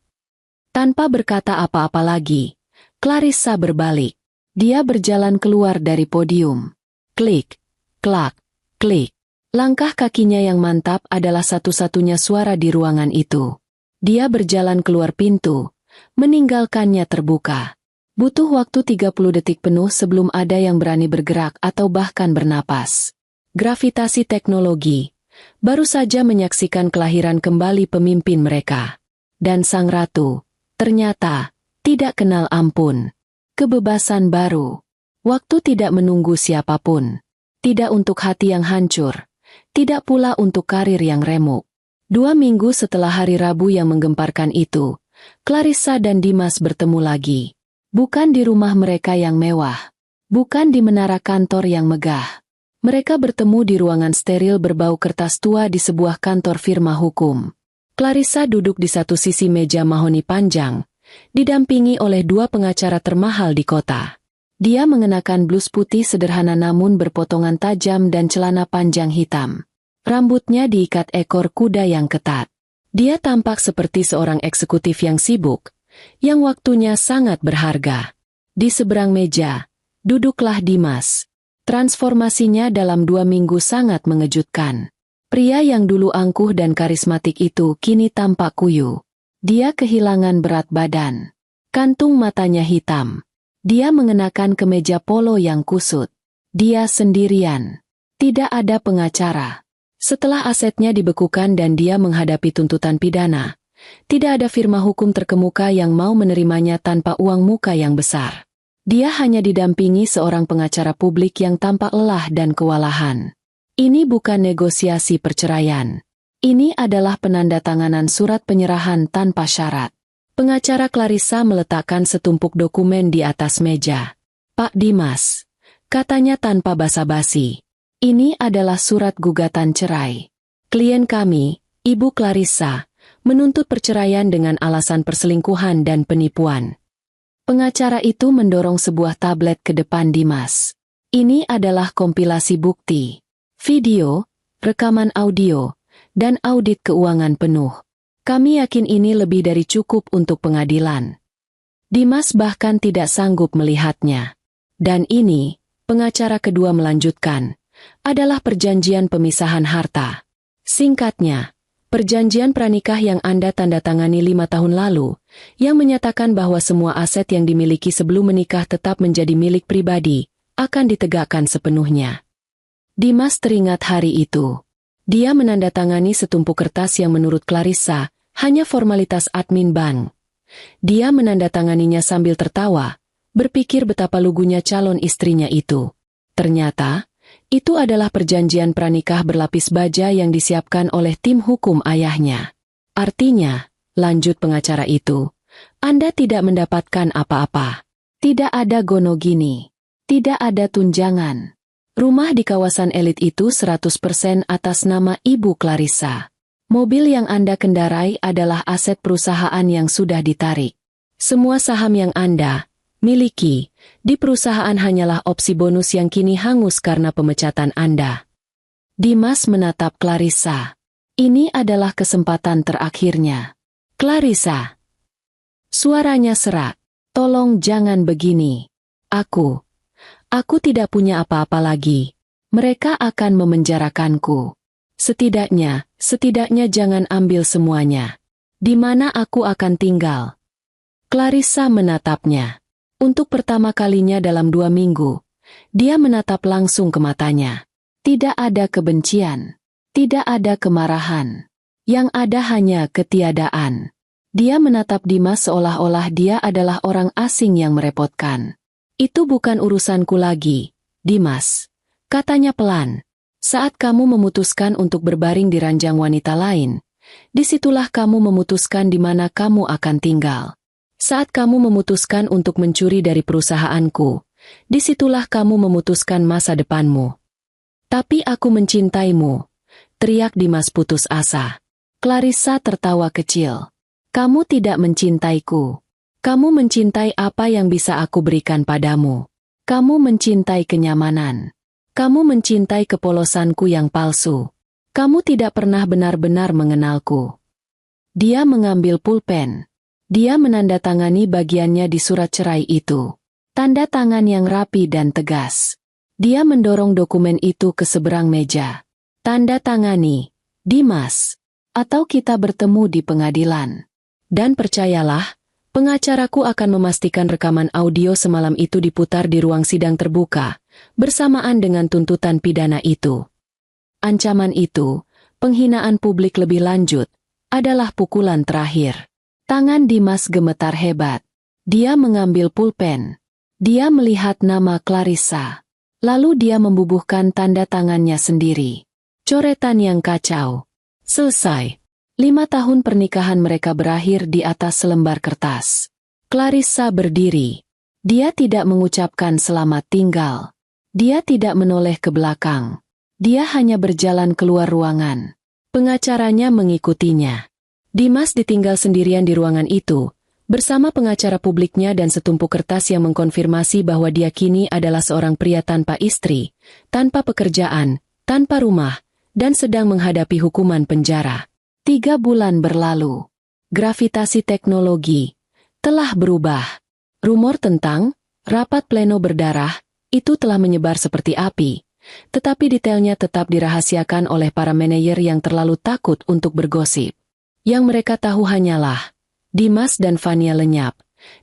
Tanpa berkata apa-apa lagi, Clarissa berbalik. Dia berjalan keluar dari podium. Klik, klak, klik. Langkah kakinya yang mantap adalah satu-satunya suara di ruangan itu. Dia berjalan keluar pintu, meninggalkannya terbuka. Butuh waktu 30 detik penuh sebelum ada yang berani bergerak atau bahkan bernapas. Gravitasi teknologi baru saja menyaksikan kelahiran kembali pemimpin mereka. Dan sang ratu, ternyata, tidak kenal ampun. Kebebasan baru. Waktu tidak menunggu siapapun. Tidak untuk hati yang hancur. Tidak pula untuk karir yang remuk. 2 minggu setelah hari Rabu yang menggemparkan itu, Clarissa dan Dimas bertemu lagi. Bukan di rumah mereka yang mewah. Bukan di menara kantor yang megah. Mereka bertemu di ruangan steril berbau kertas tua di sebuah kantor firma hukum. Clarissa duduk di satu sisi meja mahoni panjang, didampingi oleh 2 pengacara termahal di kota. Dia mengenakan blus putih sederhana namun berpotongan tajam dan celana panjang hitam. Rambutnya diikat ekor kuda yang ketat. Dia tampak seperti seorang eksekutif yang sibuk, yang waktunya sangat berharga. Di seberang meja, duduklah Dimas. Transformasinya dalam 2 minggu sangat mengejutkan. Pria yang dulu angkuh dan karismatik itu kini tampak kuyu. Dia kehilangan berat badan. Kantung matanya hitam. Dia mengenakan kemeja polo yang kusut. Dia sendirian. Tidak ada pengacara. Setelah asetnya dibekukan dan dia menghadapi tuntutan pidana, tidak ada firma hukum terkemuka yang mau menerimanya tanpa uang muka yang besar. Dia hanya didampingi seorang pengacara publik yang tampak lelah dan kewalahan. Ini bukan negosiasi perceraian. Ini adalah penandatanganan surat penyerahan tanpa syarat. Pengacara Clarissa meletakkan setumpuk dokumen di atas meja. "Pak Dimas," katanya tanpa basa-basi, "ini adalah surat gugatan cerai. Klien kami, Ibu Clarissa, menuntut perceraian dengan alasan perselingkuhan dan penipuan." Pengacara itu mendorong sebuah tablet ke depan Dimas. "Ini adalah kompilasi bukti, video, rekaman audio, dan audit keuangan penuh. Kami yakin ini lebih dari cukup untuk pengadilan." Dimas bahkan tidak sanggup melihatnya. "Dan ini," pengacara kedua melanjutkan, "adalah perjanjian pemisahan harta. Singkatnya, perjanjian pranikah yang Anda tandatangani 5 tahun lalu, yang menyatakan bahwa semua aset yang dimiliki sebelum menikah tetap menjadi milik pribadi, akan ditegakkan sepenuhnya." Dimas teringat hari itu. Dia menandatangani setumpuk kertas yang menurut Clarissa hanya formalitas admin bank. Dia menandatanganinya sambil tertawa, berpikir betapa lugunya calon istrinya itu. Ternyata, itu adalah perjanjian pranikah berlapis baja yang disiapkan oleh tim hukum ayahnya. "Artinya," lanjut pengacara itu, "Anda tidak mendapatkan apa-apa. Tidak ada gonogini. Tidak ada tunjangan. Rumah di kawasan elit itu 100% atas nama Ibu Clarissa. Mobil yang Anda kendarai adalah aset perusahaan yang sudah ditarik. Semua saham yang Anda miliki di perusahaan hanyalah opsi bonus yang kini hangus karena pemecatan Anda." Dimas menatap Clarissa. Ini adalah kesempatan terakhirnya. "Clarissa." Suaranya serak. "Tolong jangan begini. Aku tidak punya apa-apa lagi. Mereka akan memenjarakanku. Setidaknya jangan ambil semuanya. Di mana aku akan tinggal?" Clarissa menatapnya. Untuk pertama kalinya dalam 2 minggu, dia menatap langsung ke matanya. Tidak ada kebencian. Tidak ada kemarahan. Yang ada hanya ketiadaan. Dia menatap Dimas seolah-olah dia adalah orang asing yang merepotkan. "Itu bukan urusanku lagi, Dimas," katanya pelan. "Saat kamu memutuskan untuk berbaring di ranjang wanita lain, disitulah kamu memutuskan di mana kamu akan tinggal. Saat kamu memutuskan untuk mencuri dari perusahaanku, disitulah kamu memutuskan masa depanmu." "Tapi aku mencintaimu," teriak Dimas putus asa. Clarissa tertawa kecil. "Kamu tidak mencintaiku. Kamu mencintai apa yang bisa aku berikan padamu. Kamu mencintai kenyamanan. Kamu mencintai kepolosanku yang palsu. Kamu tidak pernah benar-benar mengenalku." Dia mengambil pulpen. Dia menandatangani bagiannya di surat cerai itu. Tanda tangan yang rapi dan tegas. Dia mendorong dokumen itu ke seberang meja. "Tanda tangani, Dimas, atau kita bertemu di pengadilan. Dan percayalah, pengacaraku akan memastikan rekaman audio semalam itu diputar di ruang sidang terbuka, bersamaan dengan tuntutan pidana itu." Ancaman itu, penghinaan publik lebih lanjut, adalah pukulan terakhir. Tangan Dimas gemetar hebat. Dia mengambil pulpen. Dia melihat nama Clarissa. Lalu dia membubuhkan tanda tangannya sendiri. Coretan yang kacau. Selesai. 5 tahun pernikahan mereka berakhir di atas selembar kertas. Clarissa berdiri. Dia tidak mengucapkan selamat tinggal. Dia tidak menoleh ke belakang. Dia hanya berjalan keluar ruangan. Pengacaranya mengikutinya. Dimas ditinggal sendirian di ruangan itu, bersama pengacara publiknya dan setumpuk kertas yang mengkonfirmasi bahwa dia kini adalah seorang pria tanpa istri, tanpa pekerjaan, tanpa rumah, dan sedang menghadapi hukuman penjara. 3 bulan berlalu. Gravitasi teknologi telah berubah. Rumor tentang rapat pleno berdarah itu telah menyebar seperti api, tetapi detailnya tetap dirahasiakan oleh para manajer yang terlalu takut untuk bergosip. Yang mereka tahu hanyalah Dimas dan Vania lenyap,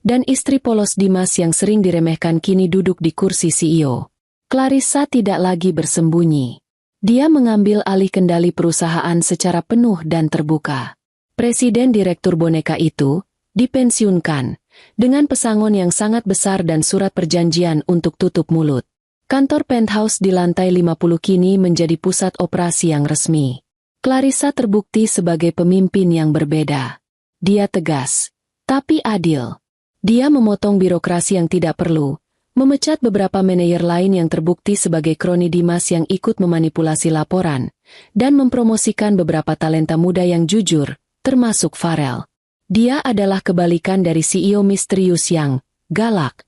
dan istri polos Dimas yang sering diremehkan kini duduk di kursi CEO. Clarissa tidak lagi bersembunyi. Dia mengambil alih kendali perusahaan secara penuh dan terbuka. Presiden Direktur Boneka itu dipensiunkan dengan pesangon yang sangat besar dan surat perjanjian untuk tutup mulut. Kantor penthouse di lantai 50 kini menjadi pusat operasi yang resmi. Clarissa terbukti sebagai pemimpin yang berbeda. Dia tegas, tapi adil. Dia memotong birokrasi yang tidak perlu, memecat beberapa manajer lain yang terbukti sebagai kroni Dimas yang ikut memanipulasi laporan, dan mempromosikan beberapa talenta muda yang jujur, termasuk Farel. Dia adalah kebalikan dari CEO misterius yang galak.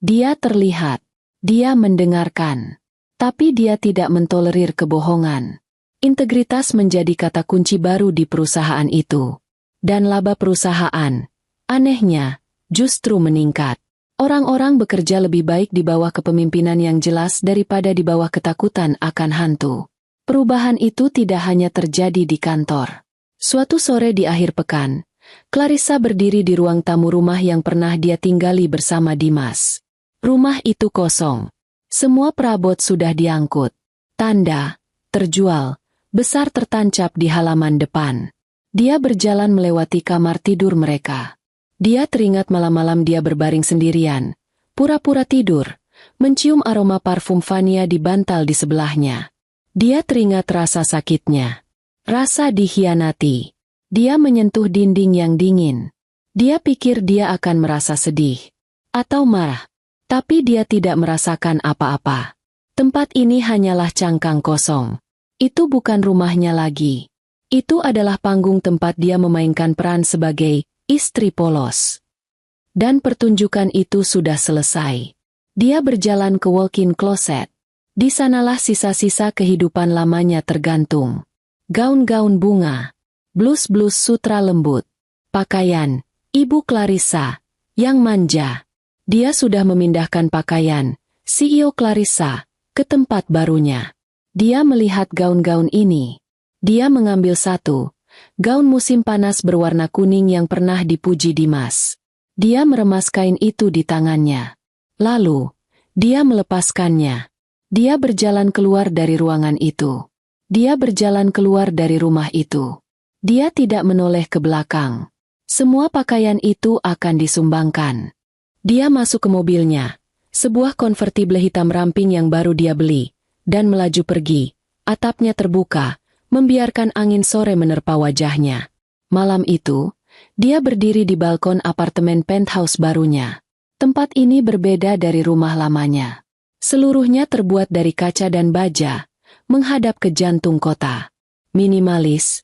Dia terlihat, dia mendengarkan, tapi dia tidak mentolerir kebohongan. Integritas menjadi kata kunci baru di perusahaan itu. Dan laba perusahaan, anehnya, justru meningkat. Orang-orang bekerja lebih baik di bawah kepemimpinan yang jelas daripada di bawah ketakutan akan hantu. Perubahan itu tidak hanya terjadi di kantor. Suatu sore di akhir pekan, Clarissa berdiri di ruang tamu rumah yang pernah dia tinggali bersama Dimas. Rumah itu kosong. Semua perabot sudah diangkut. Tanda, terjual, besar tertancap di halaman depan. Dia berjalan melewati kamar tidur mereka. Dia teringat malam-malam dia berbaring sendirian, pura-pura tidur, mencium aroma parfum Vania di bantal di sebelahnya. Dia teringat rasa sakitnya. Rasa dikhianati. Dia menyentuh dinding yang dingin. Dia pikir dia akan merasa sedih. Atau marah. Tapi dia tidak merasakan apa-apa. Tempat ini hanyalah cangkang kosong. Itu bukan rumahnya lagi. Itu adalah panggung tempat dia memainkan peran sebagai istri polos. Dan pertunjukan itu sudah selesai. Dia berjalan ke walk-in closet. Di sanalah sisa-sisa kehidupan lamanya tergantung. Gaun-gaun bunga, blus-blus sutra lembut, pakaian, Ibu Clarissa, yang manja. Dia sudah memindahkan pakaian, CEO Clarissa, ke tempat barunya. Dia melihat gaun-gaun ini. Dia mengambil satu, gaun musim panas berwarna kuning yang pernah dipuji Dimas. Dia meremas kain itu di tangannya. Lalu, dia melepaskannya. Dia berjalan keluar dari ruangan itu. Dia berjalan keluar dari rumah itu. Dia tidak menoleh ke belakang. Semua pakaian itu akan disumbangkan. Dia masuk ke mobilnya, sebuah konvertible hitam ramping yang baru dia beli, dan melaju pergi. Atapnya terbuka, membiarkan angin sore menerpa wajahnya. Malam itu, dia berdiri di balkon apartemen penthouse barunya. Tempat ini berbeda dari rumah lamanya. Seluruhnya terbuat dari kaca dan baja, menghadap ke jantung kota. Minimalis,